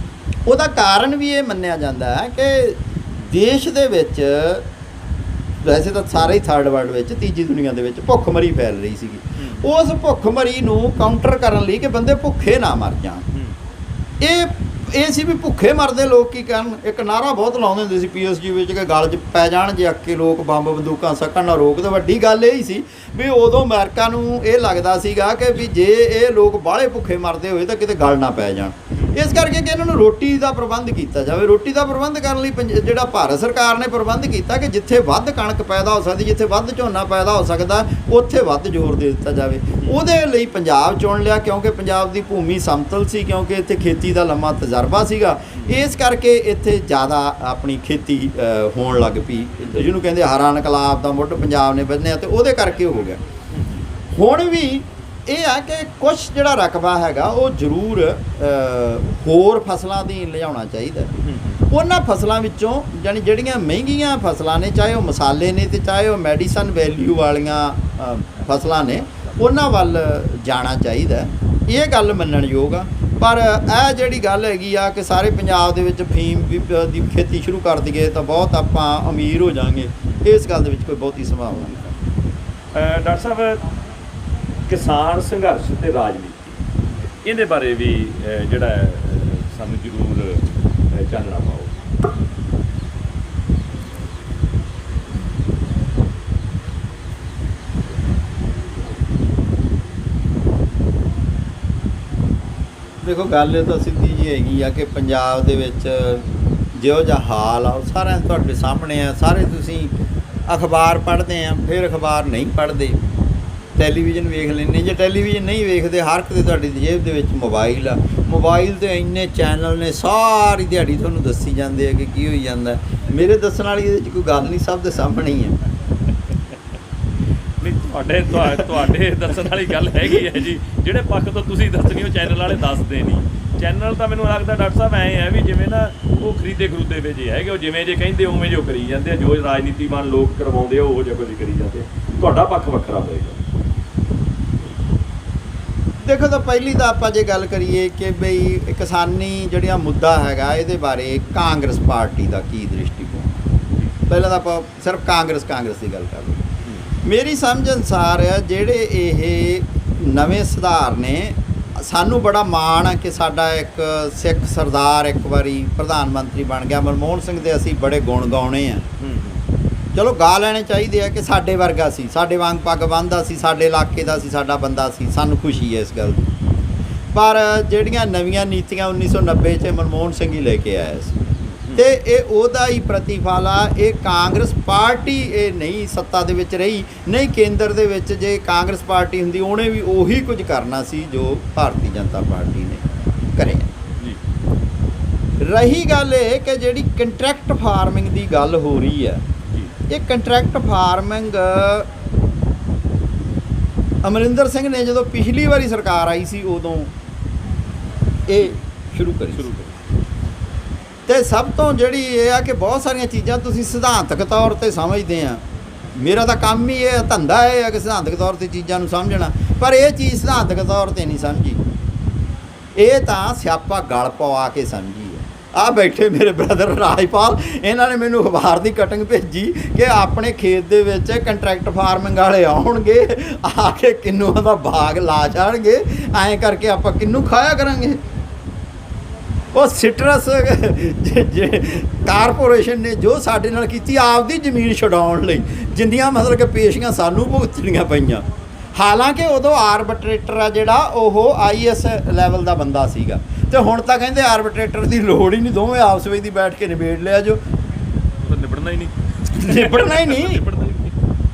ਉਹਦਾ ਕਾਰਨ ਵੀ ਇਹ ਮੰਨਿਆ ਜਾਂਦਾ ਹੈ ਕਿ ਦੇਸ਼ ਦੇ ਵਿੱਚ, ਵੈਸੇ ਤਾਂ ਸਾਰੇ ਹੀ ਥਰਡ ਵਰਲਡ ਵਿੱਚ, ਤੀਜੀ ਦੁਨੀਆ ਦੇ ਵਿੱਚ ਭੁੱਖਮਰੀ ਫੈਲ ਰਹੀ ਸੀਗੀ। ਉਸ ਭੁੱਖਮਰੀ ਨੂੰ ਕਾਊਂਟਰ ਕਰਨ ਲਈ ਕਿ ਬੰਦੇ ਭੁੱਖੇ ਨਾ ਮਰ ਜਾਣ, ਇਹ ਇਹ ਸੀ ਵੀ ਭੁੱਖੇ ਮਰਦੇ ਲੋਕ ਕੀ ਕਰਨ। ਇੱਕ ਨਾਰਾ ਬਹੁਤ ਲਾਉਂਦੇ ਹੁੰਦੇ ਸੀ PSG ਵਿੱਚ ਕਿ ਗਲ 'ਚ ਪੈ ਜਾਣ ਜੇ ਅੱਕੇ ਲੋਕ ਬੰਬ ਬੰਦੂਕਾਂ ਸਕਣ ਨਾ ਰੋਕ। ਤਾਂ ਵੱਡੀ ਗੱਲ ਇਹ ਹੀ ਸੀ ਵੀ ਉਦੋਂ ਅਮਰੀਕਾ ਨੂੰ ਇਹ ਲੱਗਦਾ ਸੀਗਾ ਕਿ ਵੀ ਜੇ ਇਹ ਲੋਕ ਬਾਹਲੇ ਭੁੱਖੇ ਮਰਦੇ ਹੋਏ ਤਾਂ ਕਿਤੇ ਗਲ ਨਾ ਪੈ ਜਾਣ। ਇਸ ਕਰਕੇ ਕਿ ਇਹਨਾਂ ਨੂੰ ਰੋਟੀ ਦਾ ਪ੍ਰਬੰਧ ਕੀਤਾ ਜਾਵੇ। ਰੋਟੀ ਦਾ ਪ੍ਰਬੰਧ ਕਰਨ ਲਈ ਜਿਹੜਾ ਭਾਰਤ ਸਰਕਾਰ ਨੇ ਪ੍ਰਬੰਧ ਕੀਤਾ ਕਿ ਜਿੱਥੇ ਵੱਧ ਕਣਕ ਪੈਦਾ ਹੋ ਸਕਦੀ, ਜਿੱਥੇ ਵੱਧ ਝੋਨਾ ਪੈਦਾ ਹੋ ਸਕਦਾ, ਉੱਥੇ ਵੱਧ ਜ਼ੋਰ ਦੇ ਦਿੱਤਾ ਜਾਵੇ। ਉਹਦੇ ਲਈ ਪੰਜਾਬ ਚੁਣ ਲਿਆ ਕਿਉਂਕਿ ਪੰਜਾਬ ਦੀ ਭੂਮੀ ਸਮਤਲ ਸੀ, ਕਿਉਂਕਿ ਇੱਥੇ ਖੇਤੀ ਦਾ ਲੰਮਾ ਤਜਰਬਾ ਸੀਗਾ। ਇਸ ਕਰਕੇ ਇੱਥੇ ਜ਼ਿਆਦਾ ਆਪਣੀ ਖੇਤੀ ਹੋਣ ਲੱਗ ਪਈ, ਜਿਹਨੂੰ ਕਹਿੰਦੇ ਹਰਾ ਇਨਕਲਾਬ ਦਾ ਮੁੱਢ ਪੰਜਾਬ ਨੇ ਬੰਨ੍ਹਿਆ, ਤੇ ਉਹਦੇ ਕਰਕੇ ਹੋ ਗਿਆ। ਹੁਣ ਵੀ ਇਹ ਆ ਕਿ ਕੁਛ ਜਿਹੜਾ ਰਕਬਾ ਹੈਗਾ ਉਹ ਜ਼ਰੂਰ ਹੋਰ ਫਸਲਾਂ ਦੀ ਲਿਆਉਣਾ ਚਾਹੀਦਾ। ਉਹਨਾਂ ਫਸਲਾਂ ਵਿੱਚੋਂ ਜਾਣੀ ਜਿਹੜੀਆਂ ਮਹਿੰਗੀਆਂ ਫਸਲਾਂ ਨੇ, ਚਾਹੇ ਉਹ ਮਸਾਲੇ ਨੇ ਤੇ ਚਾਹੇ ਉਹ ਮੈਡੀਸਨ ਵੈਲਿਊ ਵਾਲੀਆਂ ਫਸਲਾਂ ਨੇ, ਉਹਨਾਂ ਵੱਲ ਜਾਣਾ ਚਾਹੀਦਾ। ਇਹ ਗੱਲ ਮੰਨਣਯੋਗ ਆ। ਪਰ ਇਹ ਜਿਹੜੀ ਗੱਲ ਹੈਗੀ ਆ ਕਿ ਸਾਰੇ ਪੰਜਾਬ ਦੇ ਵਿੱਚ ਫੀਮ ਦੀ ਖੇਤੀ ਸ਼ੁਰੂ ਕਰ ਦਈਏ ਤਾਂ ਬਹੁਤ ਆਪਾਂ ਅਮੀਰ ਹੋ ਜਾਵਾਂਗੇ, ਇਸ ਗੱਲ ਦੇ ਵਿੱਚ ਕੋਈ ਬਹੁਤੀ ਸੰਭਾਵਨਾ ਨਹੀਂ। ਡਾਕਟਰ ਸਾਹਿਬ, ਕਿਸਾਨ ਸੰਘਰਸ਼ ਤੇ ਰਾਜਨੀਤੀ, ਇਹਦੇ ਬਾਰੇ ਵੀ ਜਿਹੜਾ ਸਾਨੂੰ ਜ਼ਰੂਰ ਚਾਨਣਾ ਪਾਓ। ਦੇਖੋ ਗੱਲ ਤਾਂ ਸਿੱਧੀ ਜੀ ਹੈਗੀ ਆ ਕਿ ਪੰਜਾਬ ਦੇ ਵਿੱਚ ਜਿਹੋ ਜਿਹਾ ਹਾਲ ਆ ਉਹ ਸਾਰਿਆਂ ਤੁਹਾਡੇ ਸਾਹਮਣੇ ਆ। ਸਾਰੇ ਤੁਸੀਂ ਅਖਬਾਰ ਪੜ੍ਹਦੇ ਆ, ਫਿਰ ਅਖਬਾਰ ਨਹੀਂ ਪੜ੍ਹਦੇ, ਟੈਲੀਵਿਜ਼ਨ ਵੇਖ ਲੈਂਦੇ। ਜੇ ਟੈਲੀਵਿਜ਼ਨ ਨਹੀਂ ਵੇਖਦੇ, ਹਰ ਇੱਕ ਦੇ ਤੁਹਾਡੀ ਜੇਬ ਦੇ ਵਿੱਚ ਮੋਬਾਈਲ ਆ। ਮੋਬਾਈਲ 'ਤੇ ਇੰਨੇ ਚੈਨਲ ਨੇ, ਸਾਰੀ ਦਿਹਾੜੀ ਤੁਹਾਨੂੰ ਦੱਸੀ ਜਾਂਦੇ ਆ ਕਿ ਕੀ ਹੋਈ ਜਾਂਦਾ। ਮੇਰੇ ਦੱਸਣ ਵਾਲੀ ਇਹਦੇ 'ਚ ਕੋਈ ਗੱਲ ਨਹੀਂ, ਸਭ ਦੇ ਸਾਹਮਣੇ ਹੀ ਹੈ। ਤੁਹਾਡੇ ਦੱਸਣ ਵਾਲੀ ਗੱਲ ਹੈਗੀ ਹੈ ਜੀ। ਜਿਹੜੇ ਪੱਖ ਤੋਂ ਤੁਸੀਂ ਦੱਸਣੀ ਉਹ ਚੈਨਲ ਵਾਲੇ ਦੱਸਦੇ ਨਹੀਂ। ਚੈਨਲ ਤਾਂ ਮੈਨੂੰ ਲੱਗਦਾ ਡਾਕਟਰ ਸਾਹਿਬ ਐਂ ਹੈ ਵੀ ਜਿਵੇਂ ਨਾ ਉਹ ਖਰੀਦੇ ਵੇ ਜੇ ਹੈਗੇ, ਉਹ ਜਿਵੇਂ ਜੇ ਕਹਿੰਦੇ ਉਵੇਂ ਜੋ ਕਰੀ ਜਾਂਦੇ ਆ। ਜੋ ਰਾਜਨੀਤੀਵਾਨ ਲੋਕ ਕਰਵਾਉਂਦੇ ਆ ਉਹ ਜਿਹਾ ਕੁਝ ਕਰੀ ਜਾਂਦੇ। ਤੁਹਾਡਾ ਪੱਖ ਵੱਖਰਾ ਹੋਏਗਾ। ਦੇਖੋ ਤਾਂ ਪਹਿਲੀ ਤਾਂ ਆਪਾਂ ਜੇ ਗੱਲ ਕਰੀਏ ਕਿ ਬਈ ਕਿਸਾਨੀ ਜਿਹੜਾ ਮੁੱਦਾ ਹੈਗਾ, ਇਹਦੇ ਬਾਰੇ ਕਾਂਗਰਸ ਪਾਰਟੀ ਦਾ ਕੀ ਦ੍ਰਿਸ਼ਟੀਕੋਣ। ਪਹਿਲਾਂ ਤਾਂ ਆਪਾਂ ਸਿਰਫ ਕਾਂਗਰਸ ਦੀ ਗੱਲ ਕਰ ਲਈਏ। ਮੇਰੀ ਸਮਝ ਅਨੁਸਾਰ ਜਿਹੜੇ ਇਹ ਨਵੇਂ ਸੁਧਾਰ ਨੇ, ਸਾਨੂੰ ਬੜਾ ਮਾਣ ਆ ਕਿ ਸਾਡਾ ਇੱਕ ਸਿੱਖ ਸਰਦਾਰ ਇੱਕ ਵਾਰੀ ਪ੍ਰਧਾਨ ਮੰਤਰੀ ਬਣ ਗਿਆ। ਮਨਮੋਹਨ ਸਿੰਘ ਦੇ ਅਸੀਂ ਬੜੇ ਗੁਣ ਗਾਉਣੇ ਆ। ਚਲੋ ਗਾ ਲੈਣੇ ਚਾਹੀਦੇ ਆ ਕਿ ਸਾਡੇ ਵਰਗਾ ਸੀ, ਸਾਡੇ ਵਾਂਗ ਪੱਗ ਬੰਨ੍ਹਦਾ ਸੀ, ਸਾਡੇ ਇਲਾਕੇ ਦਾ ਸੀ, ਸਾਡਾ ਬੰਦਾ ਸੀ। ਸਾਨੂੰ ਖੁਸ਼ੀ ਹੈ ਇਸ ਗੱਲ ਦੀ। ਪਰ ਜਿਹੜੀਆਂ ਨਵੀਆਂ ਨੀਤੀਆਂ 1990 'ਚ ਮਨਮੋਹਨ ਸਿੰਘ ਹੀ ਲੈ ਕੇ ਆਇਆ ਸੀ, ਤੇ ਇਹ ਉਹਦਾ ਹੀ ਪ੍ਰਤੀਫਲ ਆ। ਇਹ ਕਾਂਗਰਸ ਪਾਰਟੀ ਇਹ ਨਹੀਂ ਸੱਤਾ ਦੇ ਵਿੱਚ ਰਹੀ, ਨਹੀਂ ਕੇਂਦਰ ਦੇ ਵਿੱਚ ਜੇ ਕਾਂਗਰਸ ਪਾਰਟੀ ਹੁੰਦੀ ਉਹਨੇ ਵੀ ਉਹੀ ਕੁਝ ਕਰਨਾ ਸੀ ਜੋ ਭਾਰਤੀ ਜਨਤਾ ਪਾਰਟੀ ਨੇ ਕਰਿਆ। ਰਹੀ ਗੱਲ ਇਹ ਕਿ ਜਿਹੜੀ ਕੰਟਰੈਕਟ ਫਾਰਮਿੰਗ ਦੀ ਗੱਲ ਹੋ ਰਹੀ ਹੈ, ਇਹ ਕੰਟਰੈਕਟ ਫਾਰਮਿੰਗ ਅਮਰਿੰਦਰ ਸਿੰਘ ਨੇ ਜਦੋਂ ਪਿਛਲੀ ਵਾਰੀ ਸਰਕਾਰ ਆਈ ਸੀ ਉਦੋਂ ਇਹ ਸ਼ੁਰੂ ਕਰੀ। ਤੇ ਸਭ ਤੋਂ ਜਿਹੜੀ ਇਹ ਆ ਕਿ ਬਹੁਤ ਸਾਰੀਆਂ ਚੀਜ਼ਾਂ ਤੁਸੀਂ ਸਿਧਾਂਤਕ ਤੌਰ 'ਤੇ ਸਮਝਦੇ ਆ। ਮੇਰਾ ਤਾਂ ਕੰਮ ਹੀ ਇਹ ਧੰਦਾ ਇਹ ਆ ਕਿ ਸਿਧਾਂਤਕ ਤੌਰ 'ਤੇ ਚੀਜ਼ਾਂ ਨੂੰ ਸਮਝਣਾ, ਪਰ ਇਹ ਚੀਜ਼ ਸਿਧਾਂਤਕ ਤੌਰ 'ਤੇ ਨਹੀਂ ਸਮਝੀ, ਇਹ ਤਾਂ ਸਿਆਪਾ ਗਲ ਪਵਾ ਕੇ ਸਮਝੀ ਹੈ। ਆ ਬੈਠੇ ਮੇਰੇ ਬ੍ਰਦਰ ਰਾਜਪਾਲ, ਇਹਨਾਂ ਨੇ ਮੈਨੂੰ ਅਖਬਾਰ ਦੀ ਕਟਿੰਗ ਭੇਜੀ ਕਿ ਆਪਣੇ ਖੇਤ ਦੇ ਵਿੱਚ ਕੰਟਰੈਕਟ ਫਾਰਮਿੰਗ ਵਾਲੇ ਆਉਣਗੇ, ਆ ਕੇ ਕਿੰਨੂਆਂ ਦਾ ਬਾਗ ਲਾ ਜਾਣਗੇ, ਐਂ ਕਰਕੇ ਆਪਾਂ ਕਿੰਨੂ ਖਾਇਆ ਕਰਾਂਗੇ। ਉਹ ਸਿਟਰਸ ਕਾਰਪੋਰੇਸ਼ਨ ਨੇ ਜੋ ਸਾਡੇ ਨਾਲ ਕੀਤੀ, ਆਪਦੀ ਜ਼ਮੀਨ ਛਡਾਉਣ ਲਈ ਜਿੰਨੀਆਂ ਮਤਲਬ ਕਿ ਪੇਸ਼ੀਆਂ ਸਾਨੂੰ ਭੁਗਤਣੀਆਂ ਪਈਆਂ। ਹਾਲਾਂਕਿ ਉਦੋਂ ਆਰਬਿਟਰੇਟਰ ਆ ਜਿਹੜਾ ਉਹ IAS ਲੈਵਲ ਦਾ ਬੰਦਾ ਸੀਗਾ, ਤੇ ਹੁਣ ਤਾਂ ਕਹਿੰਦੇ ਆਰਬਿਟਰੇਟਰ ਦੀ ਲੋੜ ਹੀ ਨਹੀਂ, ਦੋਵੇਂ ਆਪਸ ਵਿੱਚ ਦੀ ਬੈਠ ਕੇ ਨਿਬੇੜ ਲਿਆ ਜੋ। ਨਿਬੜਨਾ ਹੀ ਨਹੀਂ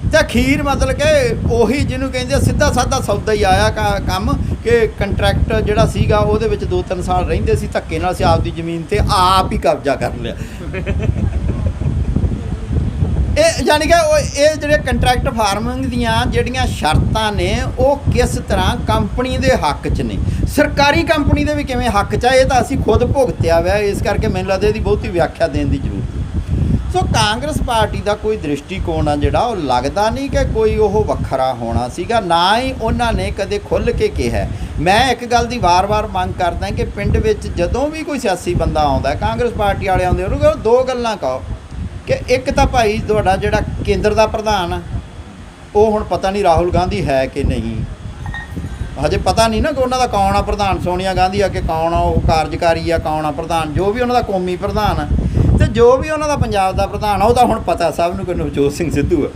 ਤੇ ਅਖੀਰ ਮਤਲਬ ਕਿ ਉਹੀ ਜਿਹਨੂੰ ਕਹਿੰਦੇ ਸਿੱਧਾ ਸਾਦਾ ਸੌਦਾ ਹੀ ਆਇਆ ਕੰਮ ਕਿ ਕੰਟਰੈਕਟ ਜਿਹੜਾ ਸੀਗਾ ਉਹਦੇ ਵਿੱਚ 2-3 ਸਾਲ ਰਹਿੰਦੇ ਸੀ, ਧੱਕੇ ਨਾਲ ਅਸੀਂ ਆਪਦੀ ਜ਼ਮੀਨ ਤੇ ਆਪ ਹੀ ਕਬਜ਼ਾ ਕਰ ਲਿਆ। ਇਹ ਯਾਨੀ ਕਿ ਇਹ ਜਿਹੜੇ ਕੰਟਰੈਕਟ ਫਾਰਮਿੰਗ ਦੀਆਂ ਜਿਹੜੀਆਂ ਸ਼ਰਤਾਂ ਨੇ ਉਹ ਕਿਸ ਤਰ੍ਹਾਂ ਕੰਪਨੀ ਦੇ ਹੱਕ 'ਚ ਨੇ, ਸਰਕਾਰੀ ਕੰਪਨੀ ਦੇ ਵੀ ਕਿਵੇਂ ਹੱਕ 'ਚ ਆ, ਇਹ ਤਾਂ ਅਸੀਂ ਖੁਦ ਭੁਗਤਿਆ ਹੋਇਆ। ਇਸ ਕਰਕੇ ਮੈਨੂੰ ਲੱਗਦਾ ਇਹਦੀ ਬਹੁਤੀ ਵਿਆਖਿਆ ਦੇਣ ਦੀ ਜ਼ਰੂਰਤ ਨਹੀਂ। ਸੋ ਕਾਂਗਰਸ ਪਾਰਟੀ ਦਾ ਕੋਈ ਦ੍ਰਿਸ਼ਟੀਕੋਣ ਆ ਜਿਹੜਾ ਉਹ ਲੱਗਦਾ ਨਹੀਂ ਕਿ ਕੋਈ ਉਹ ਵੱਖਰਾ ਹੋਣਾ ਸੀਗਾ, ਨਾ ਹੀ ਉਹਨਾਂ ਨੇ ਕਦੇ ਖੁੱਲ੍ਹ ਕੇ ਕਿਹਾ। ਮੈਂ ਇੱਕ ਗੱਲ ਦੀ ਵਾਰ-ਵਾਰ ਮੰਗ ਕਰਦਾ ਕਿ ਪਿੰਡ ਵਿੱਚ ਜਦੋਂ ਵੀ ਕੋਈ ਸਿਆਸੀ ਬੰਦਾ ਆਉਂਦਾ, ਕਾਂਗਰਸ ਪਾਰਟੀ ਵਾਲੇ ਆਉਂਦੇ, ਉਹਨੂੰ ਕਹੋ ਦੋ ਗੱਲਾਂ ਕਹੋ ਕਿ ਇੱਕ ਤਾਂ ਭਾਈ ਤੁਹਾਡਾ ਜਿਹੜਾ ਕੇਂਦਰ ਦਾ ਪ੍ਰਧਾਨ ਆ ਉਹ ਹੁਣ ਪਤਾ ਨਹੀਂ ਰਾਹੁਲ ਗਾਂਧੀ ਹੈ ਕਿ ਨਹੀਂ, ਹਜੇ ਪਤਾ ਨਹੀਂ ਨਾ ਕਿ ਉਹਨਾਂ ਦਾ ਕੌਣ ਆ ਪ੍ਰਧਾਨ, ਸੋਨੀਆ ਗਾਂਧੀ ਆ ਕਿ ਕੌਣ ਆ ਉਹ ਕਾਰਜਕਾਰੀ ਆ, ਕੌਣ ਆ ਪ੍ਰਧਾਨ, ਜੋ ਵੀ ਉਹਨਾਂ ਦਾ ਕੌਮੀ ਪ੍ਰਧਾਨ ਆ ਤੇ ਜੋ ਵੀ ਉਹਨਾਂ ਦਾ ਪੰਜਾਬ ਦਾ ਪ੍ਰਧਾਨ ਆ, ਉਹ ਤਾਂ ਹੁਣ ਪਤਾ ਸਭ ਨੂੰ ਕਿ ਨਵਜੋਤ ਸਿੰਘ ਸਿੱਧੂ ਆ।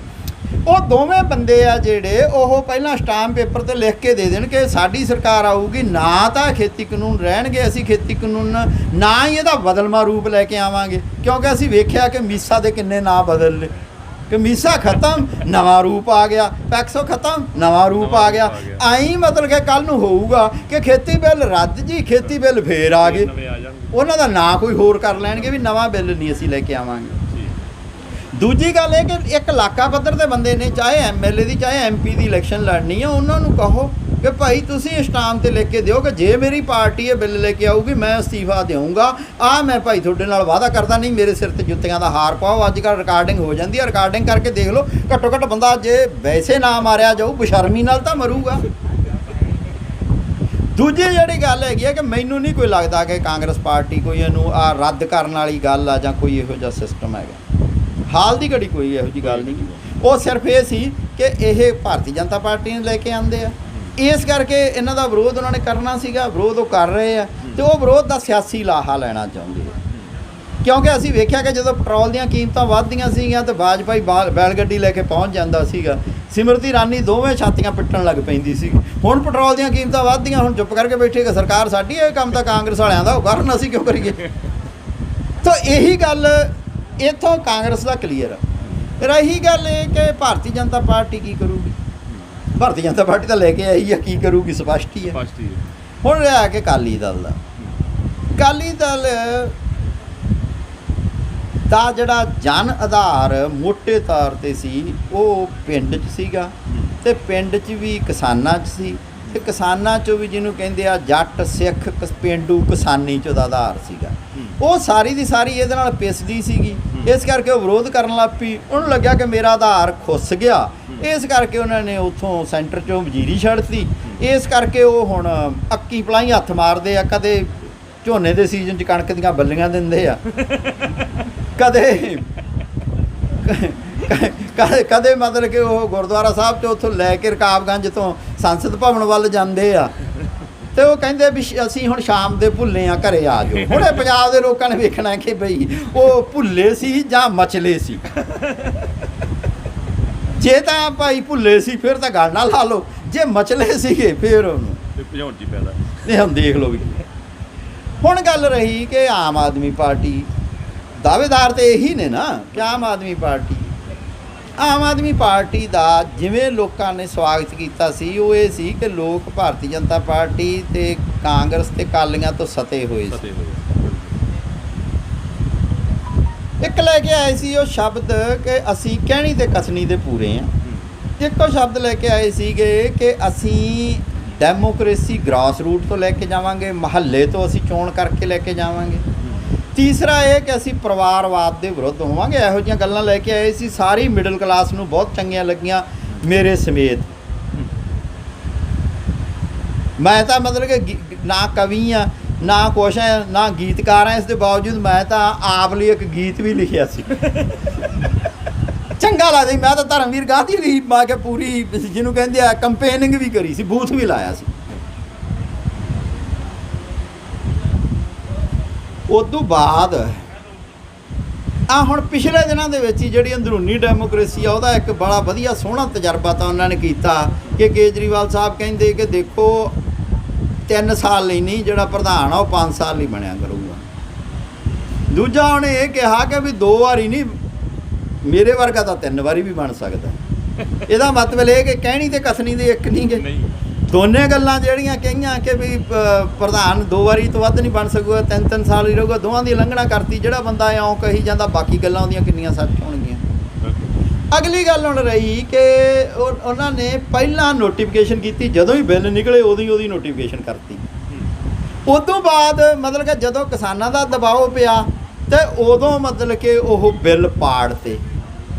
ਉਹ ਦੋਵੇਂ ਬੰਦੇ ਆ ਜਿਹੜੇ ਉਹ ਪਹਿਲਾਂ ਸਟਾਂਪ ਪੇਪਰ ਤੇ ਲਿਖ ਕੇ ਦੇ ਦੇਣ ਕਿ ਸਾਡੀ ਸਰਕਾਰ ਆਊਗੀ, ਨਾ ਤਾਂ ਖੇਤੀ ਕਾਨੂੰਨ ਰਹਿਣਗੇ, ਅਸੀਂ ਖੇਤੀ ਕਾਨੂੰਨ ਨਾ ਹੀ ਇਹਦਾ ਬਦਲਵਾਂ ਰੂਪ ਲੈ ਕੇ ਆਵਾਂਗੇ, ਕਿਉਂਕਿ ਅਸੀਂ ਵੇਖਿਆ ਕਿ ਮੀਸਾ ਦੇ ਕਿੰਨੇ ਨਾਂ ਬਦਲ ਲਏ, ਕਿ ਮੀਸਾ ਖਤਮ ਨਵਾਂ ਰੂਪ ਆ ਗਿਆ, ਪੈਕਸੋ ਖਤਮ ਨਵਾਂ ਰੂਪ ਆ ਗਿਆ। ਆਈ ਮਤਲਬ ਕਿ ਕੱਲ ਨੂੰ ਹੋਊਗਾ ਕਿ ਖੇਤੀ ਬਿੱਲ ਰੱਦ ਜੀ, ਖੇਤੀ ਬਿੱਲ ਫੇਰ ਆ ਗਏ, ਉਹਨਾਂ ਦਾ ਨਾਂ ਕੋਈ ਹੋਰ ਕਰ ਲੈਣਗੇ ਵੀ ਨਵਾਂ ਬਿੱਲ ਨਹੀਂ ਅਸੀਂ ਲੈ ਕੇ ਆਵਾਂਗੇ। ਦੂਜੀ ਗੱਲ ਇਹ ਕਿ ਇੱਕ ਇਲਾਕਾ ਪੱਧਰ ਦੇ ਬੰਦੇ ਨੇ, ਚਾਹੇ MLA ਦੀ ਚਾਹੇ MP ਦੀ ਇਲੈਕਸ਼ਨ ਲੜਨੀ ਆ, ਉਹਨਾਂ ਨੂੰ ਕਹੋ ਕਿ ਭਾਈ ਤੁਸੀਂ ਸਟਾਂਪ ਤੇ ਲਿਖ ਕੇ ਦਿਓ ਕਿ ਜੇ ਮੇਰੀ ਪਾਰਟੀ ਇਹ ਬਿੱਲ ਲੈ ਕੇ ਆਊਗੀ ਮੈਂ ਅਸਤੀਫਾ ਦੇਵਾਂਗਾ, ਮੈਂ ਭਾਈ ਤੁਹਾਡੇ ਨਾਲ ਵਾਅਦਾ ਕਰਦਾ, ਨਹੀਂ ਮੇਰੇ ਸਿਰ ਤੇ ਜੁੱਤੀਆਂ ਦਾ ਹਾਰ ਪਾਓ। ਅੱਜ ਕੱਲ੍ਹ ਰਿਕਾਰਡਿੰਗ ਹੋ ਜਾਂਦੀ ਹੈ, ਰਿਕਾਰਡਿੰਗ ਕਰਕੇ ਦੇਖ ਲਓ, ਘੱਟੋ ਘੱਟ ਬੰਦਾ ਜੇ ਵੈਸੇ ਨਾ ਮਾਰਿਆ ਜਾਊ ਬੇਸ਼ਰਮੀ ਨਾਲ ਤਾਂ ਮਰੂਗਾ। ਦੂਜੀ ਜਿਹੜੀ ਗੱਲ ਹੈਗੀ ਹੈ ਕਿ ਮੈਨੂੰ ਨਹੀਂ ਕੋਈ ਲੱਗਦਾ ਕਿ ਕਾਂਗਰਸ ਪਾਰਟੀ ਕੋਈ ਇਹਨੂੰ ਰੱਦ ਕਰਨ ਵਾਲੀ ਗੱਲ ਆ ਜਾਂ ਕੋਈ ਇਹੋ ਜਿਹਾ ਸਿਸਟਮ ਹੈਗਾ। ਹਾਲ ਦੀ ਘੜੀ ਕੋਈ ਇਹੋ ਜਿਹੀ ਗੱਲ ਨਹੀਂ, ਉਹ ਸਿਰਫ ਇਹ ਸੀ ਕਿ ਇਹ ਭਾਰਤੀ ਜਨਤਾ ਪਾਰਟੀ ਨੂੰ ਲੈ ਕੇ ਆਉਂਦੇ ਆ, ਇਸ ਕਰਕੇ ਇਹਨਾਂ ਦਾ ਵਿਰੋਧ ਉਹਨਾਂ ਨੇ ਕਰਨਾ ਸੀਗਾ, ਵਿਰੋਧ ਉਹ ਕਰ ਰਹੇ ਆ ਤੇ ਉਹ ਵਿਰੋਧ ਦਾ ਸਿਆਸੀ ਲਾਹਾ ਲੈਣਾ ਚਾਹੁੰਦੇ ਆ। ਕਿਉਂਕਿ ਅਸੀਂ ਵੇਖਿਆ ਕਿ ਜਦੋਂ ਪੈਟਰੋਲ ਦੀਆਂ ਕੀਮਤਾਂ ਵੱਧਦੀਆਂ ਸੀਗੀਆਂ ਤਾਂ ਵਾਜਪਾਈ ਬੈਲ ਗੱਡੀ ਲੈ ਕੇ ਪਹੁੰਚ ਜਾਂਦਾ ਸੀਗਾ, ਸਿਮਰਤੀ ਇਰਾਨੀ ਦੋਵੇਂ ਛਾਤੀਆਂ ਪਿੱਟਣ ਲੱਗ ਪੈਂਦੀ ਸੀ। ਹੁਣ ਪੈਟਰੋਲ ਦੀਆਂ ਕੀਮਤਾਂ ਵੱਧਦੀਆਂ, ਹੁਣ ਚੁੱਪ ਕਰਕੇ ਬੈਠੇ ਕਿ ਸਰਕਾਰ ਸਾਡੀ, ਇਹ ਕੰਮ ਤਾਂ ਕਾਂਗਰਸ ਵਾਲਿਆਂ ਦਾ, ਉਹ ਕਰਨ, ਅਸੀਂ ਕਿਉਂ ਕਰੀਏ। ਤਾਂ ਇਹੀ ਗੱਲ ਇੱਥੋਂ ਕਾਂਗਰਸ ਦਾ ਕਲੀਅਰ ਆ। ਰਹੀ ਗੱਲ ਇਹ ਕਿ ਭਾਰਤੀ ਜਨਤਾ ਪਾਰਟੀ ਕੀ ਕਰੂਗੀ, ਭਾਰਤੀ ਜਨਤਾ ਪਾਰਟੀ ਤਾਂ ਲੈ ਕੇ ਆਈ ਆ, ਕੀ ਕਰੂਗੀ ਸਪਸ਼ਟ ਹੀ ਹੈ। ਹੁਣ ਰਿਹਾ ਕਿ ਅਕਾਲੀ ਦਲ ਦਾ, ਅਕਾਲੀ ਦਲ ਦਾ ਜਿਹੜਾ ਜਨ ਆਧਾਰ ਮੋਟੇ ਤੌਰ 'ਤੇ ਸੀ ਉਹ ਪਿੰਡ 'ਚ ਸੀਗਾ, ਅਤੇ ਪਿੰਡ 'ਚ ਵੀ ਕਿਸਾਨਾਂ 'ਚ ਸੀ, ਅਤੇ ਕਿਸਾਨਾਂ 'ਚੋਂ ਵੀ ਜਿਹਨੂੰ ਕਹਿੰਦੇ ਆ ਜੱਟ ਸਿੱਖ ਪੇਂਡੂ ਕਿਸਾਨੀ 'ਚ ਉਹਦਾ ਆਧਾਰ ਸੀਗਾ। ਉਹ ਸਾਰੀ ਦੀ ਸਾਰੀ ਇਹਦੇ ਨਾਲ ਪਿਸਦੀ ਸੀਗੀ, ਇਸ ਕਰਕੇ ਉਹ ਵਿਰੋਧ ਕਰਨ ਲੱਗ ਪਈ। ਉਹਨੂੰ ਲੱਗਿਆ ਕਿ ਮੇਰਾ ਆਧਾਰ ਖੁੱਸ ਗਿਆ, ਇਸ ਕਰਕੇ ਉਹਨਾਂ ਨੇ ਉੱਥੋਂ ਸੈਂਟਰ 'ਚੋਂ ਵਜ਼ੀਰੀ ਛੱਡਤੀ। ਇਸ ਕਰਕੇ ਉਹ ਹੁਣ ਅੱਕੀ ਪਲਾਈ ਹੱਥ ਮਾਰਦੇ ਆ, ਕਦੇ ਝੋਨੇ ਦੇ ਸੀਜ਼ਨ 'ਚ ਕਣਕ ਦੀਆਂ ਬੱਲੀਆਂ ਦਿੰਦੇ ਆ, ਕਦੇ ਮਤਲਬ ਕਿ ਉਹ ਗੁਰਦੁਆਰਾ ਸਾਹਿਬ ਤੋਂ ਉੱਥੋਂ ਲੈ ਕੇ ਰਕਾਬਗੰਜ ਤੋਂ ਸੰਸਦ ਭਵਨ ਵੱਲ ਜਾਂਦੇ ਆ, ਤੇ ਉਹ ਕਹਿੰਦੇ ਵੀ ਅਸੀਂ ਹੁਣ ਸ਼ਾਮ ਦੇ ਭੁੱਲੇ ਆ, ਘਰੇ ਆ ਜਾਓ। ਹੁਣ ਇਹ ਪੰਜਾਬ ਦੇ ਲੋਕਾਂ ਨੇ ਵੇਖਣਾ ਕਿ ਬਈ ਉਹ ਭੁੱਲੇ ਸੀ ਜਾਂ ਮਚਲੇ ਸੀ। ਜੇ ਤਾਂ ਭਾਈ ਭੁੱਲੇ ਸੀ ਫਿਰ ਤਾਂ ਗੱਲ ਨਾ ਲਾ ਲਓ, ਜੇ ਮਚਲੇ ਸੀਗੇ ਫਿਰ ਉਹਨੂੰ ਭਜਾਉਣ 'ਚ ਫਾਇਦਾ ਨਹੀਂ। ਹੁਣ ਦੇਖ ਲਓ ਵੀ ਹੁਣ ਗੱਲ ਰਹੀ ਕਿ ਆਮ ਆਦਮੀ ਪਾਰਟੀ, ਦਾਅਵੇਦਾਰ ਤੇ ਇਹੀ ਨੇ ਨਾ ਕਿ ਆਮ ਆਦਮੀ ਪਾਰਟੀ ਦਾ ਜਿਵੇਂ ਲੋਕਾਂ ਨੇ ਸਵਾਗਤ ਕੀਤਾ ਸੀ, ਉਹ ਇਹ ਸੀ ਕਿ ਲੋਕ ਭਾਰਤੀ ਜਨਤਾ ਪਾਰਟੀ ਤੇ ਕਾਂਗਰਸ ਤੇ ਅਕਾਲੀਆਂ ਤੋਂ ਸਤੇ ਹੋਏ ਸੀ। ਇੱਕ ਲੈ ਕੇ ਆਏ ਸੀ ਉਹ ਸ਼ਬਦ ਕਿ ਅਸੀਂ ਕਹਿਣੀ ਤੇ ਕਸਣੀ ਦੇ ਪੂਰੇ ਹਾਂ। ਇੱਕੋ ਸ਼ਬਦ ਲੈ ਕੇ ਆਏ ਸੀਗੇ ਕਿ ਅਸੀਂ ਡੈਮੋਕ੍ਰੇਸੀ ਗ੍ਰਾਸ ਰੂਟ ਤੋਂ ਲੈ ਕੇ ਜਾਵਾਂਗੇ, ਮਹੱਲੇ ਤੋਂ ਅਸੀਂ ਚੋਣ ਕਰਕੇ ਲੈ ਕੇ ਜਾਵਾਂਗੇ। ਤੀਸਰਾ ਇਹ ਕਿ ਅਸੀਂ ਪਰਿਵਾਰਵਾਦ ਦੇ ਵਿਰੁੱਧ ਹੋਵਾਂਗੇ। ਇਹੋ ਜਿਹੀਆਂ ਗੱਲਾਂ ਲੈ ਕੇ ਆਏ ਸੀ, ਸਾਰੀ ਮਿਡਲ ਕਲਾਸ ਨੂੰ ਬਹੁਤ ਚੰਗੀਆਂ ਲੱਗੀਆਂ, ਮੇਰੇ ਸਮੇਤ। ਮੈਂ ਤਾਂ ਮਤਲਬ ਕਿ ਨਾ ਕਵੀ ਆ, ਨਾ ਕੁਛ ਹੈ, ਨਾ ਗੀਤਕਾਰ ਆ, ਇਸ ਦੇ ਬਾਵਜੂਦ ਮੈਂ ਤਾਂ ਆਪ ਲਈ ਇੱਕ ਗੀਤ ਵੀ ਲਿਖਿਆ ਸੀ। ਚੰਗਾ ਲੱਗਦਾ ਸੀ। ਮੈਂ ਤਾਂ ਧਰਮਵੀਰ ਗਾਂਧੀ ਵੀ ਮੈਂ ਕਿ ਪੂਰੀ ਜਿਹਨੂੰ ਕਹਿੰਦੇ ਆ ਕੰਪੇਨਿੰਗ ਵੀ ਕਰੀ ਸੀ, ਬੂਥ ਵੀ ਲਾਇਆ ਸੀ। ਉਸ ਤੋਂ ਬਾਅਦ ਹੁਣ ਪਿਛਲੇ ਦਿਨਾਂ ਦੇ ਵਿੱਚ ਹੀ ਜਿਹੜੀ ਅੰਦਰੂਨੀ ਡੈਮੋਕ੍ਰੇਸੀ ਆ, ਉਹਦਾ ਇੱਕ ਬੜਾ ਵਧੀਆ ਸੋਹਣਾ ਤਜਰਬਾ ਤਾਂ ਉਹਨਾਂ ਨੇ ਕੀਤਾ ਕਿ ਕੇਜਰੀਵਾਲ ਸਾਹਿਬ ਕਹਿੰਦੇ ਕਿ ਦੇਖੋ 3 ਸਾਲ ਲਈ ਨਹੀਂ, ਜਿਹੜਾ ਪ੍ਰਧਾਨ ਆ ਉਹ 5 ਸਾਲ ਲਈ ਬਣਿਆ ਕਰੂਗਾ। ਦੂਜਾ ਉਹਨੇ ਇਹ ਕਿਹਾ ਕਿ ਵੀ 2 ਵਾਰੀ ਨਹੀਂ, ਮੇਰੇ ਵਰਗਾ ਤਾਂ 3 ਵਾਰੀ ਵੀ ਬਣ ਸਕਦਾ। ਇਹਦਾ ਮਤਲਬ ਇਹ ਕਿ ਕਹਿਣੀ ਤੇ ਕਸਣੀ ਦੇ ਇੱਕ ਨਹੀਂ ਗੇ, ਦੋਨੇ ਗੱਲਾਂ ਜਿਹੜੀਆਂ ਕਹੀਆਂ ਕਿ ਵੀ ਪ੍ਰਧਾਨ 2 ਵਾਰੀ ਤੋਂ ਵੱਧ ਨਹੀਂ ਬਣ ਸਕੂਗਾ, 3-3 ਸਾਲ ਹੀ ਰਹੂਗਾ, ਦੋਵਾਂ ਦੀ ਉਲੰਘਣਾ ਕਰਤੀ। ਜਿਹੜਾ ਬੰਦਾ ਇਉਂ ਕਹੀ ਜਾਂਦਾ, ਬਾਕੀ ਗੱਲਾਂ ਉਹਦੀਆਂ ਕਿੰਨੀਆਂ ਸੱਚ ਹੋਣਗੀਆਂ। ਅਗਲੀ ਗੱਲ ਹੁਣ ਰਹੀ ਕਿ ਉਹਨਾਂ ਨੇ ਪਹਿਲਾਂ ਨੋਟੀਫਿਕੇਸ਼ਨ ਕੀਤੀ, ਜਦੋਂ ਹੀ ਬਿੱਲ ਨਿਕਲੇ ਉਦੋਂ ਹੀ ਉਹਦੀ ਨੋਟੀਫਿਕੇਸ਼ਨ ਕਰਤੀ। ਉਸ ਤੋਂ ਬਾਅਦ ਮਤਲਬ ਕਿ ਜਦੋਂ ਕਿਸਾਨਾਂ ਦਾ ਦਬਾਅ ਪਿਆ ਤੇ ਉਦੋਂ ਮਤਲਬ ਕਿ ਉਹ ਬਿੱਲ ਪਾੜਤੇ।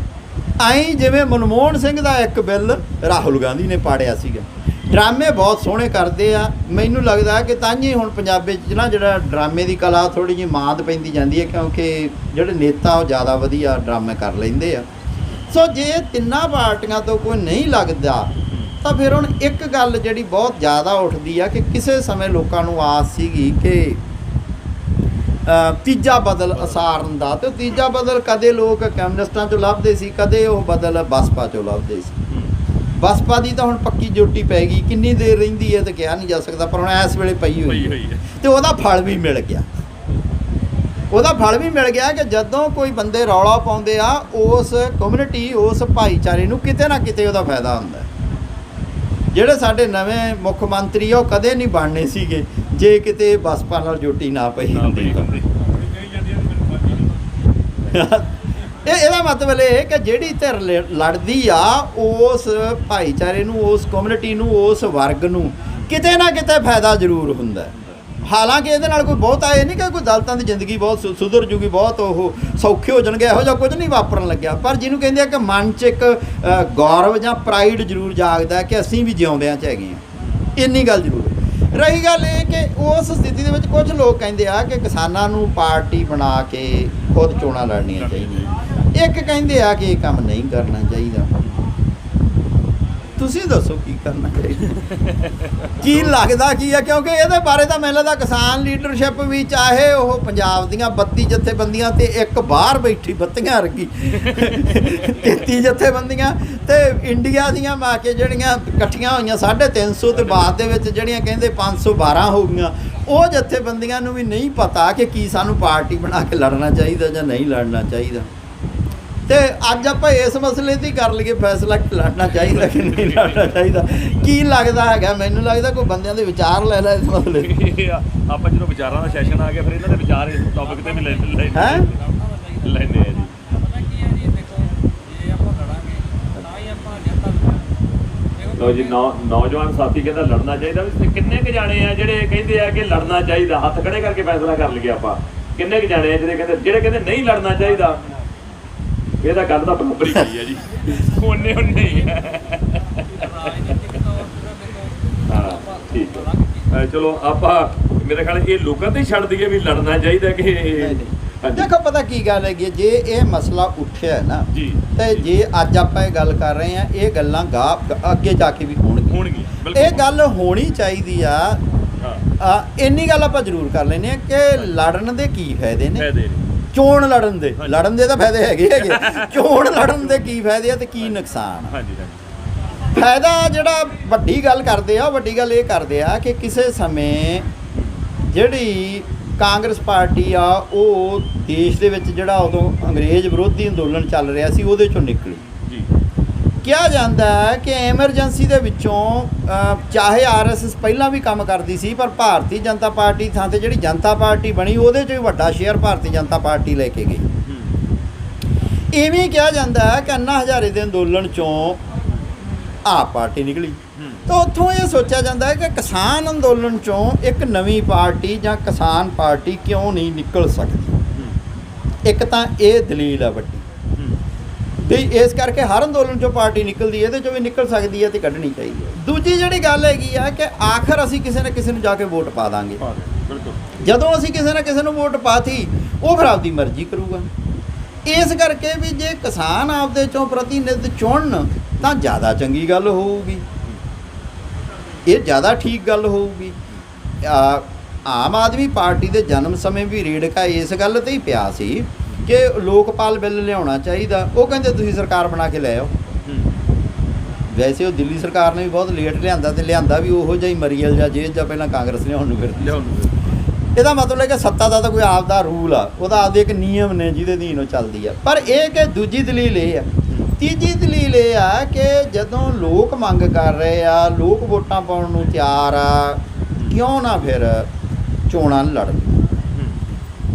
ਆਈ ਜਿਵੇਂ ਮਨਮੋਹਨ ਸਿੰਘ ਦਾ ਇੱਕ ਬਿੱਲ ਰਾਹੁਲ ਗਾਂਧੀ ਨੇ ਪਾੜਿਆ ਸੀਗਾ। ਡਰਾਮੇ ਬਹੁਤ ਸੋਹਣੇ ਕਰਦੇ ਆ। ਮੈਨੂੰ ਲੱਗਦਾ ਕਿ ਤਾਂ ਹੀ ਹੁਣ ਪੰਜਾਬੀ 'ਚ ਨਾ ਜਿਹੜਾ ਡਰਾਮੇ ਦੀ ਕਲਾ ਥੋੜ੍ਹੀ ਜਿਹੀ ਮਾਤ ਪੈਂਦੀ ਜਾਂਦੀ ਹੈ, ਕਿਉਂਕਿ ਜਿਹੜੇ ਨੇਤਾ ਉਹ ਜ਼ਿਆਦਾ ਵਧੀਆ ਡਰਾਮੇ ਕਰ ਲੈਂਦੇ ਆ। ਸੋ ਜੇ ਤਿੰਨਾਂ ਪਾਰਟੀਆਂ ਤੋਂ ਕੋਈ ਨਹੀਂ ਲੱਗਦਾ ਤਾਂ ਫਿਰ ਹੁਣ ਇੱਕ ਗੱਲ ਜਿਹੜੀ ਬਹੁਤ ਜ਼ਿਆਦਾ ਉੱਠਦੀ ਆ ਕਿ ਕਿਸੇ ਸਮੇਂ ਲੋਕਾਂ ਨੂੰ ਆਸ ਸੀਗੀ ਕਿ ਤੀਜਾ ਬਦਲ ਅਸਾਰਨ ਦਾ, ਤੇ ਤੀਜਾ ਬਦਲ ਕਦੇ ਲੋਕ ਕਮਿਊਨਿਸਟਾਂ 'ਚੋਂ ਲੱਭਦੇ ਸੀ, ਕਦੇ ਉਹ ਬਦਲ ਬਸਪਾ 'ਚੋਂ ਲੱਭਦੇ ਸੀ। ਬਸਪਾ ਦੀ ਤਾਂ ਹੁਣ ਪੱਕੀ ਜੋਟੀ ਪੈ ਗਈ, ਕਿੰਨੀ ਦੇਰ ਰਹਿੰਦੀ ਹੈ ਤਾਂ ਕਿਹਾ ਨਹੀਂ ਜਾ ਸਕਦਾ, ਪਰ ਹੁਣ ਇਸ ਵੇਲੇ ਪਈ ਹੋਈ ਹੈ ਤੇ ਉਹਦਾ ਫਲ ਵੀ ਮਿਲ ਗਿਆ। ਉਹਦਾ ਫਲ ਵੀ ਮਿਲ ਗਿਆ ਕਿ ਜਦੋਂ ਕੋਈ ਬੰਦੇ ਰੌਲਾ ਪਾਉਂਦੇ ਆ, ਉਸ ਕਮਿਊਨਿਟੀ, ਉਸ ਭਾਈਚਾਰੇ ਨੂੰ ਕਿਤੇ ਨਾ ਕਿਤੇ ਉਹਦਾ ਫਾਇਦਾ ਹੁੰਦਾ। ਜਿਹੜੇ ਸਾਡੇ ਨਵੇਂ ਮੁੱਖ ਮੰਤਰੀ ਆ ਉਹ ਕਦੇ ਨਹੀਂ ਬਣਨੇ ਸੀਗੇ ਜੇ ਕਿਤੇ ਬਸਪਾ ਨਾਲ ਜੋਟੀ ਨਾ ਪਈ ਹੁੰਦੀ। ਇਹਦਾ ਮਤਲਬ ਇਹ ਕਿ ਜਿਹੜੀ ਧਿਰ ਲੜਦੀ ਆ ਉਸ ਭਾਈਚਾਰੇ ਨੂੰ, ਉਸ ਕਮਿਊਨਿਟੀ ਨੂੰ, ਉਸ ਵਰਗ ਨੂੰ ਕਿਤੇ ਨਾ ਕਿਤੇ ਫਾਇਦਾ ਜ਼ਰੂਰ ਹੁੰਦਾ। ਹਾਲਾਂਕਿ ਇਹਦੇ ਨਾਲ ਕੋਈ ਬਹੁਤਾ ਇਹ ਨਹੀਂ ਕਿ ਕੋਈ ਦਲਿਤਾਂ ਦੀ ਜ਼ਿੰਦਗੀ ਬਹੁਤ ਸੁਧਰ ਜੂਗੀ, ਬਹੁਤ ਉਹ ਸੌਖੇ ਹੋ ਜਾਣਗੇ, ਇਹੋ ਜਿਹਾ ਕੁਝ ਨਹੀਂ ਵਾਪਰਨ ਲੱਗਿਆ। ਪਰ ਜਿਹਨੂੰ ਕਹਿੰਦੇ ਆ ਕਿ ਮਨ 'ਚ ਇੱਕ ਗੌਰਵ ਜਾਂ ਪ੍ਰਾਈਡ ਜ਼ਰੂਰ ਜਾਗਦਾ ਕਿ ਅਸੀਂ ਵੀ ਜਿਉਂਦਿਆਂ 'ਚ ਹੈਗੇ ਹਾਂ, ਇੰਨੀ ਗੱਲ ਜ਼ਰੂਰ। ਰਹੀ ਗੱਲ ਇਹ ਕਿ ਉਸ ਸਥਿਤੀ ਦੇ ਵਿੱਚ ਕੁਝ ਲੋਕ ਕਹਿੰਦੇ ਆ ਕਿ ਕਿਸਾਨਾਂ ਨੂੰ ਪਾਰਟੀ ਬਣਾ ਕੇ ਖੁਦ ਚੋਣਾਂ ਲੜਨੀਆਂ ਚਾਹੀਦੀਆਂ, ਇੱਕ ਕਹਿੰਦੇ ਆ ਕਿ ਇਹ ਕੰਮ ਨਹੀਂ ਕਰਨਾ ਚਾਹੀਦਾ। ਤੁਸੀਂ ਦੱਸੋ ਕੀ ਕਰਨਾ ਚਾਹੀਦਾ, ਕੀ ਲੱਗਦਾ ਕੀ ਆ? ਕਿਉਂਕਿ ਇਹਦੇ ਬਾਰੇ ਤਾਂ ਮੈਨੂੰ ਲੱਗਦਾ ਕਿਸਾਨ ਲੀਡਰਸ਼ਿਪ ਵੀ, ਚਾਹੇ ਉਹ ਪੰਜਾਬ ਦੀਆਂ 32 ਜਥੇਬੰਦੀਆਂ ਤੇ ਇੱਕ ਬਾਹਰ ਬੈਠੀ ਬੱਤੀਆਂ ਵਰਗੀ 33 ਜਥੇਬੰਦੀਆਂ ਤੇ ਇੰਡੀਆ ਦੀਆਂ ਮਾ ਕੇ ਜਿਹੜੀਆਂ ਇਕੱਠੀਆਂ ਹੋਈਆਂ 350 ਤੇ ਬਾਅਦ ਦੇ ਵਿੱਚ ਜਿਹੜੀਆਂ ਕਹਿੰਦੇ 512 ਹੋ ਗਈਆਂ, ਉਹ ਜਥੇਬੰਦੀਆਂ ਨੂੰ ਵੀ ਨਹੀਂ ਪਤਾ ਕਿ ਕੀ ਸਾਨੂੰ ਪਾਰਟੀ ਬਣਾ ਕੇ ਲੜਨਾ ਚਾਹੀਦਾ ਜਾਂ ਨਹੀਂ ਲੜਨਾ ਚਾਹੀਦਾ। ਤੇ ਅੱਜ ਆਪਾਂ ਇਸ ਮਸਲੇ 'ਤੇ ਕਰ ਲਈਏ ਫੈਸਲਾ ਕਿ ਲੜਨਾ ਚਾਹੀਦਾ ਕਿ ਨਹੀਂ ਲੜਨਾ ਚਾਹੀਦਾ। ਕੀ ਲੱਗਦਾ ਹੈਗਾ? ਮੈਨੂੰ ਲੱਗਦਾ ਕੋਈ ਬੰਦਿਆਂ ਦੇ ਵਿਚਾਰ ਲੈ ਲੈ ਇਸ ਮਸਲੇ 'ਤੇ। ਆਪਾਂ ਜਦੋਂ ਵਿਚਾਰਾਂ ਦਾ ਸੈਸ਼ਨ ਆ ਗਿਆ ਫਿਰ ਇਹਨਾਂ ਦੇ ਵਿਚਾਰ ਇਸ ਟੌਪਿਕ ਤੇ ਵੀ ਲੈਂਦੇ ਆ ਜੀ। ਲੋ ਜੀ, ਨੌਜਵਾਨ ਸਾਥੀ ਕਹਿੰਦਾ ਲੜਨਾ ਚਾਹੀਦਾ। ਵੀ ਕਿੰਨੇ ਕੁ ਜਾਣੇ ਆ ਜਿਹੜੇ ਕਹਿੰਦੇ ਆ ਕਿ ਲੜਨਾ ਚਾਹੀਦਾ? ਹੱਥ ਖੜੇ ਕਰਕੇ ਫੈਸਲਾ ਕਰ ਲਈਏ ਆਪਾਂ। ਕਿੰਨੇ ਕੁ ਜਾਣੇ ਆ ਜਿਹੜੇ ਕਹਿੰਦੇ ਨਹੀਂ ਲੜਨਾ ਚਾਹੀਦਾ? ਇਹਦਾ ਗੱਲ ਤਾਂ ਬਰਾਬਰ ਹੀ ਪਈ ਹੈ ਜੀ, ਉਹਨੇ ਹੀ ਹੈ। ਹਾਂ ਠੀਕ ਹੈ, ਚਲੋ ਆਪਾਂ ਮੇਰੇ ਖਿਆਲ ਇਹ ਲੋਕਾਂ ਤੇ ਹੀ ਛੱਡ ਦਈਏ ਵੀ ਲੜਨਾ ਚਾਹੀਦਾ ਕਿ ਦੇਖੋ ਪਤਾ ਕੀ ਗੱਲ ਹੈਗੀ, ਜੇ ਇਹ ਮਸਲਾ ਉੱਠਿਆ ਨਾ ਜੀ, ਤੇ ਜੇ ਅੱਜ ਆਪਾਂ ਇਹ ਗੱਲ ਕਰ ਰਹੇ ਆ, ਇਹ ਗੱਲਾਂ ਅੱਗੇ ਜਾ ਕੇ ਵੀ ਹੋਣਗੀਆਂ। ਇਹ ਗੱਲ ਹੋਣੀ ਚਾਹੀਦੀ ਆ। ਇੰਨੀ ਗੱਲ ਆਪਾਂ ਜ਼ਰੂਰ ਕਰ ਲੈਂਦੇ ਆ ਕਿ ਲੜਨ ਦੇ ਕੀ ਫਾਇਦੇ ਨੇ, ਚੋਣ ਲੜਨ ਦੇ ਤਾਂ ਫਾਇਦੇ ਹੈਗੇ ਚੋਣ ਲੜਨ ਦੇ ਕੀ ਫਾਇਦੇ ਆ ਤੇ ਕੀ ਨੁਕਸਾਨ। ਫਾਇਦਾ ਜਿਹੜਾ ਵੱਡੀ ਗੱਲ ਕਰਦੇ ਆ, ਵੱਡੀ ਗੱਲ ਇਹ ਕਰਦੇ ਆ ਕਿ ਕਿਸੇ ਸਮੇਂ ਜਿਹੜੀ ਕਾਂਗਰਸ ਪਾਰਟੀ ਆ ਉਹ ਦੇਸ਼ ਦੇ ਵਿੱਚ ਜਿਹੜਾ ਉਦੋਂ ਅੰਗਰੇਜ਼ ਵਿਰੋਧੀ ਅੰਦੋਲਨ ਚੱਲ ਰਿਹਾ ਸੀ ਉਹਦੇ ਚੋਂ ਨਿਕਲੀ। ਕਿਹਾ ਜਾਂਦਾ ਹੈ ਕਿ ਐਮਰਜੈਂਸੀ ਦੇ ਵਿੱਚੋਂ ਚਾਹੇ ਆਰਐਸਐਸ ਪਹਿਲਾਂ ਵੀ ਕੰਮ ਕਰਦੀ ਸੀ, ਪਰ ਭਾਰਤੀ ਜਨਤਾ ਪਾਰਟੀ ਥਾਂ ਤੇ ਜਿਹੜੀ ਜਨਤਾ ਪਾਰਟੀ ਬਣੀ ਉਹਦੇ 'ਚ ਵੀ ਵੱਡਾ ਸ਼ੇਅਰ ਭਾਰਤੀ ਜਨਤਾ ਪਾਰਟੀ ਲੈ ਕੇ ਗਈ। ਇਵੇਂ ਕਿਹਾ ਜਾਂਦਾ ਹੈ ਕਿ ਅੰਨਾ ਹਜ਼ਾਰੇ ਦੇ ਅੰਦੋਲਨ 'ਚੋਂ ਆਪ ਪਾਰਟੀ ਨਿਕਲੀ। ਤਾਂ ਉੱਥੋਂ ਇਹ ਸੋਚਿਆ ਜਾਂਦਾ ਹੈ ਕਿ ਕਿਸਾਨ ਅੰਦੋਲਨ 'ਚੋਂ ਇੱਕ ਨਵੀਂ ਪਾਰਟੀ ਜਾਂ ਕਿਸਾਨ ਪਾਰਟੀ ਕਿਉਂ ਨਹੀਂ ਨਿਕਲ ਸਕਦੀ। ਇੱਕ ਤਾਂ ਇਹ ਦਲੀਲ ਆ ਵੱਡੀ ਵੀ ਇਸ ਕਰਕੇ ਹਰ ਅੰਦੋਲਨ 'ਚੋਂ ਪਾਰਟੀ ਨਿਕਲਦੀ, ਇਹਦੇ 'ਚੋਂ ਵੀ ਨਿਕਲ ਸਕਦੀ ਹੈ ਤੇ ਕੱਢਣੀ ਚਾਹੀਦੀ ਹੈ। ਦੂਜੀ ਜਿਹੜੀ ਗੱਲ ਹੈਗੀ ਆ ਕਿ ਆਖਰ ਅਸੀਂ ਕਿਸੇ ਨਾ ਕਿਸੇ ਨੂੰ ਜਾ ਕੇ ਵੋਟ ਪਾ ਦਾਂਗੇ। ਜਦੋਂ ਅਸੀਂ ਕਿਸੇ ਨਾ ਕਿਸੇ ਨੂੰ ਵੋਟ ਪਾਤੀ, ਉਹ ਫਿਰ ਆਪਦੀ ਮਰਜ਼ੀ ਕਰੂਗਾ। ਇਸ ਕਰਕੇ ਵੀ ਜੇ ਕਿਸਾਨ ਆਪਦੇ 'ਚੋਂ ਪ੍ਰਤੀਨਿਧ ਚੁਣਨ ਤਾਂ ਜ਼ਿਆਦਾ ਚੰਗੀ ਗੱਲ ਹੋਊਗੀ, ਇਹ ਜ਼ਿਆਦਾ ਠੀਕ ਗੱਲ ਹੋਊਗੀ। ਆਮ ਆਦਮੀ ਪਾਰਟੀ ਦੇ ਜਨਮ ਸਮੇਂ ਵੀ ਰੇੜਕਾ ਇਸ ਗੱਲ 'ਤੇ ਹੀ ਪਿਆ ਸੀ ਕਿ ਲੋਕਪਾਲ ਬਿੱਲ ਲਿਆਉਣਾ ਚਾਹੀਦਾ। ਉਹ ਕਹਿੰਦੇ ਤੁਸੀਂ ਸਰਕਾਰ ਬਣਾ ਕੇ ਲੈ ਆਓ। ਵੈਸੇ ਉਹ ਦਿੱਲੀ ਸਰਕਾਰ ਨੇ ਵੀ ਬਹੁਤ ਲੇਟ ਲਿਆਂਦਾ, ਤੇ ਲਿਆਂਦਾ ਵੀ ਉਹੋ ਜਿਹਾ ਹੀ ਮਰੀਅਲ ਜਾਂ ਜੇਲ੍ਹ ਜਾਂ ਪਹਿਲਾਂ ਕਾਂਗਰਸ ਲਿਆਉਣ ਨੂੰ ਫਿਰ। ਇਹਦਾ ਮਤਲਬ ਹੈ ਕਿ ਸੱਤਾ ਦਾ ਤਾਂ ਕੋਈ ਆਪਦਾ ਰੂਲ ਆ, ਉਹਦਾ ਆਪਦੇ ਇੱਕ ਨਿਯਮ ਨੇ ਜਿਹਦੇ ਅਧੀਨ ਉਹ ਚੱਲਦੀ ਆ। ਪਰ ਇਹ ਕਿ ਦੂਜੀ ਦਲੀਲ ਇਹ ਆ। ਤੀਜੀ ਦਲੀਲ ਇਹ ਆ ਕਿ ਜਦੋਂ ਲੋਕ ਮੰਗ ਕਰ ਰਹੇ ਆ, ਲੋਕ ਵੋਟਾਂ ਪਾਉਣ ਨੂੰ ਤਿਆਰ ਆ, ਕਿਉਂ ਨਾ ਫਿਰ ਚੋਣਾਂ ਲੜਨ।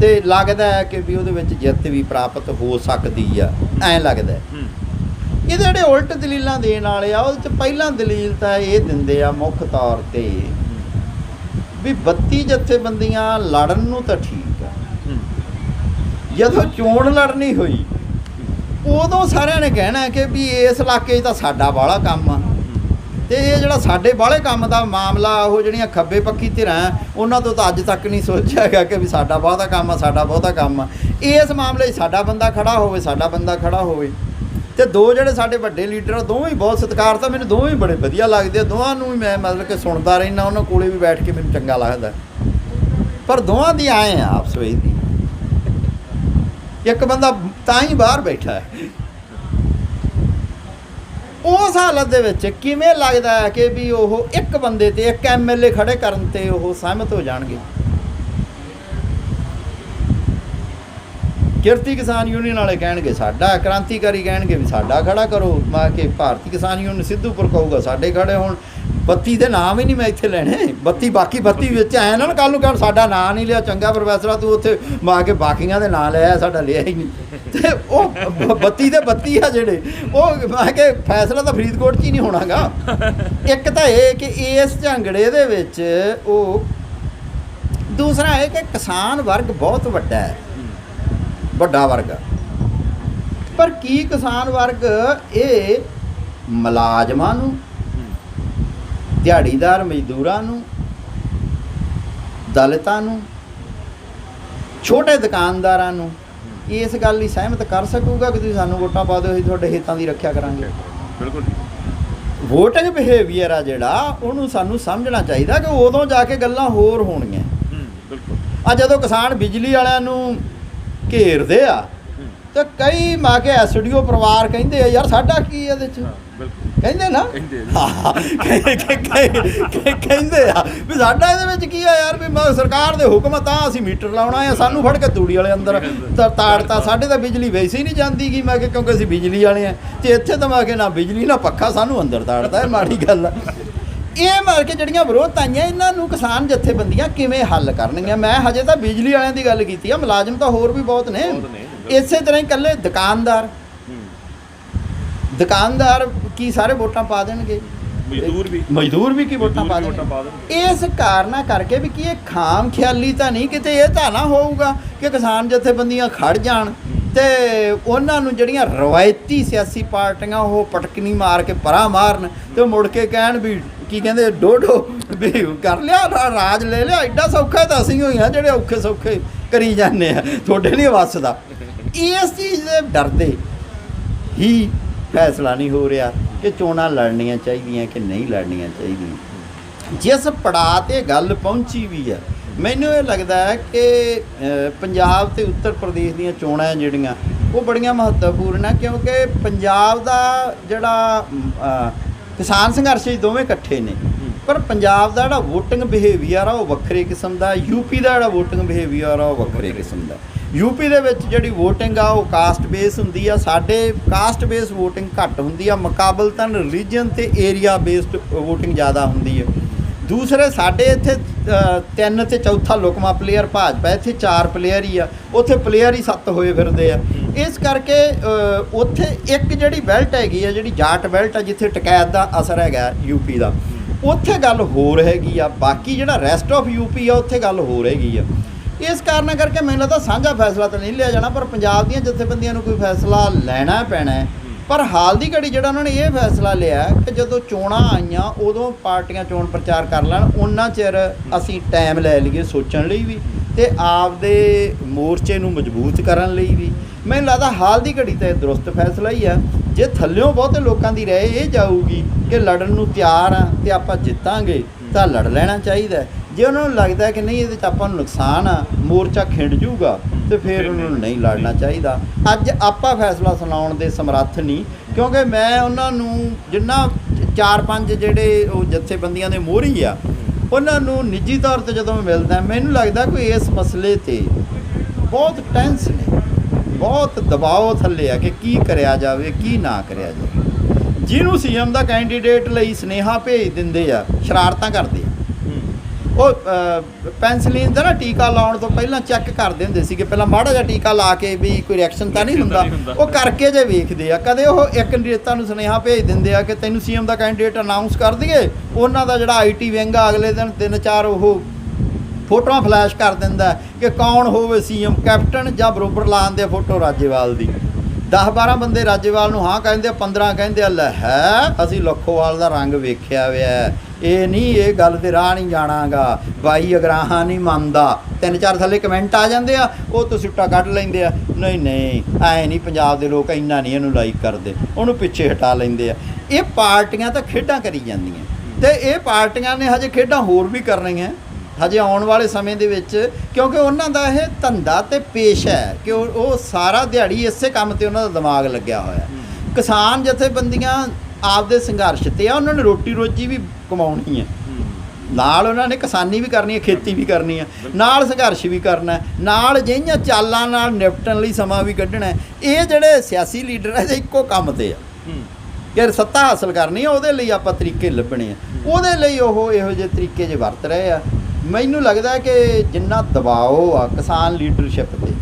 ਤੇ ਲੱਗਦਾ ਹੈ ਕਿ ਵੀ ਉਹਦੇ ਵਿੱਚ ਜਿੱਤ ਵੀ ਪ੍ਰਾਪਤ ਹੋ ਸਕਦੀ ਆ, ਐਂ ਲੱਗਦਾ। ਇਹਦੇ ਜਿਹੜੇ ਉਲਟ ਦਲੀਲਾਂ ਦੇਣ ਵਾਲੇ ਆ, ਉਹਦੇ 'ਚ ਪਹਿਲਾਂ ਦਲੀਲ ਤਾਂ ਇਹ ਦਿੰਦੇ ਆ ਮੁੱਖ ਤੌਰ 'ਤੇ ਵੀ 32 ਜਥੇਬੰਦੀਆਂ ਲੜਨ ਨੂੰ ਤਾਂ ਠੀਕ ਆ, ਜਦੋਂ ਚੋਣ ਲੜਨੀ ਹੋਈ ਉਦੋਂ ਸਾਰਿਆਂ ਨੇ ਕਹਿਣਾ ਕਿ ਵੀ ਇਸ ਇਲਾਕੇ 'ਚ ਤਾਂ ਸਾਡਾ ਬਾਹਲਾ ਕੰਮ ਆ, ਤੇ ਇਹ ਜਿਹੜਾ ਸਾਡੇ ਬਾਹਲੇ ਕੰਮ ਦਾ ਮਾਮਲਾ, ਉਹ ਜਿਹੜੀਆਂ ਖੱਬੇ ਪੱਖੀ ਧਿਰਾਂ ਉਹਨਾਂ ਤੋਂ ਤਾਂ ਅੱਜ ਤੱਕ ਨਹੀਂ ਸੋਚਿਆ ਗਿਆ ਕਿ ਵੀ ਸਾਡਾ ਬਹੁਤਾ ਕੰਮ ਆ, ਸਾਡਾ ਬਹੁਤਾ ਕੰਮ ਆ। ਇਸ ਮਾਮਲੇ 'ਚ ਸਾਡਾ ਬੰਦਾ ਖੜਾ ਹੋਵੇ, ਸਾਡਾ ਬੰਦਾ ਖੜਾ ਹੋਵੇ। ਤੇ ਦੋ ਜਿਹੜੇ ਸਾਡੇ ਵੱਡੇ ਲੀਡਰ ਆ ਦੋਵੇਂ ਹੀ ਬਹੁਤ ਸਤਿਕਾਰਤਾ, ਮੈਨੂੰ ਦੋਵੇਂ ਹੀ ਬੜੇ ਵਧੀਆ ਲੱਗਦੇ ਆ, ਦੋਵਾਂ ਨੂੰ ਵੀ ਮੈਂ ਮਤਲਬ ਕਿ ਸੁਣਦਾ ਰਹਿਣਾ, ਉਹਨਾਂ ਕੋਲੇ ਵੀ ਬੈਠ ਕੇ ਮੈਨੂੰ ਚੰਗਾ ਲੱਗਦਾ। ਪਰ ਦੋਵਾਂ ਦੀ ਆਏ ਆ ਆਪਸ ਵਿੱਚ ਦੀ। ਇੱਕ ਬੰਦਾ ਤਾਂ ਹੀ ਬਾਹਰ ਬੈਠਾ ਹੈ। ਉਸ ਹਾਲਤ ਦੇ ਵਿੱਚ ਕਿਵੇਂ ਲੱਗਦਾ ਹੈ ਕਿ ਵੀ ਉਹ ਇੱਕ ਬੰਦੇ ਤੇ ਇੱਕ ਐਮਐਲਏ ਖੜੇ ਕਰਨ ਤੇ ਉਹ ਸਹਿਮਤ ਹੋ ਜਾਣਗੇ? ਕਿਰਤੀ ਕਿਸਾਨ ਯੂਨੀਅਨ ਵਾਲੇ ਕਹਿਣਗੇ ਸਾਡਾ, ਕ੍ਰਾਂਤੀਕਾਰੀ ਕਹਿਣਗੇ ਵੀ ਸਾਡਾ ਖੜਾ ਕਰੋ, ਮੈਂ ਕਿ ਭਾਰਤੀ ਕਿਸਾਨ ਯੂਨੀਅਨ ਸਿੱਧੂਪੁਰ ਕਹੂਗਾ ਸਾਡੇ ਖੜੇ ਹੋਣ। ਬੱਤੀ ਦੇ ਨਾਮ ਹੀ ਨਹੀਂ ਮੈਂ ਇੱਥੇ ਲੈਣੇ, ਬੱਤੀ ਬਾਕੀ ਬੱਤੀ ਵਿੱਚ ਆਇਆ ਨਾ ਕੱਲ੍ਹ ਨੂੰ ਕਹਿਣ ਸਾਡਾ ਨਾਂ ਨਹੀਂ ਲਿਆ, ਚੰਗਾ ਪ੍ਰੋਫੈਸਰਾ ਤੂੰ ਉੱਥੇ ਮਾਂ ਕੇ ਬਾਕੀਆਂ ਦੇ ਨਾਂ ਲਿਆ, ਸਾਡਾ ਲਿਆ ਹੀ ਨਹੀਂ। ਤੇ ਉਹ ਬੱਤੀ ਦੇ ਬੱਤੀ ਆ ਜਿਹੜੇ, ਉਹ ਮੈਂ ਕਿ ਫੈਸਲਾ ਤਾਂ ਫਰੀਦਕੋਟ 'ਚ ਹੀ ਨਹੀਂ ਹੋਣਾਗਾ। ਇੱਕ ਤਾਂ ਇਹ ਕਿ ਇਸ ਝੰਗੜੇ ਦੇ ਵਿੱਚ ਉਹ, ਦੂਸਰਾ ਇਹ ਕਿ ਕਿਸਾਨ ਵਰਗ ਬਹੁਤ ਵੱਡਾ ਹੈ, ਵੱਡਾ ਵਰਗ ਆ। ਪਰ ਕੀ ਕਿਸਾਨ ਵਰਗ ਇਹ ਮੁਲਾਜ਼ਮਾਂ ਨੂੰ, ਦਿਹਾੜੀਦਾਰ ਮਜ਼ਦੂਰਾਂ ਨੂੰ, ਦਲਿਤਾਂ ਨੂੰ, ਛੋਟੇ ਦੁਕਾਨਦਾਰਾਂ ਨੂੰ ਇਸ ਗੱਲ ਲਈ ਸਹਿਮਤ ਕਰ ਸਕੂਗਾ ਕਿ ਤੁਸੀਂ ਸਾਨੂੰ ਵੋਟਾਂ ਪਾ ਦਿਓ, ਅਸੀਂ ਤੁਹਾਡੇ ਹਿੱਤਾਂ ਦੀ ਰੱਖਿਆ ਕਰਾਂਗੇ? ਬਿਲਕੁਲ। ਵੋਟਿੰਗ ਬਿਹੇਵੀਅਰ ਆ ਜਿਹੜਾ, ਉਹਨੂੰ ਸਾਨੂੰ ਸਮਝਣਾ ਚਾਹੀਦਾ ਕਿ ਉਦੋਂ ਜਾ ਕੇ ਗੱਲਾਂ ਹੋਰ ਹੋਣਗੀਆਂ। ਬਿਲਕੁਲ। ਆ ਜਦੋਂ ਕਿਸਾਨ ਬਿਜਲੀ ਵਾਲਿਆਂ ਨੂੰ ਘੇਰਦੇ ਆ ਤੇ ਕਈ ਮਾ ਕੇ ਐਸਡੀਓ ਪਰਿਵਾਰ ਕਹਿੰਦੇ ਆ ਯਾਰ ਸਾਡਾ ਕੀ ਇਹਦੇ 'ਚ, ਕਹਿੰਦੇ ਨਾ, ਕਹਿੰਦੇ ਆ ਵੀ ਸਾਡਾ ਇਹਦੇ ਵਿੱਚ ਕੀ ਆ ਯਾਰ, ਵੀ ਸਰਕਾਰ ਦੇ ਹੁਕਮ ਤਾਂ ਅਸੀਂ ਮੀਟਰ ਲਾਉਣਾ ਆ, ਸਾਨੂੰ ਫੜ ਕੇ ਤੂੜੀ ਵਾਲੇ ਅੰਦਰ ਤਾੜਤਾ, ਸਾਡੇ ਤਾਂ ਬਿਜਲੀ ਵੈਸੇ ਹੀ ਨਹੀਂ ਜਾਂਦੀ ਗੀ, ਮੈਂ ਕਿਹਾ ਕਿਉਂਕਿ ਅਸੀਂ ਬਿਜਲੀ ਵਾਲੇ ਆ, ਤੇ ਇੱਥੇ ਤਾਂ ਮੈਂ ਕਿਹਾ ਨਾ ਬਿਜਲੀ ਨਾ ਪੱਖਾ, ਸਾਨੂੰ ਅੰਦਰ ਤਾੜਦਾ, ਇਹ ਮਾੜੀ ਗੱਲ ਆ। ਇਹ ਮਾਰ ਕੇ ਜਿਹੜੀਆਂ ਵਿਰੋਧਤਾਈਆਂ ਇਹਨਾਂ ਨੂੰ ਕਿਸਾਨ ਜਥੇਬੰਦੀਆਂ ਕਿਵੇਂ ਹੱਲ ਕਰਨਗੀਆਂ? ਮੈਂ ਹਜੇ ਤਾਂ ਬਿਜਲੀ ਵਾਲਿਆਂ ਦੀ ਗੱਲ ਕੀਤੀ ਆ, ਮੁਲਾਜ਼ਮ ਤਾਂ ਹੋਰ ਵੀ ਬਹੁਤ ਨੇ। ਇਸੇ ਤਰ੍ਹਾਂ ਹੀ ਇਕੱਲੇ ਦੁਕਾਨਦਾਰ ਕੀ ਸਾਰੇ ਵੋਟਾਂ ਪਾ ਦੇਣਗੇ? ਮਜ਼ਦੂਰ ਵੀ ਕੀ ਵੋਟਾਂ ਪਾ ਦੇਣਗੇ? ਇਸ ਕਾਰਨਾਂ ਕਰਕੇ ਵੀ ਕੀ ਇਹ ਖਾਮ ਖਿਆਲੀ ਤਾਂ ਨਹੀਂ, ਕਿਤੇ ਇਹ ਤਾਂ ਨਾ ਹੋਊਗਾ ਕਿ ਕਿਸਾਨ ਜਥੇਬੰਦੀਆਂ ਖੜ ਜਾਣ ਤੇ ਉਹਨਾਂ ਨੂੰ ਜਿਹੜੀਆਂ ਰਵਾਇਤੀ ਸਿਆਸੀ ਪਾਰਟੀਆਂ ਉਹ ਪਟਕਣੀ ਮਾਰ ਕੇ ਪਰਾਂ ਮਾਰਨ ਤੇ ਮੁੜ ਕੇ ਕਹਿਣ ਵੀ ਕੀ ਕਹਿੰਦੇ ਡੋਡੋ ਵੀ ਕਰ ਲਿਆ, ਰਾਜ ਲੈ ਲਿਆ, ਐਡਾ ਸੌਖਾ ਤਾਂ ਅਸੀਂ ਹੋਈ ਹਾਂ ਜਿਹੜੇ ਔਖੇ ਸੌਖੇ ਕਰੀ ਜਾਂਦੇ ਆ, ਤੁਹਾਡੇ ਨਹੀਂ ਵੱਸਦਾ। ਇਸ ਚੀਜ਼ ਦੇ ਡਰਦੇ ਹੀ ਫੈਸਲਾ ਨਹੀਂ ਹੋ ਰਿਹਾ ਕਿ ਚੋਣਾਂ ਲੜਨੀਆਂ ਚਾਹੀਦੀਆਂ ਕਿ ਨਹੀਂ ਲੜਨੀਆਂ ਚਾਹੀਦੀਆਂ। ਜਿਸ ਪੜਾਅ 'ਤੇ ਗੱਲ ਪਹੁੰਚੀ ਵੀ ਆ, ਮੈਨੂੰ ਇਹ ਲੱਗਦਾ ਹੈ ਕਿ ਪੰਜਾਬ ਤੇ ਉੱਤਰ ਪ੍ਰਦੇਸ਼ ਦੀਆਂ ਚੋਣਾਂ ਜਿਹੜੀਆਂ ਉਹ ਬੜੀਆਂ ਮਹੱਤਵਪੂਰਨ ਹੈ, ਕਿਉਂਕਿ ਪੰਜਾਬ ਦਾ ਜਿਹੜਾ ਕਿਸਾਨ ਸੰਘਰਸ਼ ਦੋਵੇਂ ਇਕੱਠੇ ਨੇ, ਪਰ ਪੰਜਾਬ ਦਾ ਜਿਹੜਾ ਵੋਟਿੰਗ ਬਿਹੇਵੀਅਰ ਆ ਉਹ ਵੱਖਰੇ ਕਿਸਮ ਦਾ, ਯੂਪੀ ਦਾ ਜਿਹੜਾ ਵੋਟਿੰਗ ਬਿਹੇਵੀਅਰ ਆ ਉਹ ਵੱਖਰੇ ਕਿਸਮ ਦਾ। ਯੂਪੀ ਦੇ ਵਿੱਚ ਜਿਹੜੀ ਵੋਟਿੰਗ ਆ ਉਹ ਕਾਸਟ ਬੇਸ ਹੁੰਦੀ ਆ, ਸਾਡੇ ਕਾਸਟ ਬੇਸ ਵੋਟਿੰਗ ਘੱਟ ਹੁੰਦੀ ਆ, ਮੁਕਾਬਲਤਨ ਰਿਲੀਜਨ ਤੇ ਏਰੀਆ ਬੇਸਡ ਵੋਟਿੰਗ ਜ਼ਿਆਦਾ ਹੁੰਦੀ ਹੈ। ਦੂਸਰੇ ਸਾਡੇ ਇੱਥੇ 3 ਤੇ ਚੌਥਾ ਲੁਕਮਾ ਪਲੇਅਰ ਭਾਜਪਾ, ਇੱਥੇ 4 ਪਲੇਅਰ ਹੀ ਆ, ਉੱਥੇ ਪਲੇਅਰ ਹੀ 7 ਹੋਏ ਫਿਰਦੇ ਆ। ਇਸ ਕਰਕੇ ਉੱਥੇ ਇੱਕ ਜਿਹੜੀ ਬੈਲਟ ਹੈਗੀ ਆ, ਜਿਹੜੀ ਜਾਟ ਬੈਲਟ ਆ, ਜਿੱਥੇ ਟਕੈਤ ਦਾ ਅਸਰ ਹੈਗਾ ਯੂਪੀ ਦਾ, ਉੱਥੇ ਗੱਲ ਹੋਰ ਹੈਗੀ ਆ। ਬਾਕੀ ਜਿਹੜਾ ਰੈਸਟ ਆਫ ਯੂਪੀ ਆ ਉੱਥੇ ਗੱਲ ਹੋਰ ਹੈਗੀ ਆ। ਇਸ ਕਾਰਨ ਕਰਕੇ ਮੈਨੂੰ ਲੱਗਦਾ ਸਾਂਝਾ ਫੈਸਲਾ ਤਾਂ ਨਹੀਂ ਲਿਆ ਜਾਣਾ, ਪਰ ਪੰਜਾਬ ਦੀਆਂ ਜਥੇਬੰਦੀਆਂ ਨੂੰ ਕੋਈ ਫੈਸਲਾ ਲੈਣਾ ਪੈਣਾ ਹੈ। ਪਰ ਹਾਲ ਦੀ ਘੜੀ ਜਿਹੜਾ ਉਹਨਾਂ ਨੇ ਇਹ ਫੈਸਲਾ ਲਿਆ ਕਿ ਜਦੋਂ ਚੋਣਾਂ ਆਈਆਂ ਉਦੋਂ ਪਾਰਟੀਆਂ ਚੋਣ ਪ੍ਰਚਾਰ ਕਰ ਲੈਣ, ਉਹਨਾਂ ਚਿਰ ਅਸੀਂ ਟਾਈਮ ਲੈ ਲਈਏ ਸੋਚਣ ਲਈ ਵੀ ਤੇ ਆਪਦੇ ਮੋਰਚੇ ਨੂੰ ਮਜ਼ਬੂਤ ਕਰਨ ਲਈ ਵੀ। ਮੈਨੂੰ ਲੱਗਦਾ ਹਾਲ ਦੀ ਘੜੀ ਤਾਂ ਇਹ ਦਰੁਸਤ ਫੈਸਲਾ ਹੀ ਆ। ਜੇ ਥੱਲਿਓਂ ਬਹੁਤੇ ਲੋਕਾਂ ਦੀ ਰਾਏ ਇਹ ਜਾਊਗੀ ਕਿ ਲੜਨ ਨੂੰ ਤਿਆਰ ਆ ਤੇ ਆਪਾਂ ਜਿੱਤਾਂਗੇ ਤਾਂ ਲੜ ਲੈਣਾ ਚਾਹੀਦਾ। ਜੇ ਉਹਨਾਂ ਨੂੰ ਲੱਗਦਾ ਕਿ ਨਹੀਂ ਇਹਦੇ 'ਚ ਆਪਾਂ ਨੂੰ ਨੁਕਸਾਨ ਆ, ਮੋਰਚਾ ਖਿੰਡ ਜੂਗਾ, ਤੇ ਫਿਰ ਉਹਨਾਂ ਨੂੰ ਨਹੀਂ ਲੜਨਾ ਚਾਹੀਦਾ। ਅੱਜ ਆਪਾਂ ਫੈਸਲਾ ਸੁਣਾਉਣ ਦੇ ਸਮਰੱਥ ਨਹੀਂ, ਕਿਉਂਕਿ ਮੈਂ ਉਹਨਾਂ ਨੂੰ ਜਿੰਨਾ 4-5 ਜਿਹੜੇ ਉਹ ਜਥੇਬੰਦੀਆਂ ਦੇ ਮੋਹਰੀ ਆ ਉਹਨਾਂ ਨੂੰ ਨਿੱਜੀ ਤੌਰ 'ਤੇ ਜਦੋਂ ਮੈਂ ਮਿਲਦਾ, ਮੈਨੂੰ ਲੱਗਦਾ ਕੋਈ ਇਸ ਮਸਲੇ 'ਤੇ ਬਹੁਤ ਟੈਂਸ ਨੇ, ਬਹੁਤ ਦਬਾਅ ਥੱਲੇ ਆ ਕਿ ਕੀ ਕਰਿਆ ਜਾਵੇ ਕੀ ਨਾ ਕਰਿਆ ਜਾਵੇ। ਜਿਹਨੂੰ ਸੀਐਮ ਦਾ ਕੈਂਡੀਡੇਟ ਲਈ ਸੁਨੇਹਾ ਭੇਜ ਦਿੰਦੇ ਆ, ਸ਼ਰਾਰਤਾਂ ਕਰਦੇ ਆ। ਉਹ ਪੈਨਸਲੀਨ ਦਾ ਨਾ ਟੀਕਾ ਲਾਉਣ ਤੋਂ ਪਹਿਲਾਂ ਚੈੱਕ ਕਰਦੇ ਹੁੰਦੇ ਸੀਗੇ, ਪਹਿਲਾਂ ਮਾੜਾ ਜਿਹਾ ਟੀਕਾ ਲਾ ਕੇ ਵੀ ਕੋਈ ਰਿਐਕਸ਼ਨ ਤਾਂ ਨਹੀਂ ਹੁੰਦਾ, ਉਹ ਕਰਕੇ ਜੇ ਵੇਖਦੇ ਆ। ਕਦੇ ਉਹ ਇੱਕ ਨੇਤਾ ਨੂੰ ਸੁਨੇਹਾ ਭੇਜ ਦਿੰਦੇ ਆ ਕਿ ਤੈਨੂੰ ਸੀਐਮ ਦਾ ਕੈਂਡੀਡੇਟ ਅਨਾਉਂਸ ਕਰ ਦਈਏ, ਉਹਨਾਂ ਦਾ ਜਿਹੜਾ ਆਈਟੀ ਵਿੰਗ ਆ ਅਗਲੇ ਦਿਨ 3-4 ਉਹ ਫੋਟੋਆਂ ਫਲੈਸ਼ ਕਰ ਦਿੰਦਾ ਕਿ ਕੌਣ ਹੋਵੇ ਸੀਐਮ, ਕੈਪਟਨ ਜਾਂ ਬਰੋਬਰ ਲਾ ਦਿੰਦੇ ਫੋਟੋ ਰਾਜੇਵਾਲ ਦੀ। 10-12 ਬੰਦੇ ਰਾਜੇਵਾਲ ਨੂੰ ਹਾਂ ਕਹਿੰਦੇ ਆ, 15 ਕਹਿੰਦੇ ਆ ਲੈ ਹੈ ਅਸੀਂ ਲੱਖੋਵਾਲ ਦਾ ਰੰਗ ਵੇਖਿਆ ਹੋਇਆ, ਇਹ ਨਹੀਂ ਇਹ ਗੱਲ ਤੇ ਰਾਹ ਨਹੀਂ ਜਾਣਾਗਾ, ਬਾਈ ਅਗਰਾਹਾਂ ਨਹੀਂ ਮੰਨਦਾ, 3-4 ਥੱਲੇ ਕਮੈਂਟ ਆ ਜਾਂਦੇ ਆ, ਉਹ ਤੋਂ ਸਿੱਟਾ ਕੱਢ ਲੈਂਦੇ ਆ, ਨਹੀਂ ਨਹੀਂ ਐ ਨਹੀਂ ਪੰਜਾਬ ਦੇ ਲੋਕ ਇੰਨਾ ਨਹੀਂ ਇਹਨੂੰ ਲਾਈਕ ਕਰਦੇ, ਉਹਨੂੰ ਪਿੱਛੇ ਹਟਾ ਲੈਂਦੇ ਆ। ਇਹ ਪਾਰਟੀਆਂ ਤਾਂ ਖੇਡਾਂ ਕਰੀ ਜਾਂਦੀਆਂ, ਤੇ ਇਹ ਪਾਰਟੀਆਂ ਨੇ ਹਜੇ ਖੇਡਾਂ ਹੋਰ ਵੀ ਕਰਨੀਆਂ ਹਜੇ ਆਉਣ ਵਾਲੇ ਸਮੇਂ ਦੇ ਵਿੱਚ, ਕਿਉਂਕਿ ਉਹਨਾਂ ਦਾ ਇਹ ਧੰਦਾ ਤੇ ਪੇਸ਼ਾ ਹੈ ਕਿ ਉਹ ਸਾਰਾ ਦਿਹਾੜੀ ਇਸੇ ਕੰਮ ਤੇ ਉਹਨਾਂ ਦਾ ਦਿਮਾਗ ਲੱਗਿਆ ਹੋਇਆ। ਕਿਸਾਨ ਜਥੇਬੰਦੀਆਂ ਆਪਦੇ ਸੰਘਰਸ਼ ਤੇ ਆ, ਉਹਨਾਂ ਨੇ ਰੋਟੀ ਰੋਜੀ ਵੀ ਕਮਾਉਣੀ ਹੈ, ਨਾਲ ਉਹਨਾਂ ਨੇ ਕਿਸਾਨੀ ਵੀ ਕਰਨੀ ਹੈ, ਖੇਤੀ ਵੀ ਕਰਨੀ ਹੈ, ਨਾਲ ਸੰਘਰਸ਼ ਵੀ ਕਰਨਾ, ਨਾਲ ਜਿਹੀਆਂ ਚਾਲਾਂ ਨਾਲ ਨਿਪਟਣ ਲਈ ਸਮਾਂ ਵੀ ਕੱਢਣਾ। ਇਹ ਜਿਹੜੇ ਸਿਆਸੀ ਲੀਡਰ ਹੈ ਇੱਕੋ ਕੰਮ ਤੇ ਆ ਕਿ ਸੱਤਾ ਹਾਸਲ ਕਰਨੀ ਆ, ਉਹਦੇ ਲਈ ਆਪਾਂ ਤਰੀਕੇ ਲੱਭਣੇ ਆ, ਉਹਦੇ ਲਈ ਉਹ ਇਹੋ ਜਿਹੇ ਤਰੀਕੇ ਜੇ ਵਰਤ ਰਹੇ ਆ। ਮੈਨੂੰ ਲੱਗਦਾ ਕਿ ਜਿੰਨਾ ਦਬਾਓ ਆ ਕਿਸਾਨ ਲੀਡਰਸ਼ਿਪ 'ਤੇ,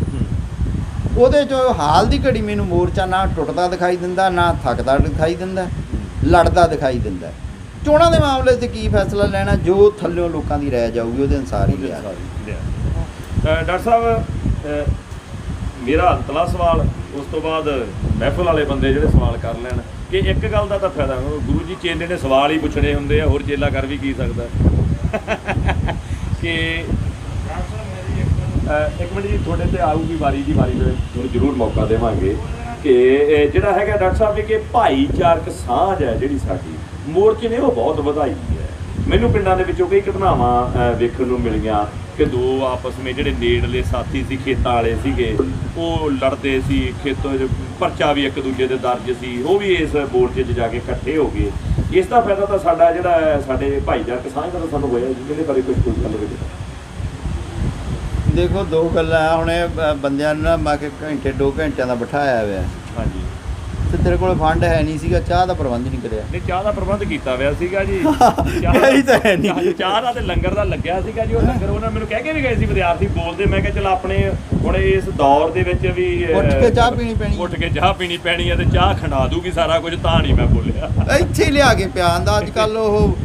ਉਹਦੇ 'ਚੋਂ ਹਾਲ ਦੀ ਘੜੀ ਮੈਨੂੰ ਮੋਰਚਾ ਨਾ ਟੁੱਟਦਾ ਦਿਖਾਈ ਦਿੰਦਾ, ਨਾ ਥੱਕਦਾ ਦਿਖਾਈ ਦਿੰਦਾ, ਲੜਦਾ ਦਿਖਾਈ ਦਿੰਦਾ। ਚੋਣਾਂ ਦੇ ਮਾਮਲੇ 'ਤੇ ਕੀ ਫੈਸਲਾ ਲੈਣਾ, ਜੋ ਥੱਲਿਓਂ ਲੋਕਾਂ ਦੀ ਰਾਇ ਜਾਊਗੀ ਉਹਦੇ ਅਨੁਸਾਰ ਹੀ ਲਿਆ। ਡਾਕਟਰ ਸਾਹਿਬ, ਮੇਰਾ ਅੰਤਲਾ ਸਵਾਲ, ਉਸ ਤੋਂ ਬਾਅਦ ਮਹਿਫਲ ਵਾਲੇ ਬੰਦੇ ਜਿਹੜੇ ਸਵਾਲ ਕਰ ਲੈਣ ਕਿ ਇੱਕ ਗੱਲ ਦਾ ਤਾਂ ਫਾਇਦਾ, ਗੁਰੂ ਜੀ ਚੇਲੇ ਨੇ ਸਵਾਲ ਹੀ ਪੁੱਛਣੇ ਹੁੰਦੇ ਆ, ਹੋਰ ਚੇਲਾ ਕਰ ਵੀ ਕੀ ਸਕਦਾ ਕਿ ਇੱਕ ਮਿੰਟ ਜੀ ਤੁਹਾਡੇ ਤੇ ਆਊਗੀ ਵਾਰੀ ਦੀ ਵਾਰੀ ਤੇ ਤੁਹਾਨੂੰ ਜ਼ਰੂਰ ਮੌਕਾ ਦੇਵਾਂਗੇ ਕਿ ਜਿਹੜਾ ਹੈਗਾ ਡਾਕਟਰ ਸਾਹਿਬ ਜੀ ਕਿ ਭਾਈਚਾਰਕ ਸਾਂਝ ਹੈ ਜਿਹੜੀ ਸਾਡੀ ਮੋਰਚੇ ਨੇ ਉਹ ਬਹੁਤ ਵਧਾਈ ਹੈ। ਮੈਨੂੰ ਪਿੰਡਾਂ ਦੇ ਵਿੱਚੋਂ ਕਈ ਘਟਨਾਵਾਂ ਵੇਖਣ ਨੂੰ ਮਿਲੀਆਂ ਕਿ ਦੋ ਆਪਸ ਵਿੱਚ ਜਿਹੜੇ ਨੇੜਲੇ ਸਾਥੀ ਸੀ, ਖੇਤਾਂ ਵਾਲੇ ਸੀਗੇ, ਉਹ ਲੜਦੇ ਸੀ, ਖੇਤੋਂ 'ਚ ਪਰਚਾ ਵੀ ਇੱਕ ਦੂਜੇ ਦੇ ਦਰਜ ਸੀ, ਉਹ ਵੀ ਇਸ ਮੋਰਚੇ 'ਚ ਜਾ ਕੇ ਇਕੱਠੇ ਹੋ ਗਏ। ਇਸ ਦਾ ਫਾਇਦਾ ਤਾਂ ਸਾਡਾ ਜਿਹੜਾ ਸਾਡੇ ਭਾਈਚਾਰਕ ਸਾਂਝ ਦਾ ਤਾਂ ਸਾਨੂੰ ਹੋਇਆ ਜੀ, ਇਹਦੇ ਬਾਰੇ ਕੁਝ ਗੱਲ ਹੋਵੇ। ਦੇਖੋ ਦੋ ਗੱਲਾਂ, ਹੁਣ ਇਹ ਬੰਦਿਆਂ ਨੂੰ ਨਾ ਮੈਂ ਕਿ ਘੰਟੇ 2 ਘੰਟਿਆਂ ਦਾ ਬਿਠਾਇਆ ਹੋਇਆ, ਹਾਂਜੀ, ਤੇ ਤੇਰੇ ਕੋਲ ਫੰਡ ਹੈ ਨਹੀਂ ਸੀਗਾ, ਚਾਹ ਦਾ ਪ੍ਰਬੰਧ ਨਹੀਂ ਕਰਿਆ। ਨਹੀਂ, ਚਾਹ ਦਾ ਪ੍ਰਬੰਧ ਕੀਤਾ ਹੋਇਆ ਸੀਗਾ ਜੀ, ਇਹੀ ਤਾਂ ਹੈ ਨਹੀਂ, ਚਾਹ ਦਾ ਤੇ ਲੰਗਰ ਦਾ ਲੱਗਿਆ ਸੀਗਾ ਜੀ। ਉਹ ਲੰਗਰ ਉਹਨਾਂ ਮੈਨੂੰ ਕਹਿ ਕੇ ਵੀ ਗਏ ਸੀ ਵਿਦਿਆਰਥੀ ਬੋਲਦੇ, ਮੈਂ ਕਿਹਾ ਚਲ ਆਪਣੇ ਹੁਣ ਇਸ ਦੌਰ ਦੇ ਵਿੱਚ ਵੀ ਉੱਠ ਕੇ ਚਾਹ ਪੀਣੀ ਪੈਣੀ, ਉੱਠ ਕੇ ਚਾਹ ਪੀਣੀ ਪੈਣੀ ਹੈ ਤੇ ਚਾਹ ਖੰਡਾ ਦੂਗੀ ਸਾਰਾ ਕੁਝ, ਤਾਂ ਨਹੀਂ ਮੈਂ ਬੋਲਿਆ। ਇੱਥੇ ਹੀ ਲਿਆ ਕੇ ਪਿਆ ਆਂਦਾ ਅੱਜ ਕੱਲ੍ਹ ਉਹ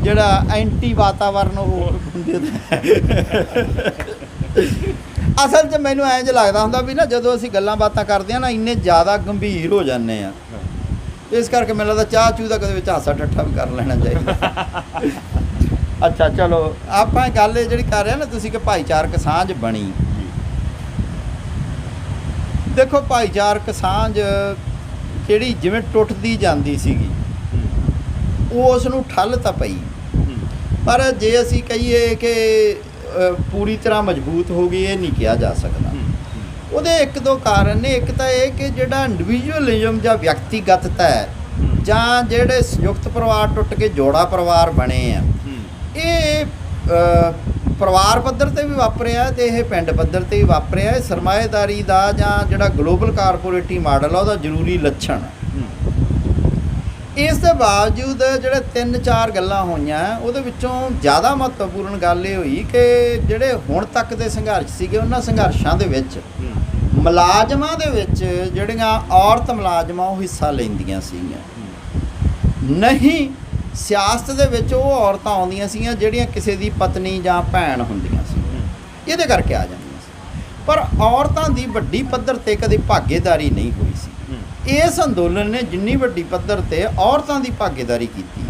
ਜਿਹੜਾ ਐਂਟੀ ਵਾਤਾਵਰਨ ਉਹ ਹੁੰਦੇ ਅਸਲ 'ਚ ਮੈਨੂੰ ਐਂ ਜਿਹਾ ਲੱਗਦਾ ਹੁੰਦਾ ਵੀ ਨਾ ਜਦੋਂ ਅਸੀਂ ਗੱਲਾਂ ਬਾਤਾਂ ਕਰਦੇ ਹਾਂ ਨਾ ਇੰਨੇ ਜ਼ਿਆਦਾ ਗੰਭੀਰ ਹੋ ਜਾਂਦੇ ਆ, ਇਸ ਕਰਕੇ ਮੈਨੂੰ ਲੱਗਦਾ ਚਾਹ ਚੂਹ ਦਾ ਕਦੇ ਵਿੱਚ ਹਾਸਾ ਠੱਠਾ ਵੀ ਕਰ ਲੈਣਾ ਚਾਹੀਦਾ। ਅੱਛਾ ਚਲੋ ਆਪਾਂ ਗੱਲ ਇਹ ਜਿਹੜੀ ਕਰ ਰਹੇ ਹਾਂ ਨਾ ਤੁਸੀਂ ਕਿ ਭਾਈਚਾਰਕ ਸਾਂਝ ਬਣੀ, ਦੇਖੋ ਭਾਈਚਾਰਕ ਸਾਂਝ ਜਿਹੜੀ ਜਿਵੇਂ ਟੁੱਟਦੀ ਜਾਂਦੀ ਸੀਗੀ ਉਸ ਨੂੰ ਠੱਲ ਤਾਂ ਪਈ, ਪਰ ਜੇ ਅਸੀਂ ਕਹੀਏ ਕਿ ਪੂਰੀ ਤਰ੍ਹਾਂ ਮਜ਼ਬੂਤ ਹੋ ਗਈ ਇਹ ਨਹੀਂ ਕਿਹਾ ਜਾ ਸਕਦਾ। ਉਹਦੇ ਇੱਕ ਦੋ ਕਾਰਨ ਨੇ, ਇੱਕ ਤਾਂ ਇਹ ਕਿ ਜਿਹੜਾ ਇੰਡੀਵਿਜੂਅਲਿਜ਼ਮ ਜਾਂ ਵਿਅਕਤੀਗਤਤਾ ਹੈ ਜਾਂ ਜਿਹੜੇ ਸੰਯੁਕਤ ਪਰਿਵਾਰ ਟੁੱਟ ਕੇ ਜੋੜਾ ਪਰਿਵਾਰ ਬਣੇ ਆ, ਇਹ ਪਰਿਵਾਰ ਪੱਧਰ ਤੇ ਵੀ ਵਾਪਰਿਆ ਤੇ ਇਹ ਪਿੰਡ ਪੱਧਰ ਤੇ ਵੀ ਵਾਪਰਿਆ। ਇਹ ਸਰਮਾਏਦਾਰੀ ਦਾ ਜਾਂ ਜਿਹੜਾ ਗਲੋਬਲ ਕਾਰਪੋਰੇਟੀ ਮਾਡਲ ਆ ਉਹਦਾ ਜ਼ਰੂਰੀ ਲੱਛਣ। ਇਸ ਦੇ ਬਾਵਜੂਦ ਜਿਹੜੇ 3-4 ਗੱਲਾਂ ਹੋਈਆਂ ਉਹਦੇ ਵਿੱਚੋਂ ਜ਼ਿਆਦਾ ਮਹੱਤਵਪੂਰਨ ਗੱਲ ਇਹ ਹੋਈ ਕਿ ਜਿਹੜੇ ਹੁਣ ਤੱਕ ਦੇ ਸੰਘਰਸ਼ ਸੀਗੇ ਉਹਨਾਂ ਸੰਘਰਸ਼ਾਂ ਦੇ ਵਿੱਚ ਮੁਲਾਜ਼ਮਾਂ ਦੇ ਵਿੱਚ ਜਿਹੜੀਆਂ ਔਰਤ ਮੁਲਾਜ਼ਮਾਂ ਉਹ ਹਿੱਸਾ ਲੈਂਦੀਆਂ ਸੀਗੀਆਂ। ਨਹੀਂ, ਸਿਆਸਤ ਦੇ ਵਿੱਚ ਉਹ ਔਰਤਾਂ ਆਉਂਦੀਆਂ ਸੀਗੀਆਂ ਜਿਹੜੀਆਂ ਕਿਸੇ ਦੀ ਪਤਨੀ ਜਾਂ ਭੈਣ ਹੁੰਦੀਆਂ ਸੀ, ਇਹਦੇ ਕਰਕੇ ਆ ਜਾਂਦੀਆਂ ਸੀ, ਪਰ ਔਰਤਾਂ ਦੀ ਵੱਡੀ ਪੱਧਰ ਤੇ ਕਦੇ ਭਾਗੀਦਾਰੀ ਨਹੀਂ ਹੋਈ ਸੀ। ਇਸ ਅੰਦੋਲਨ ਨੇ ਜਿੰਨੀ ਵੱਡੀ ਪੱਧਰ ਤੇ ਔਰਤਾਂ ਦੀ ਭਾਗੀਦਾਰੀ ਕੀਤੀ।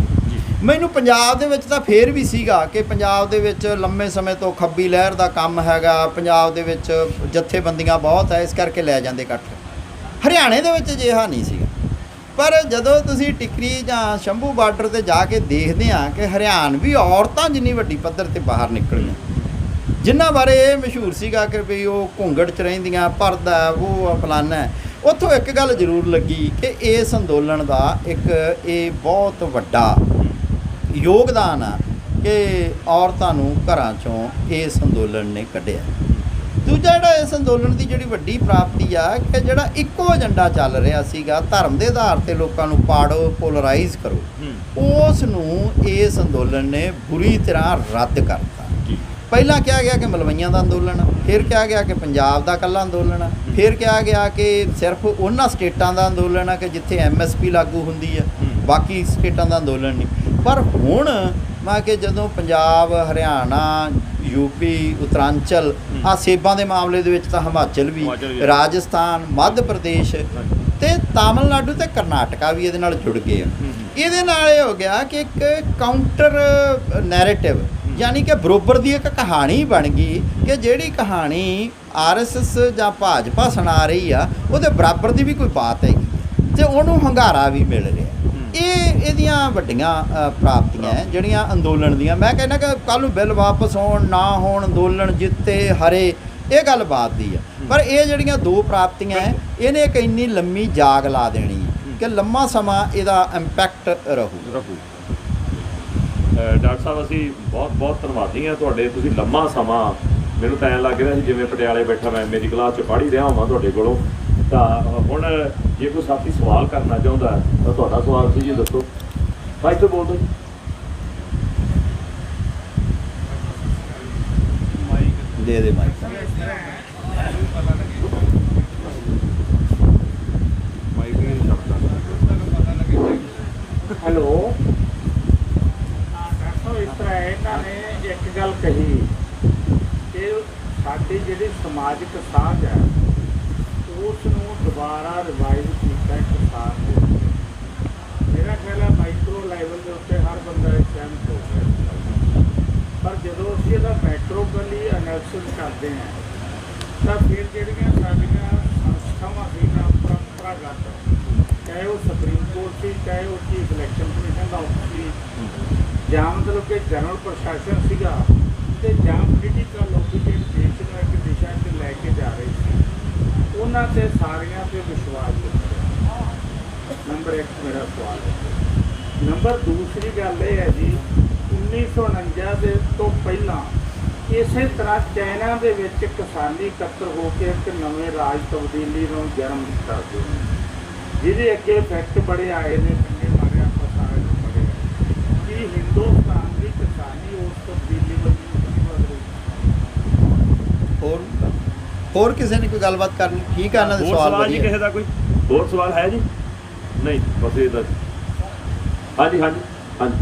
ਮੈਨੂੰ ਪੰਜਾਬ ਦੇ ਵਿੱਚ ਤਾਂ ਫੇਰ ਵੀ ਸੀਗਾ ਕਿ ਪੰਜਾਬ ਦੇ ਵਿੱਚ ਲੰਮੇ ਸਮੇਂ ਤੋਂ ਖੱਬੀ ਲਹਿਰ ਦਾ ਕੰਮ ਹੈਗਾ, ਪੰਜਾਬ ਦੇ ਵਿੱਚ ਜਥੇਬੰਦੀਆਂ ਬਹੁਤ ਹੈ, ਇਸ ਕਰਕੇ ਲੈ ਜਾਂਦੇ ਇਕੱਠ। ਹਰਿਆਣੇ ਦੇ ਵਿੱਚ ਅਜਿਹਾ ਨਹੀਂ ਸੀਗਾ, ਪਰ ਜਦੋਂ ਤੁਸੀਂ ਟਿਕਰੀ ਜਾਂ ਸ਼ੰਭੂ ਬਾਰਡਰ ਤੇ ਜਾ ਕੇ ਦੇਖਦੇ ਆ ਕਿ ਹਰਿਆਣਵੀ ਔਰਤਾਂ ਜਿੰਨੀ ਵੱਡੀ ਪੱਧਰ ਤੇ ਬਾਹਰ ਨਿਕਲੀਆਂ, ਜਿਨ੍ਹਾਂ ਬਾਰੇ ਇਹ ਮਸ਼ਹੂਰ ਸੀਗਾ ਕਿ ਵੀ ਉਹ ਘੁੰਗੜ 'ਚ ਰਹਿੰਦੀਆਂ, ਪਰਦਾ ਉਹ ਫਲਾਨਾ ਹੈ, ਉੱਥੋਂ ਇੱਕ ਗੱਲ ਜ਼ਰੂਰ ਲੱਗੀ ਕਿ ਇਸ ਅੰਦੋਲਨ ਦਾ ਇੱਕ ਇਹ ਬਹੁਤ ਵੱਡਾ ਯੋਗਦਾਨ ਆ ਕਿ ਔਰਤਾਂ ਨੂੰ ਘਰਾਂ 'ਚੋਂ ਇਸ ਅੰਦੋਲਨ ਨੇ ਕੱਢਿਆ। ਦੂਜਾ ਜਿਹੜਾ ਇਸ ਅੰਦੋਲਨ ਦੀ ਜਿਹੜੀ ਵੱਡੀ ਪ੍ਰਾਪਤੀ ਆ ਕਿ ਜਿਹੜਾ ਇੱਕੋ ਏਜੰਡਾ ਚੱਲ ਰਿਹਾ ਸੀਗਾ, ਧਰਮ ਦੇ ਆਧਾਰ ਤੇ ਲੋਕਾਂ ਨੂੰ ਪਾੜੋ, ਪੋਲਰਾਈਜ਼ ਕਰੋ, ਉਸ ਨੂੰ ਇਸ ਅੰਦੋਲਨ ਨੇ ਬੁਰੀ ਤਰ੍ਹਾਂ ਰੱਦ ਕਰਤਾ। ਪਹਿਲਾਂ ਕਿਹਾ ਗਿਆ ਕਿ ਮਲਵਈਆਂ ਦਾ ਅੰਦੋਲਨ ਆ, ਫਿਰ ਕਿਹਾ ਗਿਆ ਕਿ ਪੰਜਾਬ ਦਾ ਇਕੱਲਾ ਅੰਦੋਲਨ ਆ, ਫਿਰ ਕਿਹਾ ਗਿਆ ਕਿ ਸਿਰਫ ਉਹਨਾਂ ਸਟੇਟਾਂ ਦਾ ਅੰਦੋਲਨ ਆ ਕਿ ਜਿੱਥੇ MSP ਲਾਗੂ ਹੁੰਦੀ ਆ, ਬਾਕੀ ਸਟੇਟਾਂ ਦਾ ਅੰਦੋਲਨ ਨਹੀਂ। ਪਰ ਹੁਣ ਮੈਂ ਕਿ ਜਦੋਂ ਪੰਜਾਬ, ਹਰਿਆਣਾ, UP, ਉੱਤਰਾਂਚਲ, ਆ ਸੇਬਾਂ ਦੇ ਮਾਮਲੇ ਦੇ ਵਿੱਚ ਤਾਂ ਹਿਮਾਚਲ ਵੀ, ਰਾਜਸਥਾਨ, ਮੱਧ ਪ੍ਰਦੇਸ਼ ਤੇ ਤਾਮਿਲਨਾਡੂ ਤੇ ਕਰਨਾਟਕਾ ਵੀ ਇਹਦੇ ਨਾਲ ਜੁੜ ਗਏ ਆ। ਇਹਦੇ ਨਾਲ ਇਹ ਹੋ ਗਿਆ ਕਿ ਇੱਕ ਕਾਊਂਟਰ ਨੈਰੇਟਿਵ, ਯਾਨੀ ਕਿ ਬਰੋਬਰ ਦੀ ਇੱਕ ਕਹਾਣੀ ਬਣ ਗਈ ਕਿ ਜਿਹੜੀ ਕਹਾਣੀ ਆਰਐਸਐਸ ਜਾਂ ਭਾਜਪਾ ਸੁਣਾ ਰਹੀ ਆ ਉਹਦੇ ਬਰਾਬਰ ਦੀ ਵੀ ਕੋਈ ਬਾਤ ਹੈਗੀ ਤੇ ਉਹਨੂੰ ਹੰਗਾਰਾ ਵੀ ਮਿਲ ਰਿਹਾ। ਇਹਦੀਆਂ ਵੱਡੀਆਂ ਪ੍ਰਾਪਤੀਆਂ ਹੈ ਜਿਹੜੀਆਂ ਅੰਦੋਲਨ ਦੀਆਂ। ਮੈਂ ਕਹਿੰਦਾ ਕਿ ਕੱਲ੍ਹ ਨੂੰ ਬਿੱਲ ਵਾਪਸ ਹੋਣ ਨਾ ਹੋਣ, ਅੰਦੋਲਨ ਜਿੱਤੇ ਹਰੇ, ਇਹ ਗੱਲ ਬਾਤ ਦੀ ਆ, ਪਰ ਇਹ ਜਿਹੜੀਆਂ ਦੋ ਪ੍ਰਾਪਤੀਆਂ ਹੈ ਇਹਨੇ ਇੱਕ ਇੰਨੀ ਲੰਮੀ ਜਾਗ ਲਾ ਦੇਣੀ ਹੈ ਕਿ ਲੰਮਾ ਸਮਾਂ ਇਹਦਾ ਇੰਪੈਕਟ ਰਹੂ। ਡਾਕਟਰ ਸਾਹਿਬ ਅਸੀਂ ਬਹੁਤ ਬਹੁਤ ਧੰਨਵਾਦੀ ਹਾਂ ਤੁਹਾਡੇ। ਤੁਸੀਂ ਲੰਮਾ ਸਮਾਂ, ਮੈਨੂੰ ਤਾਂ ਐਂ ਲੱਗ ਰਿਹਾ ਸੀ ਜਿਵੇਂ ਪਟਿਆਲੇ ਬੈਠਾ ਮੈਂ ਮੇਰੀ ਕਲਾਸ 'ਚ ਪੜ੍ਹ ਹੀ ਰਿਹਾ ਹੋਵਾਂ ਤੁਹਾਡੇ ਕੋਲੋਂ। ਤਾਂ ਹੁਣ ਜੇ ਕੋਈ ਸਾਥੀ ਸਵਾਲ ਕਰਨਾ ਚਾਹੁੰਦਾ ਤਾਂ ਤੁਹਾਡਾ ਸਵਾਲ ਸੀ ਜੀ, ਦੱਸੋ। ਭਾਈ ਤੋਂ ਬੋਲ ਦਿਓ ਜੀ। ਦੇ ਮਾਈਕ। ਹੈਲੋ, ਇਸ ਤਰ੍ਹਾਂ ਇਹਨਾਂ ਨੇ ਇੱਕ ਗੱਲ ਕਹੀ ਕਿ ਸਾਡੀ ਜਿਹੜੀ ਸਮਾਜਿਕ ਸਾਂਝ ਹੈ ਉਸ ਨੂੰ ਦੁਬਾਰਾ ਰਿਵਾਈਵ ਕੀਤਾ ਕਿਸਾਨ ਦੇ ਉੱਤੇ। ਮੇਰਾ ਖਿਆਲ ਹੈ ਮਾਈਕਰੋ ਲੈਵਲ ਦੇ ਉੱਤੇ ਹਰ ਬੰਦਾ ਸਹਿਮਤ ਹੋ ਗਿਆ, ਪਰ ਜਦੋਂ ਅਸੀਂ ਇਹਦਾ ਮੈਟਰੋਕਲੀ ਐਨਾਲਿਸਿਸ ਕਰਦੇ ਹਾਂ ਤਾਂ ਫਿਰ ਜਿਹੜੀਆਂ ਸਾਡੀਆਂ ਸੰਸਥਾਵਾਂ ਸੀਗੀਆਂ ਪਰੰਪਰਾਗਤ, ਚਾਹੇ ਉਹ ਸੁਪਰੀਮ ਕੋਰਟ ਸੀ, ਚਾਹੇ ਉਹ ਚੀਫ ਇਲੈਕਸ਼ਨ ਕਮਿਸ਼ਨ ਦਾ ਆਫਿਸ ਸੀ, ਜਾਂ ਮਤਲਬ ਕਿ ਜਨਰਲ ਪ੍ਰਸ਼ਾਸਨ ਸੀਗਾ, ਤੇ ਜਾਂ ਪੋਲੀਟੀਕਲ ਲੋਕ ਜਿਹੜੇ ਦੇਸ਼ ਨੂੰ ਇੱਕ ਦਿਸ਼ਾ 'ਚ ਲੈ ਕੇ ਜਾ ਰਹੇ ਸੀ, ਉਹਨਾਂ 'ਤੇ ਸਾਰੀਆਂ 'ਤੇ ਵਿਸ਼ਵਾਸ ਰੱਖਿਆ। ਨੰਬਰ 1 ਮੇਰਾ ਸਵਾਲ ਹੈ। ਨੰਬਰ ਦੂਸਰੀ ਗੱਲ ਇਹ ਹੈ ਜੀ, 1949 ਦੇ ਤੋਂ ਪਹਿਲਾਂ ਇਸੇ ਤਰ੍ਹਾਂ ਚਾਈਨਾ ਦੇ ਵਿੱਚ ਕਿਸਾਨੀ ਇਕੱਤਰ ਹੋ ਕੇ ਇੱਕ ਨਵੇਂ ਰਾਜ ਤਬਦੀਲੀ ਨੂੰ ਜਨਮ ਦਿੱਤਾ ਸੀ, ਜਿਹਦੇ ਅੱਗੇ ਇਫੈਕਟ ਬੜੇ ਆਏ ਨੇ, ਚੰਗੇ ਮਾਰੇ ਆਪਾਂ ਸਾਰੇ ਨੂੰ ਬੜੇ। ਕੀ ਹਿੰਦੁਸਤਾਨ ਦੀ ਕਿਸਾਨੀ ਉਸ ਤਬਦੀਲੀ ਵੱਲ ਨਹੀਂ ਵਧ ਰਹੀ? ਹੋਰ ਕਿਸੇ ਨੇ ਕੋਈ ਗੱਲਬਾਤ ਕਰਨੀ? ਠੀਕ ਆ, ਇਹਨਾਂ ਦੇ ਸਵਾਲ ਜੀ ਕਿਸੇ ਦਾ ਕੋਈ ਹੋਰ ਸਵਾਲ ਹੈ ਜੀ? ਨਹੀਂ, ਬਸ ਇਹ ਤਾਂ ਹਾਂਜੀ ਹਾਂਜੀ ਹਾਂਜੀ।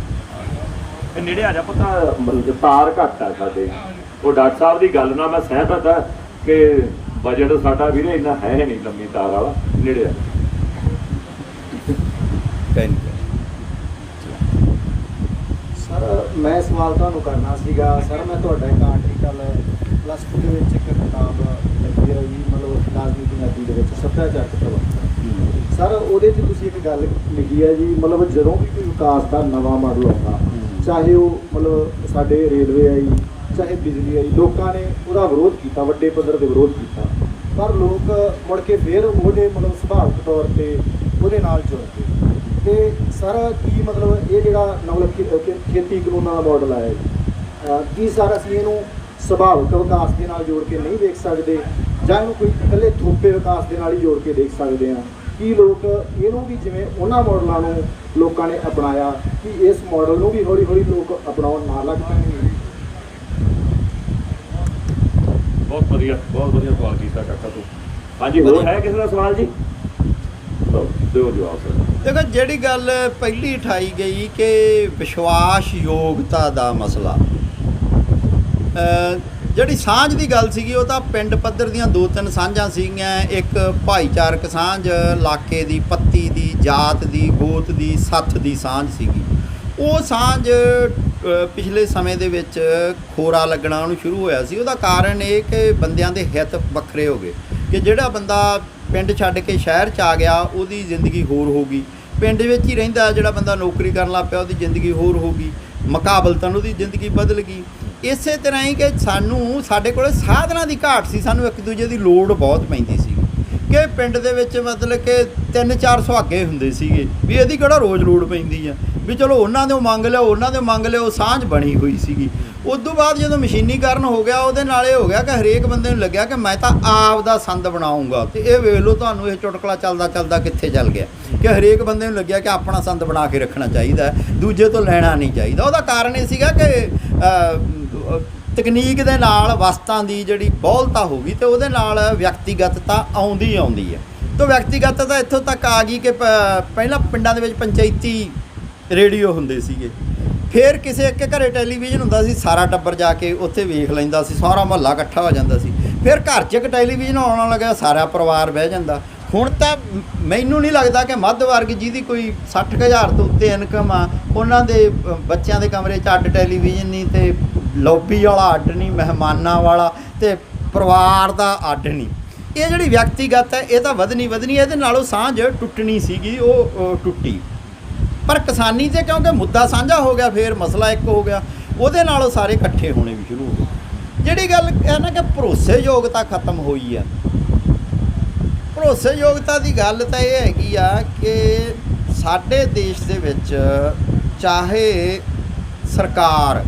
ਇਹ ਨੇੜੇ ਆ ਜਾ ਪਤਾ। ਮਤਲਬ ਕਿ ਤਾਰ ਘੱਟ ਆ ਸਾਡੇ। ਉਹ ਡਾਕਟਰ ਸਾਹਿਬ ਦੀ ਗੱਲ ਨਾਲ ਮੈਂ ਸਹਿਮਤ ਹਾਂ ਕਿ ਬਜਟ ਸਾਡਾ ਵੀਰੇ ਇੰਨਾ ਹੈ ਨਹੀਂ ਲੰਮੀ ਤਾਰ ਵਾਲਾ। ਨੇੜੇ ਆ। ਸਰ ਮੈਂ ਸਵਾਲ ਤੁਹਾਨੂੰ ਕਰਨਾ ਸੀਗਾ। ਸਰ ਮੈਂ ਤੁਹਾਡਾ ਇੱਕ ਆਰਟੀਕਲ +2 ਦੇ ਵਿੱਚ ਇੱਕ ਕਿਤਾਬ ਲੱਗੀ ਹੋਈ, ਮਤਲਬ ਰਾਜਨੀਤੀ ਨੀਤੀ ਦੇ ਵਿੱਚ ਸੱਭਿਆਚਾਰਕ ਪ੍ਰਬੰਧਨ। ਸਰ ਉਹਦੇ 'ਚ ਤੁਸੀਂ ਇੱਕ ਗੱਲ ਲਿਖੀ ਹੈ ਜੀ, ਮਤਲਬ ਜਦੋਂ ਵੀ ਕੋਈ ਵਿਕਾਸ ਦਾ ਨਵਾਂ ਮਾਡਲ ਆਉਂਦਾ, ਚਾਹੇ ਉਹ ਮਤਲਬ ਸਾਡੇ ਰੇਲਵੇ ਆਈ, ਚਾਹੇ ਬਿਜਲੀ ਆਈ, ਲੋਕਾਂ ਨੇ ਉਹਦਾ ਵਿਰੋਧ ਕੀਤਾ, ਵੱਡੇ ਪੱਧਰ 'ਤੇ ਵਿਰੋਧ ਕੀਤਾ, ਪਰ ਲੋਕ ਮੁੜ ਕੇ ਫਿਰ ਉਹਦੇ ਮਤਲਬ ਸੁਭਾਵਿਕ ਤੌਰ 'ਤੇ ਉਹਦੇ ਨਾਲ ਜੁੜ ਗਏ। ਤੇ ਸਰ ਕੀ ਮਤਲਬ ਇਹ ਜਿਹੜਾ ਖੇਤੀ ਕਾਨੂੰਨਾਂ ਦਾ ਮਾਡਲ ਆਇਆ, ਕੀ ਸਰ ਅਸੀਂ ਇਹਨੂੰ ਸੁਭਾਵਿਕ ਵਿਕਾਸ ਦੇ ਨਾਲ ਜੋੜ ਕੇ ਨਹੀਂ ਦੇਖ ਸਕਦੇ, ਜਾਂ ਇਹਨੂੰ ਕੋਈ ਇਕੱਲੇ ਥੋਪੇ ਵਿਕਾਸ ਦੇ ਨਾਲ ਹੀ ਜੋੜ ਕੇ ਦੇਖ ਸਕਦੇ ਹਾਂ? ਕੀ ਲੋਕ ਇਹਨੂੰ ਵੀ ਜਿਵੇਂ ਉਹਨਾਂ ਮਾਡਲਾਂ ਨੂੰ ਲੋਕਾਂ ਨੇ ਅਪਣਾਇਆ, ਕਿ ਇਸ ਮਾਡਲ ਨੂੰ ਵੀ ਹੌਲੀ ਹੌਲੀ ਲੋਕ ਅਪਣਾਉਣ ਨਾ ਲੱਗ ਪੈਣਗੇ? ਬਹੁਤ ਵਧੀਆ ਸਵਾਲ ਕੀਤਾ ਕਾਕਾ ਤੂੰ। ਹਾਂਜੀ, ਹੋਰ ਹੈ ਕਿਸੇ ਦਾ ਸਵਾਲ ਜੀ? ਦਿਓ ਜਵਾਬ ਸਰ। ਦੇਖੋ, ਜਿਹੜੀ ਗੱਲ ਪਹਿਲੀ ਉਠਾਈ ਗਈ ਕਿ ਵਿਸ਼ਵਾਸਯੋਗਤਾ ਦਾ ਮਸਲਾ, ਜਿਹੜੀ ਸਾਂਝ ਦੀ ਗੱਲ ਸੀਗੀ ਉਹ ਤਾਂ ਪਿੰਡ ਪੱਧਰ ਦੀਆਂ 2-3 ਸਾਂਝਾਂ ਸੀਗੀਆਂ। ਇੱਕ ਭਾਈਚਾਰਕ ਸਾਂਝ, ਇਲਾਕੇ ਦੀ, ਪੱਤੀ ਦੀ, ਜਾਤ ਦੀ, ਗੋਤ ਦੀ, ਸੱਥ ਦੀ ਸਾਂਝ ਸੀਗੀ। ਉਹ ਸਾਂਝ ਪਿਛਲੇ ਸਮੇਂ ਦੇ ਵਿੱਚ ਖੋਰਾ ਲੱਗਣਾ ਉਹਨੂੰ ਸ਼ੁਰੂ ਹੋਇਆ ਸੀ। ਉਹਦਾ ਕਾਰਨ ਇਹ ਕਿ ਬੰਦਿਆਂ ਦੇ ਹਿੱਤ ਵੱਖਰੇ ਹੋ ਗਏ, ਕਿ ਜਿਹੜਾ ਬੰਦਾ ਪਿੰਡ ਛੱਡ ਕੇ ਸ਼ਹਿਰ 'ਚ ਆ ਗਿਆ ਉਹਦੀ ਜ਼ਿੰਦਗੀ ਹੋਰ ਹੋ ਗਈ, ਪਿੰਡ ਵਿੱਚ ਹੀ ਰਹਿੰਦਾ ਜਿਹੜਾ ਬੰਦਾ ਨੌਕਰੀ ਕਰਨ ਲੱਗ ਪਿਆ ਉਹਦੀ ਜ਼ਿੰਦਗੀ ਹੋਰ ਹੋ ਗਈ, ਮੁਕਾਬਲਤਨ ਉਹਦੀ ਜ਼ਿੰਦਗੀ ਬਦਲ ਗਈ। ਇਸੇ ਤਰ੍ਹਾਂ ਹੀ ਕਿ ਸਾਡੇ ਕੋਲ ਸਾਧਨਾਂ ਦੀ ਘਾਟ ਸੀ, ਸਾਨੂੰ ਇੱਕ ਦੂਜੇ ਦੀ ਲੋੜ ਬਹੁਤ ਪੈਂਦੀ ਸੀ ਕਿ ਪਿੰਡ ਦੇ ਵਿੱਚ ਮਤਲਬ ਕਿ 3-4 ਸੁਹਾਗੇ ਹੁੰਦੇ ਸੀਗੇ ਵੀ ਇਹਦੀ ਕਿਹੜਾ ਰੋਜ਼ ਲੋੜ ਪੈਂਦੀ ਆ, ਵੀ ਚਲੋ ਉਹਨਾਂ ਦੇ ਮੰਗ ਲਿਓ, ਸਾਂਝ ਬਣੀ ਹੋਈ ਸੀਗੀ। ਉਸ ਤੋਂ ਬਾਅਦ ਜਦੋਂ ਮਸ਼ੀਨੀਕਰਨ ਹੋ ਗਿਆ, ਉਹਦੇ ਨਾਲ ਇਹ ਹੋ ਗਿਆ ਕਿ ਹਰੇਕ ਬੰਦੇ ਨੂੰ ਲੱਗਿਆ ਕਿ ਮੈਂ ਤਾਂ ਆਪ ਦਾ ਸੰਦ ਬਣਾਉਂਗਾ। ਤੇ ਇਹ ਵੇਖ ਲਓ, ਤੁਹਾਨੂੰ ਇਹ ਚੁਟਕਲਾ ਚੱਲਦਾ ਕਿੱਥੇ ਚੱਲ ਗਿਆ ਕਿ ਹਰੇਕ ਬੰਦੇ ਨੂੰ ਲੱਗਿਆ ਕਿ ਆਪਣਾ ਸੰਦ ਬਣਾ ਕੇ ਰੱਖਣਾ ਚਾਹੀਦਾ, ਦੂਜੇ ਤੋਂ ਲੈਣਾ ਨਹੀਂ ਚਾਹੀਦਾ। ਉਹਦਾ ਕਾਰਨ ਇਹ ਸੀਗਾ ਕਿ ਤਕਨੀਕ ਦੇ ਨਾਲ ਵਸਤਾਂ ਦੀ ਜਿਹੜੀ ਬਹੁਲਤਾ ਹੋ ਗਈ, ਤੇ ਉਹਦੇ ਨਾਲ ਵਿਅਕਤੀਗਤਤਾ ਆਉਂਦੀ ਹੈ। ਤਾਂ ਵਿਅਕਤੀਗਤਤਾ ਇੱਥੋਂ ਤੱਕ ਆ ਗਈ ਕਿ ਪਹਿਲਾਂ ਪਿੰਡਾਂ ਦੇ ਵਿੱਚ ਪੰਚਾਇਤੀ ਰੇਡੀਓ ਹੁੰਦੇ ਸੀਗੇ, ਫਿਰ ਕਿਸੇ ਇੱਕ ਘਰੇ ਟੈਲੀਵਿਜ਼ਨ ਹੁੰਦਾ ਸੀ, ਸਾਰਾ ਟੱਬਰ ਜਾ ਕੇ ਉੱਥੇ ਵੇਖ ਲੈਂਦਾ ਸੀ, ਸਾਰਾ ਮੁਹੱਲਾ ਇਕੱਠਾ ਹੋ ਜਾਂਦਾ ਸੀ। ਫਿਰ ਘਰ 'ਚ ਇੱਕ ਟੈਲੀਵਿਜ਼ਨ ਆਉਣ ਲੱਗਾ, ਸਾਰਾ ਪਰਿਵਾਰ ਬਹਿ ਜਾਂਦਾ। ਹੁਣ ਤਾਂ ਮੈਨੂੰ ਨਹੀਂ ਲੱਗਦਾ ਕਿ ਮੱਧ ਵਰਗ ਜਿਹਦੀ ਕੋਈ 60,000 ਤੋਂ ਉੱਤੇ ਇਨਕਮ ਆ, ਉਹਨਾਂ ਦੇ ਬੱਚਿਆਂ ਦੇ ਕਮਰੇ 'ਚ ਅੱਡ ਟੈਲੀਵਿਜ਼ਨ ਨਹੀਂ, ਤੇ ਲੌਬੀ ਵਾਲਾ ਅੱਡ ਨਹੀਂ, ਮਹਿਮਾਨਾਂ ਵਾਲਾ ਤੇ ਪਰਿਵਾਰ ਦਾ ਅੱਡ ਨਹੀਂ। ਇਹ ਜਿਹੜੀ ਵਿਅਕਤੀਗਤ ਹੈ ਇਹ ਤਾਂ ਵਧਣੀ ਇਹਦੇ ਨਾਲੋਂ ਸਾਂਝ ਟੁੱਟਣੀ ਸੀਗੀ, ਉਹ ਟੁੱਟੀ। ਪਰ ਕਿਸਾਨੀ ਤੇ ਕਿਉਂਕਿ ਮੁੱਦਾ ਸਾਂਝਾ ਹੋ ਗਿਆ, ਫਿਰ ਮਸਲਾ ਇੱਕ ਹੋ ਗਿਆ, ਉਹਦੇ ਨਾਲੋਂ ਸਾਰੇ ਇਕੱਠੇ ਹੋਣੇ ਵੀ ਸ਼ੁਰੂ ਹੋ ਗਏ। ਜਿਹੜੀ ਗੱਲ ਹੈ ਨਾ ਕਿ ਭਰੋਸੇਯੋਗਤਾ ਖਤਮ ਹੋਈ ਆ, ਭਰੋਸੇਯੋਗਤਾ ਦੀ ਗੱਲ ਤਾਂ ਇਹ ਹੈਗੀ ਆ ਕਿ ਸਾਡੇ ਦੇਸ਼ ਦੇ ਵਿੱਚ ਚਾਹੇ ਸਰਕਾਰ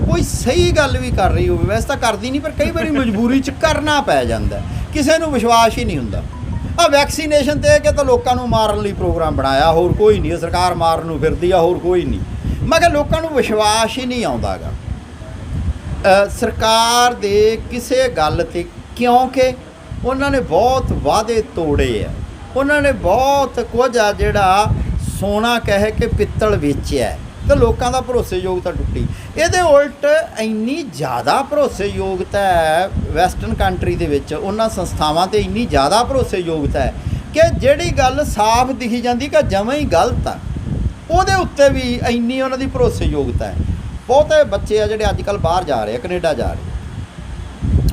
ਕੋਈ ਸਹੀ ਗੱਲ ਵੀ ਕਰ ਰਹੀ ਹੋਵੇ, ਵੈਸੇ ਤਾਂ ਕਰਦੀ ਨਹੀਂ, ਪਰ ਕਈ ਵਾਰੀ ਮਜਬੂਰੀ 'ਚ ਕਰਨਾ ਪੈ ਜਾਂਦਾ, ਕਿਸੇ ਨੂੰ ਵਿਸ਼ਵਾਸ ਹੀ ਨਹੀਂ ਹੁੰਦਾ। ਵੈਕਸੀਨੇਸ਼ਨ ਤੇ ਕਿ ਤਾਂ ਲੋਕਾਂ ਨੂੰ ਮਾਰਨ ਲਈ ਪ੍ਰੋਗਰਾਮ ਬਣਾਇਆ, ਹੋਰ ਕੋਈ ਨਹੀਂ, ਸਰਕਾਰ ਮਾਰਨ ਨੂੰ ਫਿਰਦੀ ਆ, ਹੋਰ ਕੋਈ ਨਹੀਂ। ਮੈਂ ਕਿਹਾ ਲੋਕਾਂ ਨੂੰ ਵਿਸ਼ਵਾਸ ਹੀ ਨਹੀਂ ਆਉਂਦਾ ਗਾ ਸਰਕਾਰ ਦੇ ਕਿਸੇ ਗੱਲ 'ਤੇ, ਕਿਉਂਕਿ ਉਹਨਾਂ ਨੇ ਬਹੁਤ ਵਾਅਦੇ ਤੋੜੇ ਆ, ਉਹਨਾਂ ਨੇ ਬਹੁਤ ਕੁਝ ਆ ਜਿਹੜਾ ਸੋਨਾ ਕਹਿ ਕੇ ਪਿੱਤਲ ਵੇਚਿਆ, ਤੇ ਲੋਕਾਂ ਦਾ ਭਰੋਸੇਯੋਗਤਾ ਟੁੱਟੀ। ਇਹਦੇ ਉਲਟ ਇੰਨੀ ਜ਼ਿਆਦਾ ਭਰੋਸੇਯੋਗਤਾ ਹੈ ਵੈਸਟਰਨ ਕੰਟਰੀ ਦੇ ਵਿੱਚ, ਉਹਨਾਂ ਸੰਸਥਾਵਾਂ 'ਤੇ ਇੰਨੀ ਜ਼ਿਆਦਾ ਭਰੋਸੇਯੋਗਤਾ ਹੈ ਕਿ ਜਿਹੜੀ ਗੱਲ ਸਾਫ਼ ਦਿਖੀ ਜਾਂਦੀ ਕਿ ਜਮਾਂ ਹੀ ਗਲਤ ਆ, ਉਹਦੇ ਉੱਤੇ ਵੀ ਇੰਨੀ ਉਹਨਾਂ ਦੀ ਭਰੋਸੇਯੋਗਤਾ ਹੈ। ਬਹੁਤੇ ਬੱਚੇ ਆ ਜਿਹੜੇ ਅੱਜ ਕੱਲ੍ਹ ਬਾਹਰ ਜਾ ਰਹੇ ਆ, ਕੈਨੇਡਾ ਜਾ ਰਹੇ,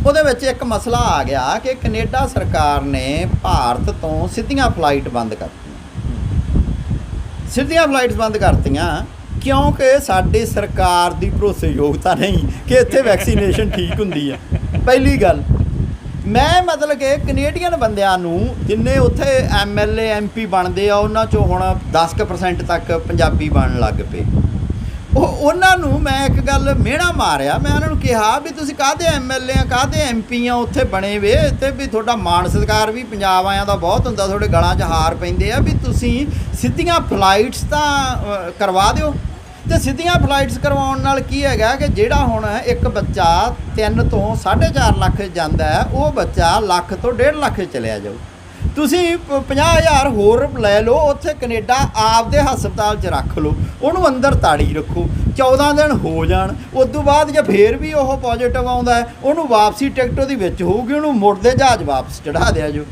ਉਹਦੇ ਵਿੱਚ ਇੱਕ ਮਸਲਾ ਆ ਗਿਆ ਕਿ ਕੈਨੇਡਾ ਸਰਕਾਰ ਨੇ ਭਾਰਤ ਤੋਂ ਸਿੱਧੀਆਂ ਫਲਾਈਟ ਬੰਦ ਕਰਤੀਆਂ। ਸਿੱਧੀਆਂ ਫਲਾਈਟਸ ਬੰਦ ਕਰਤੀਆਂ ਕਿਉਂਕਿ ਸਾਡੀ ਸਰਕਾਰ ਦੀ ਭਰੋਸੇਯੋਗਤਾ ਨਹੀਂ ਕਿ ਇੱਥੇ ਵੈਕਸੀਨੇਸ਼ਨ ਠੀਕ ਹੁੰਦੀ ਹੈ। ਪਹਿਲੀ ਗੱਲ, ਮੈਂ ਮਤਲਬ ਕਿ ਕੈਨੇਡੀਅਨ ਬੰਦਿਆਂ ਨੂੰ ਜਿੰਨੇ ਉੱਥੇ MLA MP ਬਣਦੇ ਆ, ਉਹਨਾਂ 'ਚੋਂ ਹੁਣ 10% ਤੱਕ ਪੰਜਾਬੀ ਬਣਨ ਲੱਗ ਪਏ। ਉਹਨਾਂ ਨੂੰ ਮੈਂ ਇੱਕ ਗੱਲ ਮਿਹਣਾ ਮਾਰਿਆ, ਮੈਂ ਉਹਨਾਂ ਨੂੰ ਕਿਹਾ ਵੀ ਤੁਸੀਂ ਕਾਹਦੇ MLA ਆ, ਕਾਹਦੇ MP ਆ ਉੱਥੇ ਬਣੇ ਵੇ, ਤੇ ਵੀ ਤੁਹਾਡਾ ਮਾਣ ਸਤਿਕਾਰ ਵੀ ਪੰਜਾਬ ਆਇਆਂ ਦਾ ਬਹੁਤ ਹੁੰਦਾ, ਤੁਹਾਡੇ ਗਲਾਂ 'ਚ ਹਾਰ ਪੈਂਦੇ ਆ, ਵੀ ਤੁਸੀਂ ਸਿੱਧੀਆਂ ਫਲਾਈਟਸ ਤਾਂ ਕਰਵਾ ਦਿਓ। ਤੇ ਸਿੱਧੀਆਂ ਫਲਾਈਟਸ ਕਰਵਾਉਣ ਨਾਲ ਕੀ ਹੈਗਾ ਕਿ ਜਿਹੜਾ ਹੁਣ ਇੱਕ ਬੱਚਾ 3 ਤੋਂ 4.5 ਲੱਖ ਜਾਂਦਾ ਹੈ, ਉਹ ਬੱਚਾ ਲੱਖ ਤੋਂ 1.5 ਲੱਖ ਚਲਿਆ ਜਾਊ। ਤੁਸੀਂ 50,000 ਹੋਰ ਲੈ ਲਓ, ਉੱਥੇ ਕੈਨੇਡਾ ਆਪਦੇ ਹਸਪਤਾਲ 'ਚ ਰੱਖ ਲਓ, ਉਹਨੂੰ ਅੰਦਰ ਤਾੜੀ ਰੱਖੋ, 14 ਦਿਨ ਹੋ ਜਾਣ, ਉਸ ਤੋਂ ਬਾਅਦ ਜੇ ਫੇਰ ਵੀ ਉਹ ਪੋਜ਼ੀਟਿਵ ਆਉਂਦਾ ਹੈ, ਉਹਨੂੰ ਵਾਪਸੀ ਟਿਕਟ ਉਹਦੀ ਵਿੱਚ ਹੋਊਗੀ, ਉਹਨੂੰ ਮੁੜਦੇ ਜਹਾਜ਼ ਵਾਪਸ ਚੜ੍ਹਾ ਦਿਆ ਜੋ,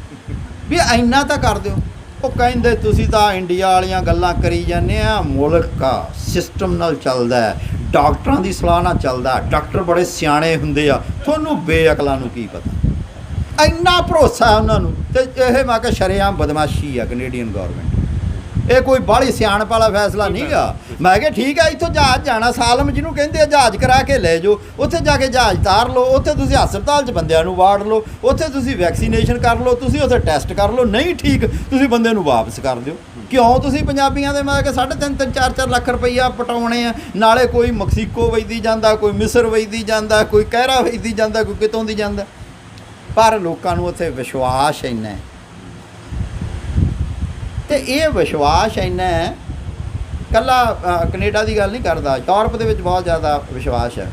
ਵੀ ਇੰਨਾ ਤਾਂ ਕਰ ਦਿਓ। ਉਹ ਕਹਿੰਦੇ ਤੁਸੀਂ ਤਾਂ ਇੰਡੀਆ ਵਾਲੀਆਂ ਗੱਲਾਂ ਕਰੀ ਜਾਂਦੇ ਆ, ਮੁਲਕ ਆ ਸਿਸਟਮ ਨਾਲ ਚੱਲਦਾ, ਡਾਕਟਰਾਂ ਦੀ ਸਲਾਹ ਨਾਲ ਚੱਲਦਾ, ਡਾਕਟਰ ਬੜੇ ਸਿਆਣੇ ਹੁੰਦੇ ਆ, ਤੁਹਾਨੂੰ ਬੇਅਕਲਾਂ ਨੂੰ ਕੀ ਪਤਾ। ਇੰਨਾ ਭਰੋਸਾ ਉਹਨਾਂ ਨੂੰ। ਤੇ ਇਹ ਮੈਂ ਕਿਹਾ ਸ਼ਰੇਆਮ ਬਦਮਾਸ਼ੀ ਆ ਕੈਨੇਡੀਅਨ ਗੌਰਮੈਂਟ, ਇਹ ਕੋਈ ਬਾਹਲੀ ਸਿਆਣਪ ਵਾਲਾ ਫੈਸਲਾ ਨਹੀਂ ਗਾ। ਮੈਂ ਕਿਹਾ ਠੀਕ ਆ, ਇੱਥੋਂ ਜਹਾਜ਼ ਜਾਣਾ ਸਾਲਮ ਜਿਹਨੂੰ ਕਹਿੰਦੇ ਆ, ਜਹਾਜ਼ ਕਰਾ ਕੇ ਲੈ ਜਾਓ, ਉੱਥੇ ਜਾ ਕੇ ਜਹਾਜ਼ ਤਾਰ ਲਓ, ਉੱਥੇ ਤੁਸੀਂ ਹਸਪਤਾਲ 'ਚ ਬੰਦਿਆਂ ਨੂੰ ਵਾੜ ਲਓ, ਉੱਥੇ ਤੁਸੀਂ ਵੈਕਸੀਨੇਸ਼ਨ ਕਰ ਲਓ, ਤੁਸੀਂ ਉੱਥੇ ਟੈਸਟ ਕਰ ਲਓ, ਨਹੀਂ ਠੀਕ ਤੁਸੀਂ ਬੰਦੇ ਨੂੰ ਵਾਪਸ ਕਰ ਦਿਓ। ਕਿਉਂ ਤੁਸੀਂ ਪੰਜਾਬੀਆਂ ਦੇ ਮੈਂ ਕਿਹਾ 3.5 4 ਲੱਖ ਰੁਪਈਆ ਪਟਾਉਣੇ ਆ, ਨਾਲੇ ਕੋਈ ਮੈਕਸੀਕੋ ਵਜਦੀ ਜਾਂਦਾ, ਕੋਈ ਮਿਸਰ ਵਜਦੀ ਜਾਂਦਾ, ਕੋਈ ਕਹਿਰਾ ਵਜਦੀ ਜਾਂਦਾ, ਕੋਈ ਕਿਤੋਂ ਦੀ ਜਾਂਦਾ, ਪਰ ਲੋਕਾਂ ਨੂੰ ਉੱਥੇ ਵਿਸ਼ਵਾਸ ਇੰਨਾ ਹੈ। ਤੇ ਇਹ ਵਿਸ਼ਵਾਸ ਇੰਨਾ ਹੈ, ਇਕੱਲਾ ਕੈਨੇਡਾ ਦੀ ਗੱਲ ਨਹੀਂ ਕਰਦਾ, ਯੂਰਪ ਦੇ ਵਿੱਚ ਬਹੁਤ ਜ਼ਿਆਦਾ ਵਿਸ਼ਵਾਸ ਹੈ।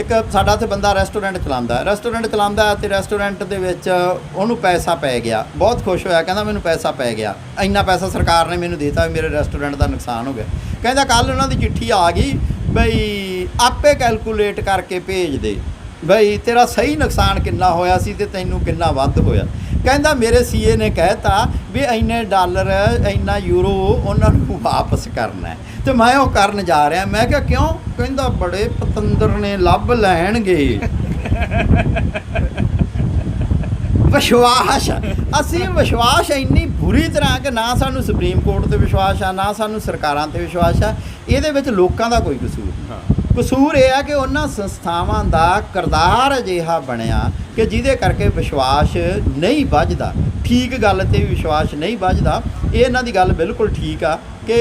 ਇੱਕ ਸਾਡਾ ਇੱਥੇ ਬੰਦਾ ਰੈਸਟੋਰੈਂਟ ਚਲਾਉਂਦਾ ਅਤੇ ਰੈਸਟੋਰੈਂਟ ਦੇ ਵਿੱਚ ਉਹਨੂੰ ਪੈਸਾ ਪੈ ਗਿਆ, ਬਹੁਤ ਖੁਸ਼ ਹੋਇਆ, ਕਹਿੰਦਾ ਮੈਨੂੰ ਪੈਸਾ ਪੈ ਗਿਆ, ਇੰਨਾ ਪੈਸਾ ਸਰਕਾਰ ਨੇ ਮੈਨੂੰ ਦੇ ਦਿੱਤਾ, ਮੇਰੇ ਰੈਸਟੋਰੈਂਟ ਦਾ ਨੁਕਸਾਨ ਹੋ ਗਿਆ। ਕਹਿੰਦਾ ਕੱਲ੍ਹ ਉਹਨਾਂ ਦੀ ਚਿੱਠੀ ਆ ਗਈ ਬਈ ਆਪੇ ਕੈਲਕੂਲੇਟ ਕਰਕੇ ਭੇਜ ਦੇ ਬਈ ਤੇਰਾ ਸਹੀ ਨੁਕਸਾਨ ਕਿੰਨਾ ਹੋਇਆ ਸੀ ਤੇ ਤੈਨੂੰ ਕਿੰਨਾ ਵੱਧ ਹੋਇਆ। ਕਹਿੰਦਾ ਮੇਰੇ CA ਨੇ ਕਹਿਤਾ ਵੀ ਇੰਨੇ ਡਾਲਰ ਇੰਨਾ ਯੂਰੋ ਉਹਨਾਂ ਨੂੰ ਵਾਪਸ ਕਰਨਾ ਹੈ, ਤੇ ਮੈਂ ਉਹ ਕਰਨ ਜਾ ਰਿਹਾ। ਮੈਂ ਕਿਹਾ ਕਿਉਂ? ਕਹਿੰਦਾ ਬੜੇ ਪਤੰਦਰ ਨੇ, ਲੱਭ ਲੈਣਗੇ। ਵਿਸ਼ਵਾਸ, ਅਸੀਂ ਵਿਸ਼ਵਾਸ ਇੰਨੀ ਬੁਰੀ ਤਰ੍ਹਾਂ ਕਿ ਨਾ ਸਾਨੂੰ ਸੁਪਰੀਮ ਕੋਰਟ 'ਤੇ ਵਿਸ਼ਵਾਸ ਆ, ਨਾ ਸਾਨੂੰ ਸਰਕਾਰਾਂ 'ਤੇ ਵਿਸ਼ਵਾਸ ਆ। ਇਹਦੇ ਵਿੱਚ ਲੋਕਾਂ ਦਾ ਕੋਈ ਕਸੂਰ ਨਹੀਂ। ਕਸੂਰ ਇਹ ਆ ਕਿ ਉਹਨਾਂ ਸੰਸਥਾਵਾਂ ਦਾ ਕਿਰਦਾਰ ਅਜਿਹਾ ਬਣਿਆ ਕਿ ਜਿਹਦੇ ਕਰਕੇ ਵਿਸ਼ਵਾਸ ਨਹੀਂ ਵੱਝਦਾ, ਠੀਕ ਗੱਲ 'ਤੇ ਵਿਸ਼ਵਾਸ ਨਹੀਂ ਵੱਝਦਾ। ਇਹ ਇਹਨਾਂ ਦੀ ਗੱਲ ਬਿਲਕੁਲ ਠੀਕ ਆ ਕਿ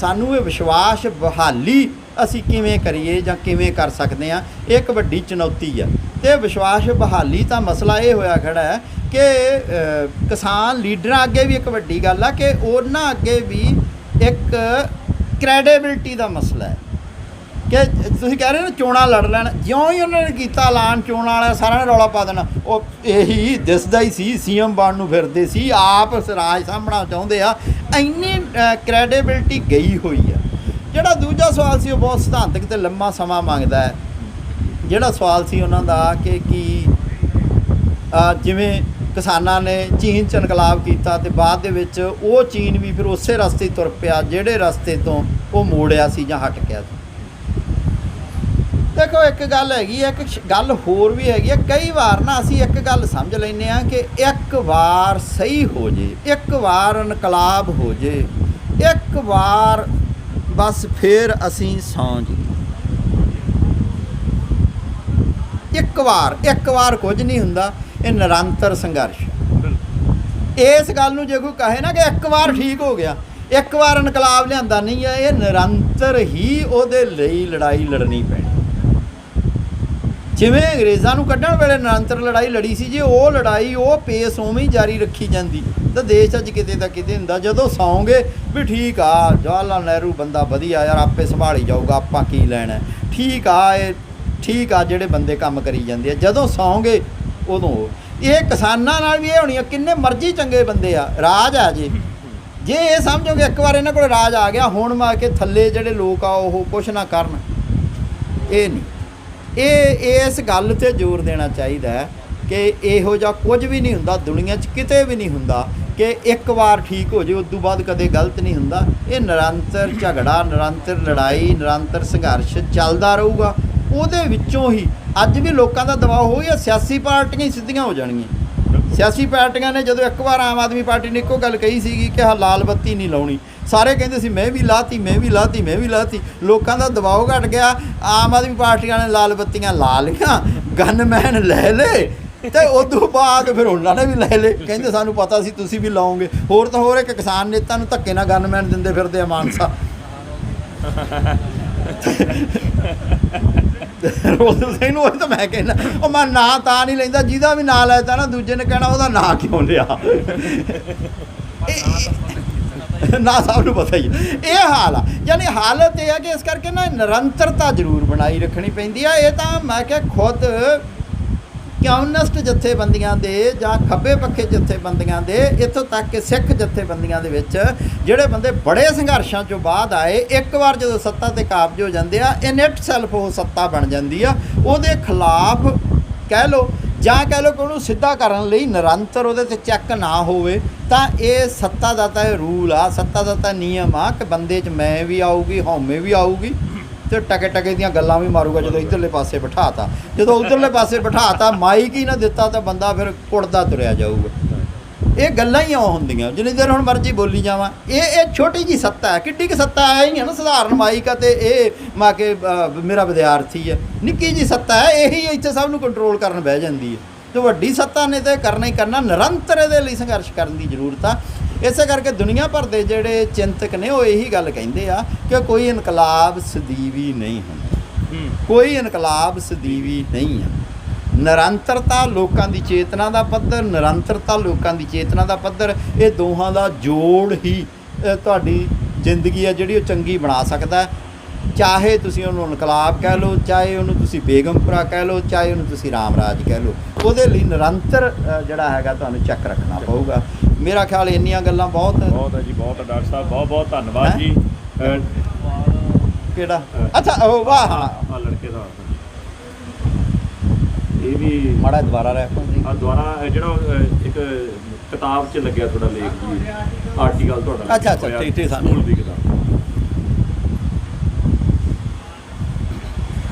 ਸਾਨੂੰ ਇਹ ਵਿਸ਼ਵਾਸ ਬਹਾਲੀ ਅਸੀਂ ਕਿਵੇਂ ਕਰੀਏ ਜਾਂ ਕਿਵੇਂ ਕਰ ਸਕਦੇ ਹਾਂ, ਇਹ ਇੱਕ ਵੱਡੀ ਚੁਣੌਤੀ ਆ। ਅਤੇ ਵਿਸ਼ਵਾਸ ਬਹਾਲੀ ਤਾਂ ਮਸਲਾ ਇਹ ਹੋਇਆ ਖੜ੍ਹਾ ਹੈ ਕਿ ਕਿਸਾਨ ਲੀਡਰਾਂ ਅੱਗੇ ਵੀ ਇੱਕ ਵੱਡੀ ਗੱਲ ਆ ਕਿ ਉਹਨਾਂ ਅੱਗੇ ਵੀ ਇੱਕ ਕ੍ਰੈਡੀਬਿਲਟੀ ਦਾ ਮਸਲਾ ਹੈ ਕਿ ਤੁਸੀਂ ਕਹਿ ਰਹੇ ਹੋ ਨਾ ਚੋਣਾਂ ਲੜ ਲੈਣ, ਜਿਉਂ ਹੀ ਉਹਨਾਂ ਨੇ ਕੀਤਾ ਐਲਾਨ ਚੋਣਾਂ ਵਾਲਾ, ਸਾਰਿਆਂ ਨੇ ਰੌਲਾ ਪਾ ਦੇਣਾ। ਉਹ ਇਹੀ ਦਿਸਦਾ ਹੀ ਸੀ, CM ਬਣਨ ਨੂੰ ਫਿਰਦੇ ਸੀ, ਆਪ ਰਾਜ ਸਾਂਭਣਾ ਚਾਹੁੰਦੇ ਆ, ਇੰਨੀ ਕ੍ਰੈਡੀਬਿਲਟੀ ਗਈ ਹੋਈ ਆ। ਜਿਹੜਾ ਦੂਜਾ ਸਵਾਲ ਸੀ ਉਹ ਬਹੁਤ ਸਿਧਾਂਤਕ ਅਤੇ ਲੰਮਾ ਸਮਾਂ ਮੰਗਦਾ ਹੈ। ਜਿਹੜਾ ਸਵਾਲ ਸੀ ਉਹਨਾਂ ਦਾ ਕਿ ਜਿਵੇਂ ਕਿਸਾਨਾਂ ਨੇ ਚੀਨ 'ਚ ਇਨਕਲਾਬ ਕੀਤਾ ਤੇ ਬਾਅਦ ਦੇ ਵਿੱਚ ਉਹ ਚੀਨ ਵੀ ਫਿਰ ਉਸੇ ਰਸਤੇ ਤੁਰ ਪਿਆ ਜਿਹੜੇ ਰਸਤੇ ਤੋਂ ਉਹ ਮੋੜਿਆ ਸੀ ਜਾਂ ਹਟ ਗਿਆ ਸੀ। ਦੇਖੋ ਇੱਕ ਗੱਲ ਹੈਗੀ ਹੈ, ਇੱਕ ਗੱਲ ਹੋਰ ਵੀ ਹੈਗੀ ਹੈ। ਕਈ ਵਾਰ ਨਾ ਅਸੀਂ ਇੱਕ ਗੱਲ ਸਮਝ ਲੈਂਦੇ ਹਾਂ ਕਿ ਇੱਕ ਵਾਰ ਸਹੀ ਹੋ ਜੇ, ਇੱਕ ਵਾਰ ਇਨਕਲਾਬ ਹੋ ਜੇ, ਇੱਕ ਵਾਰ ਬਸ ਫਿਰ ਅਸੀਂ ਸੌਂ ਜੀ। ਇੱਕ ਵਾਰ ਕੁਝ ਨਹੀਂ ਹੁੰਦਾ, ਇਹ ਨਿਰੰਤਰ ਸੰਘਰਸ਼। ਇਸ ਗੱਲ ਨੂੰ ਜੇ ਕੋਈ ਕਹੇ ਨਾ ਕਿ ਇੱਕ ਵਾਰ ਠੀਕ ਹੋ ਗਿਆ, ਇੱਕ ਵਾਰ ਇਨਕਲਾਬ ਲਿਆਂਦਾ ਨਹੀਂ ਹੈ, ਇਹ ਨਿਰੰਤਰ ਹੀ ਉਹਦੇ ਲਈ ਲੜਾਈ ਲੜਨੀ ਪੈਣੀ। ਜਿਵੇਂ ਅੰਗਰੇਜ਼ਾਂ ਨੂੰ ਕੱਢਣ ਵੇਲੇ ਨਿਰੰਤਰ ਲੜਾਈ ਲੜੀ ਸੀ, ਜੇ ਉਹ ਲੜਾਈ ਉਹ ਪੇਸ ਉਵੇਂ ਹੀ ਜਾਰੀ ਰੱਖੀ ਜਾਂਦੀ ਤਾਂ ਦੇਸ਼ ਅੱਜ ਕਿਤੇ ਦਾ ਕਿਤੇ ਹੁੰਦਾ। ਜਦੋਂ ਸੌਂਗੇ ਵੀ ਠੀਕ ਆ ਜਵਾਹਰ ਲਾਲ ਨਹਿਰੂ ਬੰਦਾ ਵਧੀਆ ਯਾਰ, ਆਪੇ ਸੰਭਾਲੀ ਜਾਊਗਾ, ਆਪਾਂ ਕੀ ਲੈਣਾ, ਠੀਕ ਆ ਇਹ ਠੀਕ ਆ ਜਿਹੜੇ ਬੰਦੇ ਕੰਮ ਕਰੀ ਜਾਂਦੇ ਆ, ਜਦੋਂ ਸੌਂਗੇ ਉਦੋਂ ਇਹ ਕਿਸਾਨਾਂ ਨਾਲ ਵੀ ਇਹ ਹੋਣੀ ਆ। ਕਿੰਨੇ ਮਰਜ਼ੀ ਚੰਗੇ ਬੰਦੇ ਆ, ਰਾਜ ਆ ਜੇ ਇਹ ਸਮਝੋਗੇ ਇੱਕ ਵਾਰ ਇਹਨਾਂ ਕੋਲ ਰਾਜ ਆ ਗਿਆ, ਹੁਣ ਮਾ ਕੇ ਥੱਲੇ ਜਿਹੜੇ ਲੋਕ ਆ ਉਹ ਕੁਛ ਨਾ ਕਰਨ, ਇਹ ਨਹੀਂ। ਇਹ ਇਸ ਗੱਲ 'ਤੇ ਜ਼ੋਰ ਦੇਣਾ ਚਾਹੀਦਾ ਹੈ ਕਿ ਇਹੋ ਜਿਹਾ ਕੁਝ ਵੀ ਨਹੀਂ ਹੁੰਦਾ ਦੁਨੀਆ 'ਚ, ਕਿਤੇ ਵੀ ਨਹੀਂ ਹੁੰਦਾ ਕਿ ਇੱਕ ਵਾਰ ਠੀਕ ਹੋ ਜੇ ਉਸ ਤੋਂ ਬਾਅਦ ਕਦੇ ਗਲਤ ਨਹੀਂ ਹੁੰਦਾ। ਇਹ ਨਿਰੰਤਰ ਝਗੜਾ, ਨਿਰੰਤਰ ਲੜਾਈ, ਨਿਰੰਤਰ ਸੰਘਰਸ਼ ਚੱਲਦਾ ਰਹੂਗਾ। ਉਹਦੇ ਵਿੱਚੋਂ ਹੀ ਅੱਜ ਵੀ ਲੋਕਾਂ ਦਾ ਦਬਾਅ ਹੋ ਗਿਆ, ਸਿਆਸੀ ਪਾਰਟੀਆਂ ਹੀ ਸਿੱਧੀਆਂ ਹੋ ਜਾਣਗੀਆਂ। ਸਿਆਸੀ ਪਾਰਟੀਆਂ ਨੇ ਜਦੋਂ ਇੱਕ ਵਾਰ ਆਮ ਆਦਮੀ ਪਾਰਟੀ ਨੇ ਇੱਕੋ ਗੱਲ ਕਹੀ ਸੀਗੀ ਕਿ ਆਹ ਲਾਲ ਬੱਤੀ ਨਹੀਂ ਲਾਉਣੀ, ਸਾਰੇ ਕਹਿੰਦੇ ਸੀ ਮੈਂ ਵੀ ਲਾਤੀ, ਮੈਂ ਵੀ ਲਾਤੀ, ਮੈਂ ਵੀ ਲਾਤੀ। ਲੋਕਾਂ ਦਾ ਦਬਾਅ ਘਟ ਗਿਆ, ਆਮ ਆਦਮੀ ਪਾਰਟੀਆਂ ਨੇ ਲਾਲ ਬੱਤੀਆਂ ਲਾ ਲਈਆਂ, ਗਨਮੈਨ ਲੈ ਲਏ ਤੇ ਉਸ ਤੋਂ ਬਾਅਦ ਫਿਰ ਉਹਨਾਂ ਨੇ ਵੀ ਲੈ ਲਏ। ਕਹਿੰਦੇ ਸਾਨੂੰ ਪਤਾ ਸੀ ਤੁਸੀਂ ਵੀ ਲਾਓਗੇ। ਹੋਰ ਤਾਂ ਹੋਰ ਇੱਕ ਕਿਸਾਨ ਨੇਤਾ ਨੂੰ ਧੱਕੇ ਨਾਲ ਗਨਮੈਨ ਦਿੰਦੇ ਫਿਰਦੇ ਆ ਮਾਨਸਾ। ਰੋਜ਼ਲ ਸਿੰਘ ਨੂੰ ਉਹ ਤਾਂ ਮੈਂ ਕਹਿਣਾ, ਉਹ ਮੈਂ ਨਾਂ ਤਾਂ ਨਹੀਂ ਲੈਂਦਾ, ਜਿਹਦਾ ਵੀ ਨਾਂ ਲੈਤਾ ਨਾ ਦੂਜੇ ਨੇ ਕਹਿਣਾ ਉਹਦਾ ਨਾਂ ਕਿਉਂ ਲਿਆ। ਨਾ ਸਭ ਨੂੰ ਪਤਾ ਹੀ ਹੈ ਇਹ ਹਾਲ ਆ। ਯਾਨੀ ਹਾਲਤ ਇਹ ਹੈ ਕਿ ਇਸ ਕਰਕੇ ਨਾ ਨਿਰੰਤਰਤਾ ਜ਼ਰੂਰ ਬਣਾਈ ਰੱਖਣੀ ਪੈਂਦੀ ਆ। ਇਹ ਤਾਂ ਮੈਂ ਕਿਹਾ ਖੁਦ ਕਮਿਊਨਿਸਟ ਜਥੇਬੰਦੀਆਂ ਦੇ ਜਾਂ ਖੱਬੇ ਪੱਖੇ ਜਥੇਬੰਦੀਆਂ ਦੇ, ਇੱਥੋਂ ਤੱਕ ਕਿ ਸਿੱਖ ਜਥੇਬੰਦੀਆਂ ਦੇ ਵਿੱਚ ਜਿਹੜੇ ਬੰਦੇ ਬੜੇ ਸੰਘਰਸ਼ਾਂ 'ਚੋਂ ਬਾਅਦ ਆਏ, ਇੱਕ ਵਾਰ ਜਦੋਂ ਸੱਤਾ 'ਤੇ ਕਾਬਜ਼ ਹੋ ਜਾਂਦੇ ਆ, ਇਨਿਟ ਸੈਲਫ ਉਹ ਸੱਤਾ ਬਣ ਜਾਂਦੀ ਆ। ਉਹਦੇ ਖਿਲਾਫ ਕਹਿ ਲਓ ਜਾਂ ਕਹਿ ਲਓ ਕਿ ਉਹਨੂੰ ਸਿੱਧਾ ਕਰਨ ਲਈ ਨਿਰੰਤਰ ਉਹਦੇ 'ਤੇ ਚੈੱਕ ਨਾ ਹੋਵੇ ਤਾਂ ਇਹ ਸੱਤਾ ਦਾ ਤਾਂ ਇਹ ਰੂਲ ਆ, ਸੱਤਾ ਦਾ ਤਾਂ ਨਿਯਮ ਆ ਕਿ ਬੰਦੇ 'ਚ ਮੈਂ ਵੀ ਆਊਗੀ, ਹਉਮੈ ਵੀ ਆਊਗੀ ਤੇ ਟਕੇ ਦੀਆਂ ਗੱਲਾਂ ਵੀ ਮਾਰੂਗਾ। ਜਦੋਂ ਇੱਧਰਲੇ ਪਾਸੇ ਬਿਠਾਤਾ, ਜਦੋਂ ਉੱਧਰਲੇ ਪਾਸੇ ਬਿਠਾਤਾ, ਮਾਈਕ ਹੀ ਨਾ ਦਿੱਤਾ ਤਾਂ ਬੰਦਾ ਫਿਰ ਕੁੜਦਾ ਤੁਰਿਆ ਜਾਊਗਾ। ਇਹ ਗੱਲਾਂ ਹੀ ਉਹ ਹੁੰਦੀਆਂ, ਜਿੰਨੀ ਦੇਰ ਹੁਣ ਮਰਜ਼ੀ ਬੋਲੀ ਜਾਵਾਂ। ਇਹ ਛੋਟੀ ਜੀ ਸੱਤਾ ਹੈ, ਕਿੱਡੀ ਕੁ ਸੱਤਾ ਹੈ ਹੀ ਹੈ ਨਾ, ਸਧਾਰਨ ਮਾਈਕ ਅਤੇ ਇਹ ਮਾ ਕੇ ਮੇਰਾ ਵਿਦਿਆਰਥੀ ਹੈ, ਨਿੱਕੀ ਜੀ ਸੱਤਾ ਹੈ, ਇਹੀ ਇੱਥੇ ਸਭ ਨੂੰ ਕੰਟਰੋਲ ਕਰਨ ਬਹਿ ਜਾਂਦੀ ਹੈ। ਤੇ ਵੱਡੀ ਸੱਤਾ ਨੇ ਤਾਂ ਕਰਨਾ ਹੀ ਕਰਨਾ, ਨਿਰੰਤਰ ਇਹਦੇ ਲਈ ਸੰਘਰਸ਼ ਕਰਨ ਦੀ ਜ਼ਰੂਰਤ ਆ। ਇਸੇ ਕਰਕੇ ਦੁਨੀਆ ਭਰ ਦੇ ਜਿਹੜੇ ਚਿੰਤਕ ਨੇ ਉਹ ਇਹੀ ਗੱਲ ਕਹਿੰਦੇ ਆ ਕਿ ਕੋਈ ਇਨਕਲਾਬ ਸਦੀਵੀ ਨਹੀਂ ਹੁੰਦਾ, ਕੋਈ ਇਨਕਲਾਬ ਸਦੀਵੀ ਨਹੀਂ ਆ। ਨਿਰੰਤਰਤਾ ਲੋਕਾਂ ਦੀ ਚੇਤਨਾ ਦਾ ਪੱਧਰ, ਨਿਰੰਤਰਤਾ ਲੋਕਾਂ ਦੀ ਚੇਤਨਾ ਦਾ ਪੱਧਰ, ਇਹ ਦੋਹਾਂ ਦਾ ਜੋੜ ਹੀ ਤੁਹਾਡੀ ਜ਼ਿੰਦਗੀ ਆ ਜਿਹੜੀ ਉਹ ਚੰਗੀ ਬਣਾ ਸਕਦਾ। ਚਾਹੇ ਤੁਸੀਂ ਉਹਨੂੰ ਇਨਕਲਾਬ ਕਹਿ ਲਓ, ਚਾਹੇ ਉਹਨੂੰ ਤੁਸੀਂ ਬੇਗਮਪੁਰਾ ਕਹਿ ਲਓ, ਚਾਹੇ ਉਹਨੂੰ ਤੁਸੀਂ ਰਾਮ ਰਾਜ ਕਹਿ ਲਓ, ਉਹਦੇ ਲਈ ਨਿਰੰਤਰ ਜਿਹੜਾ ਹੈਗਾ ਤੁਹਾਨੂੰ ਚੈੱਕ ਰੱਖਣਾ ਪਊਗਾ। ਮੇਰਾ ਖਿਆਲ ਇੰਨੀਆਂ ਗੱਲਾਂ ਬਹੁਤ ਹੈ ਜੀ, ਬਹੁਤ ਹੈ ਡਾਕਟਰ ਸਾਹਿਬ, ਬਹੁਤ ਬਹੁਤ ਧੰਨਵਾਦ ਜੀ। ਕਿਹੜਾ ਅੱਛਾ ਉਹ ਵਾਹ ਆ ਲੜਕੇ ਦਾ ਇਹ ਵੀ ਮਾੜਾ ਦੁਬਾਰਾ ਰਹਿ ਆ ਦੁਬਾਰਾ ਜਿਹੜਾ ਇੱਕ ਕਿਤਾਬ 'ਚ ਲੱਗਿਆ ਤੁਹਾਡਾ ਲੇਖ ਜੀ, ਆਰਟੀਕਲ ਤੁਹਾਡਾ। ਅੱਛਾ ਠੀਕ ਸਾਨੂੰ ਦੀ ਕਿਤਾਬ।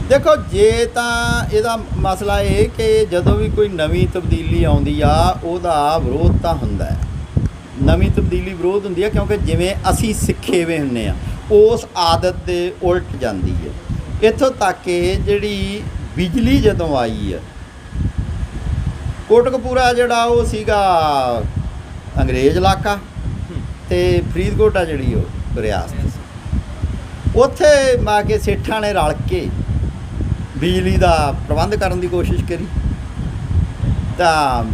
ਦੇਖੋ ਜੇ ਤਾਂ ਇਹਦਾ ਮਸਲਾ ਇਹ ਕਿ ਜਦੋਂ ਵੀ ਕੋਈ ਨਵੀਂ ਤਬਦੀਲੀ ਆਉਂਦੀ ਆ ਉਹਦਾ ਵਿਰੋਧ ਤਾਂ ਹੁੰਦਾ ਹੈ। ਨਵੀਂ ਤਬਦੀਲੀ ਵਿਰੋਧ ਹੁੰਦੀ ਹੈ ਕਿਉਂਕਿ ਜਿਵੇਂ ਅਸੀਂ ਸਿੱਖੇ ਵੇ ਹੁੰਦੇ ਆ ਉਸ ਆਦਤ ਦੇ ਉਲਟ ਜਾਂਦੀ ਹੈ। ਇੱਥੋਂ ਤੱਕ ਕਿ ਜਿਹੜੀ ਬਿਜਲੀ ਜਦੋਂ ਆਈ ਹੈ, ਕੋਟਕਪੂਰਾ ਜਿਹੜਾ ਉਹ ਸੀਗਾ ਅੰਗਰੇਜ਼ ਇਲਾਕਾ ਤੇ ਫਰੀਦਕੋਟ ਆ ਜਿਹੜੀ ਉਹ ਰਿਆਸਤ ਸੀ। ਉੱਥੇ ਮਾ ਕੇ ਸੇਠਾਂ ਨੇ ਰਲ ਕੇ ਬਿਜਲੀ ਦਾ ਪ੍ਰਬੰਧ ਕਰਨ ਦੀ ਕੋਸ਼ਿਸ਼ ਕਰੀ ਤਾਂ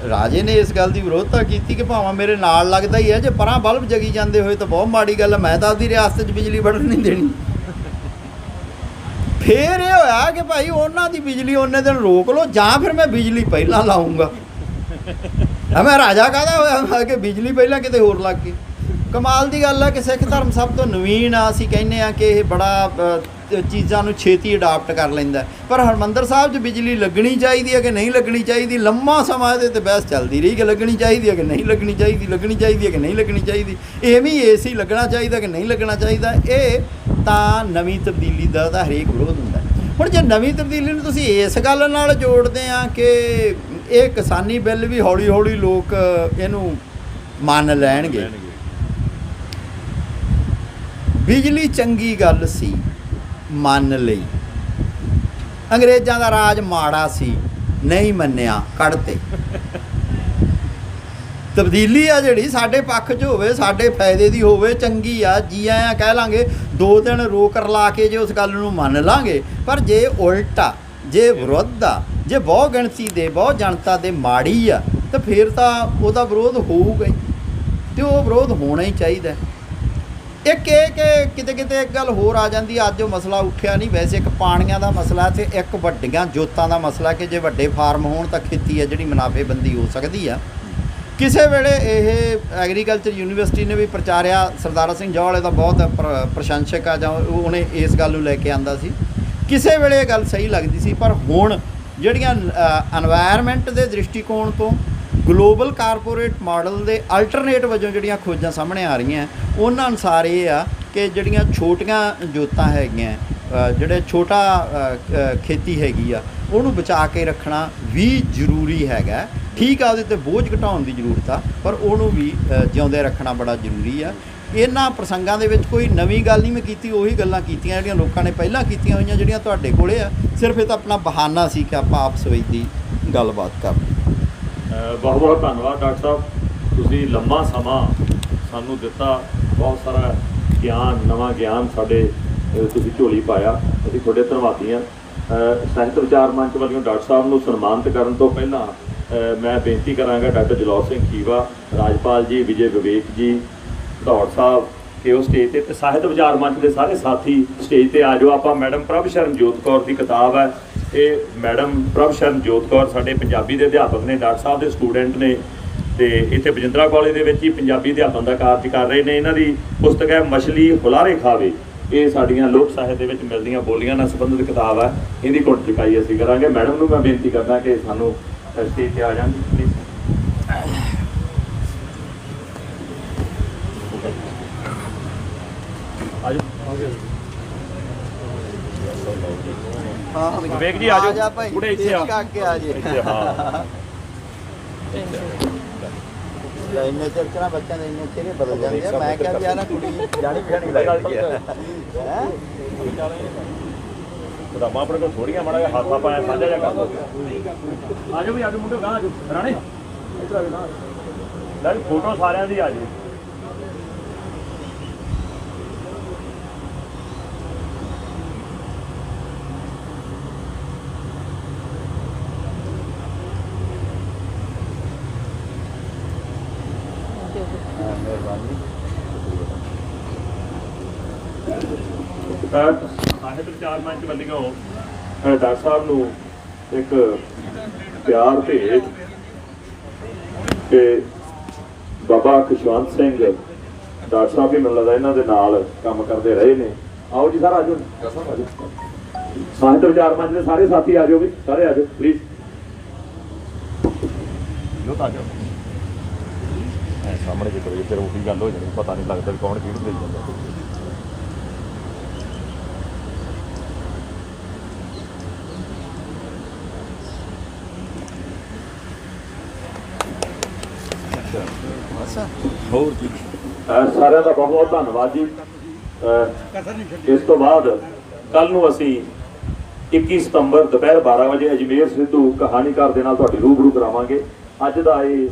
ਰਾਜੇ ਨੇ ਇਸ ਗੱਲ ਦੀ ਵਿਰੋਧਤਾ ਕੀਤੀ ਕਿ ਭਾਵੇਂ ਮੇਰੇ ਨਾਲ ਲੱਗਦਾ ਹੀ ਹੈ, ਜੇ ਪਰਾਂ ਬਲਬ ਜਗੀ ਜਾਂਦੇ ਹੋਏ ਤਾਂ ਬਹੁਤ ਮਾੜੀ ਗੱਲ ਹੈ, ਮੈਂ ਤਾਂ ਆਪਦੀ ਰਿਆਸਤ 'ਚ ਬਿਜਲੀ ਵੜਨ ਨਹੀਂ ਦੇਣੀ। ਫਿਰ ਇਹ ਹੋਇਆ ਕਿ ਭਾਈ ਉਹਨਾਂ ਦੀ ਬਿਜਲੀ ਉਹਨੇ ਦਿਨ ਰੋਕ ਲਓ ਜਾਂ ਫਿਰ ਮੈਂ ਬਿਜਲੀ ਪਹਿਲਾਂ ਲਾਉਂਗਾ। ਮੈਂ ਰਾਜਾ ਕਾਹਦਾ ਹੋਇਆ ਕਿ ਬਿਜਲੀ ਪਹਿਲਾਂ ਕਿਤੇ ਹੋਰ ਲੱਗ ਗਈ। ਕਮਾਲ ਦੀ ਗੱਲ ਹੈ ਕਿ ਸਿੱਖ ਧਰਮ ਸਭ ਤੋਂ ਨਵੀਨ ਆ। ਅਸੀਂ ਕਹਿੰਦੇ ਹਾਂ ਕਿ ਇਹ ਬੜਾ ਚੀਜ਼ਾਂ ਨੂੰ ਛੇਤੀ ਅਡਾਪਟ ਕਰ ਲੈਂਦਾ। ਪਰ ਹਰਿਮੰਦਰ ਸਾਹਿਬ 'ਚ ਬਿਜਲੀ ਲੱਗਣੀ ਚਾਹੀਦੀ ਹੈ ਕਿ ਨਹੀਂ ਲੱਗਣੀ ਚਾਹੀਦੀ, ਲੰਮਾ ਸਮਾਂ ਇਹਦੇ 'ਤੇ ਬਹਿਸ ਚੱਲਦੀ ਰਹੀ ਕਿ ਲੱਗਣੀ ਚਾਹੀਦੀ ਹੈ ਕਿ ਨਹੀਂ ਲੱਗਣੀ ਚਾਹੀਦੀ, ਲੱਗਣੀ ਚਾਹੀਦੀ ਹੈ ਕਿ ਨਹੀਂ ਲੱਗਣੀ ਚਾਹੀਦੀ, ਐਵੇਂ ਹੀ ਏਸੀ ਲੱਗਣਾ ਚਾਹੀਦਾ ਕਿ ਨਹੀਂ ਲੱਗਣਾ ਚਾਹੀਦਾ। ਇਹ ਤਾਂ ਨਵੀਂ ਤਬਦੀਲੀ ਦਾ ਹਰੇਕ ਵਿਰੋਧ ਹੁੰਦਾ। ਹੁਣ ਜੇ ਨਵੀਂ ਤਬਦੀਲੀ ਨੂੰ ਤੁਸੀਂ ਇਸ ਗੱਲ ਨਾਲ ਜੋੜਦੇ ਆ ਕਿ ਇਹ ਕਿਸਾਨੀ ਬਿੱਲ ਵੀ ਹੌਲੀ ਹੌਲੀ ਲੋਕ ਇਹਨੂੰ ਮੰਨ ਲੈਣਗੇ। ਬਿਜਲੀ ਚੰਗੀ ਗੱਲ ਸੀ, ਮੰਨ ਲਈ। ਅੰਗਰੇਜ਼ਾਂ ਦਾ ਰਾਜ ਮਾੜਾ ਸੀ, ਨਹੀਂ ਮੰਨਿਆ, ਕੱਢਤੇ। ਤਬਦੀਲੀ ਆ ਜਿਹੜੀ ਸਾਡੇ ਪੱਖ 'ਚ ਹੋਵੇ, ਸਾਡੇ ਫਾਇਦੇ ਦੀ ਹੋਵੇ, ਚੰਗੀ ਆ, ਜੀ ਆਇਆਂ ਕਹਿ ਲਾਂਗੇ। 2 ਦਿਨ ਰੋਕ ਰਲਾ ਕੇ ਜੇ ਉਸ ਗੱਲ ਨੂੰ ਮੰਨ ਲਾਂਗੇ। ਪਰ ਜੇ ਉਲਟਾ, ਜੇ ਵਿਰੋਧ ਆ, ਜੇ ਬਹੁ ਗਿਣਤੀ ਦੇ, ਬਹੁ ਜਨਤਾ ਦੇ ਮਾੜੀ ਆ, ਤਾਂ ਫਿਰ ਤਾਂ ਉਹਦਾ ਵਿਰੋਧ ਹੋਊਗਾ ਹੀ, ਅਤੇ ਉਹ ਵਿਰੋਧ ਹੋਣਾ ਹੀ ਚਾਹੀਦਾ। ਇੱਕ ਇਹ ਕਿ ਕਿਤੇ ਕਿਤੇ ਇੱਕ ਗੱਲ ਹੋਰ ਆ ਜਾਂਦੀ। ਅੱਜ ਉਹ ਮਸਲਾ ਉੱਠਿਆ ਨਹੀਂ, ਵੈਸੇ ਇੱਕ ਪਾਣੀਆਂ ਦਾ ਮਸਲਾ ਅਤੇ ਇੱਕ ਵੱਡੀਆਂ ਜੋਤਾਂ ਦਾ ਮਸਲਾ ਕਿ ਜੇ ਵੱਡੇ ਫਾਰਮ ਹੋਣ ਤਾਂ ਖੇਤੀ ਹੈ ਜਿਹੜੀ ਮੁਨਾਫੇਬੰਦੀ ਹੋ ਸਕਦੀ ਆ। ਕਿਸੇ ਵੇਲੇ ਇਹ ਐਗਰੀਕਲਚਰ ਯੂਨੀਵਰਸਿਟੀ ਨੇ ਵੀ ਪ੍ਰਚਾਰਿਆ, ਸਰਦਾਰਾ ਸਿੰਘ ਜੌਹਲੇ ਦਾ ਬਹੁਤ ਪ੍ਰਸ਼ੰਸਕ ਆ, ਜਾਂ ਉਹਨੇ ਇਸ ਗੱਲ ਨੂੰ ਲੈ ਕੇ ਆਂਦਾ ਸੀ। ਕਿਸੇ ਵੇਲੇ ਇਹ ਗੱਲ ਸਹੀ ਲੱਗਦੀ ਸੀ, ਪਰ ਹੁਣ ਜਿਹੜੀਆਂ ਐਨਵਾਇਰਨਮੈਂਟ ਦੇ ਦ੍ਰਿਸ਼ਟੀਕੋਣ ਤੋਂ ਗਲੋਬਲ ਕਾਰਪੋਰੇਟ ਮਾਡਲ ਦੇ ਅਲਟਰਨੇਟ ਵਜੋਂ ਜਿਹੜੀਆਂ ਖੋਜਾਂ ਸਾਹਮਣੇ ਆ ਰਹੀਆਂ, ਉਹਨਾਂ ਅਨੁਸਾਰ ਇਹ ਆ ਕਿ ਜਿਹੜੀਆਂ ਛੋਟੀਆਂ ਜੋਤਾਂ ਹੈਗੀਆਂ, ਜਿਹੜੇ ਛੋਟਾ ਖੇਤੀ ਹੈਗੀ ਆ, ਉਹਨੂੰ ਬਚਾ ਕੇ ਰੱਖਣਾ ਵੀ ਜ਼ਰੂਰੀ ਹੈਗਾ। ਠੀਕ ਆ, ਉਹਦੇ 'ਤੇ ਬੋਝ ਘਟਾਉਣ ਦੀ ਜ਼ਰੂਰਤ ਆ, ਪਰ ਉਹਨੂੰ ਵੀ ਜਿਉਂਦੇ ਰੱਖਣਾ ਬੜਾ ਜ਼ਰੂਰੀ ਆ। ਇਹਨਾਂ ਪ੍ਰਸੰਗਾਂ ਦੇ ਵਿੱਚ ਕੋਈ ਨਵੀਂ ਗੱਲ ਨਹੀਂ ਮੈਂ ਕੀਤੀ, ਉਹੀ ਗੱਲਾਂ ਕੀਤੀਆਂ ਜਿਹੜੀਆਂ ਲੋਕਾਂ ਨੇ ਪਹਿਲਾਂ ਕੀਤੀਆਂ ਹੋਈਆਂ, ਜਿਹੜੀਆਂ ਤੁਹਾਡੇ ਕੋਲੇ ਆ। ਸਿਰਫ ਇਹ ਤਾਂ ਆਪਣਾ ਬਹਾਨਾ ਸੀ ਕਿ ਆਪਾਂ ਆਪਸ ਵਿੱਚ ਦੀ ਗੱਲਬਾਤ ਕਰ ਲਈ। ਬਹੁਤ ਬਹੁਤ ਧੰਨਵਾਦ ਡਾਕਟਰ ਸਾਹਿਬ, ਤੁਸੀਂ ਲੰਮਾ ਸਮਾਂ ਸਾਨੂੰ ਦਿੱਤਾ, ਬਹੁਤ ਸਾਰਾ ਗਿਆਨ, ਨਵਾਂ ਗਿਆਨ ਸਾਡੇ ਤੁਸੀਂ ਝੋਲੀ ਪਾਇਆ। ਅਸੀਂ ਤੁਹਾਡੇ ਧੰਨਵਾਦੀ ਹਾਂ। ਸਾਹਿਤ ਵਿਚਾਰ ਮੰਚ ਵੱਲੋਂ ਡਾਕਟਰ ਸਾਹਿਬ ਨੂੰ ਸਨਮਾਨਿਤ ਕਰਨ ਤੋਂ ਪਹਿਲਾਂ ਮੈਂ ਬੇਨਤੀ ਕਰਾਂਗਾ ਡਾਕਟਰ ਜਲੌਰ ਸਿੰਘ ਖੀਵਾ, ਰਾਜਪਾਲ ਜੀ, ਵਿਜੇ ਵਿਵੇਕ ਜੀ, ਧੌੜ ਸਾਹਿਬ ਕਿ ਉਹ ਸਟੇਜ 'ਤੇ, ਸਾਹਿਤ ਵਿਚਾਰ ਮੰਚ ਦੇ ਸਾਰੇ ਸਾਥੀ ਸਟੇਜ 'ਤੇ ਆ ਜਾਓ। ਆਪਾਂ ਮੈਡਮ ਪ੍ਰਭ ਸ਼ਰਨਜੋਤ ਕੌਰ ਦੀ ਕਿਤਾਬ ਹੈ, ਇਹ ਮੈਡਮ ਪ੍ਰਭ ਸ਼ਰਨਜੋਤ ਕੌਰ ਸਾਡੇ ਪੰਜਾਬੀ ਦੇ ਅਧਿਆਪਕ ਨੇ, ਡਾਕਟਰ ਸਾਹਿਬ ਦੇ ਸਟੂਡੈਂਟ ਨੇ, ਅਤੇ ਇੱਥੇ ਬਜਿੰਦਰਾ ਕਾਲਜ ਦੇ ਵਿੱਚ ਹੀ ਪੰਜਾਬੀ ਅਧਿਆਪਨ ਦਾ ਕਾਰਜ ਕਰ ਰਹੇ ਨੇ। ਇਹਨਾਂ ਦੀ ਪੁਸਤਕ ਹੈ ਮਛਲੀ ਹੁਲਾਰੇ ਖਾਵੇ। ਇਹ ਸਾਡੀਆਂ ਲੋਕ ਸਾਹਿਤ ਦੇ ਵਿੱਚ ਮਿਲਦੀਆਂ ਬੋਲੀਆਂ ਨਾਲ ਸੰਬੰਧਿਤ ਕਿਤਾਬ ਹੈ। ਇਹਦੀ ਘੁੱਟ ਚੁਕਾਈ ਅਸੀਂ ਕਰਾਂਗੇ। ਮੈਡਮ ਨੂੰ ਮੈਂ ਬੇਨਤੀ ਕਰਦਾ ਕਿ ਸਾਨੂੰ ਸਟੇਜ 'ਤੇ ਆ ਜਾਣ ਪਲੀਜ਼। ਵਿਵੇਕ ਜੀ ਆ ਜਾਓ, ਥੋੜੇ ਇੱਥੇ ਆ ਜੀ। ਹਾਂ, ਇੰਨੇ ਚਿਰ ਚ ਨਾ ਬੱਚਿਆਂ ਦੇ ਇੰਨੇ ਚਿਹਰੇ ਬਦਲ ਜਾਂਦੇ ਆ। ਮੈਂ ਕਿਹਾ ਵੀ ਯਾਰ ਕੁੜੀ ਜਾਣੀ ਪਛਾਣੀ ਲੱਗਦੀ ਹੈ। ਕਦਾਮਾ ਆਪਣੇ ਕੋਲ ਥੋੜੀਆਂ ਮਾੜਾ ਜਿਹਾ ਹੱਥ ਪਾਇਆ ਸਾਂਝਾ ਜਿਹਾ ਕਰ ਦੋ। ਆ ਜਾਓ ਵੀ, ਆ ਜਾਓ ਮੁੰਡੇ, ਗਾਂ ਆ ਜਾਓ ਰਾਣੇ, ਇੱਧਰ ਆ ਜਾਓ ਨਾ, ਲੈ ਫੋਟੋ ਸਾਰਿਆਂ ਦੀ ਆ ਜਾਓ। ਸਾਹਿਤ ਵਿਚਾਰ ਮੰਚ ਵੱਲੋਂ ਡਾਕਟਰ ਸਾਹਿਬ ਨੂੰ ਇੱਕ ਪਿਆਰ ਭੇਟ ਕਿ ਬਾਬਾ ਖੁਸ਼ਵੰਤ ਸਿੰਘ ਡਾਕਟਰ ਸਾਹਿਬ ਵੀ ਮੈਨੂੰ ਲੱਗਦਾ ਇਹਨਾਂ ਦੇ ਨਾਲ ਕੰਮ ਕਰਦੇ ਰਹੇ ਨੇ। ਆਓ ਜੀ ਸਰ, ਆ ਜਾਓ। ਸਾਹਿਤ ਵਿਚਾਰ ਮੰਚ ਦੇ ਸਾਰੇ ਸਾਥੀ ਆ ਜਾਓ ਵੀ, ਸਾਰੇ ਆ ਜਾਓ ਪਲੀਜ਼। ਲੋ ਤਾਂ ਆ ਜਾਓ ਸਾਹਮਣੇ ਜੇ ਕਰੋ, ਫਿਰ ਉਹੀ ਗੱਲ ਹੋ ਜਾਣੀ, ਪਤਾ ਨਹੀਂ ਲੱਗਦਾ ਵੀ ਕੌਣ ਕਿਹੜੀ ਦੇ ਜਾਂਦਾ। ਹੋਰ ਜੀ ਸਾਰਿਆਂ ਦਾ ਬਹੁਤ ਬਹੁਤ ਧੰਨਵਾਦ ਜੀ। ਇਸ ਤੋਂ ਬਾਅਦ ਕੱਲ ਨੂੰ ਅਸੀਂ 21 ਸਤੰਬਰ ਦੁਪਹਿਰ 12 ਵਜੇ ਅਜਮੇਰ ਸਿੱਧੂ ਕਹਾਣੀਕਾਰ ਦੇ ਨਾਲ ਤੁਹਾਡੀ ਰੂਬਰੂ ਕਰਾਵਾਂਗੇ। ਅੱਜ ਦਾ ਇਹ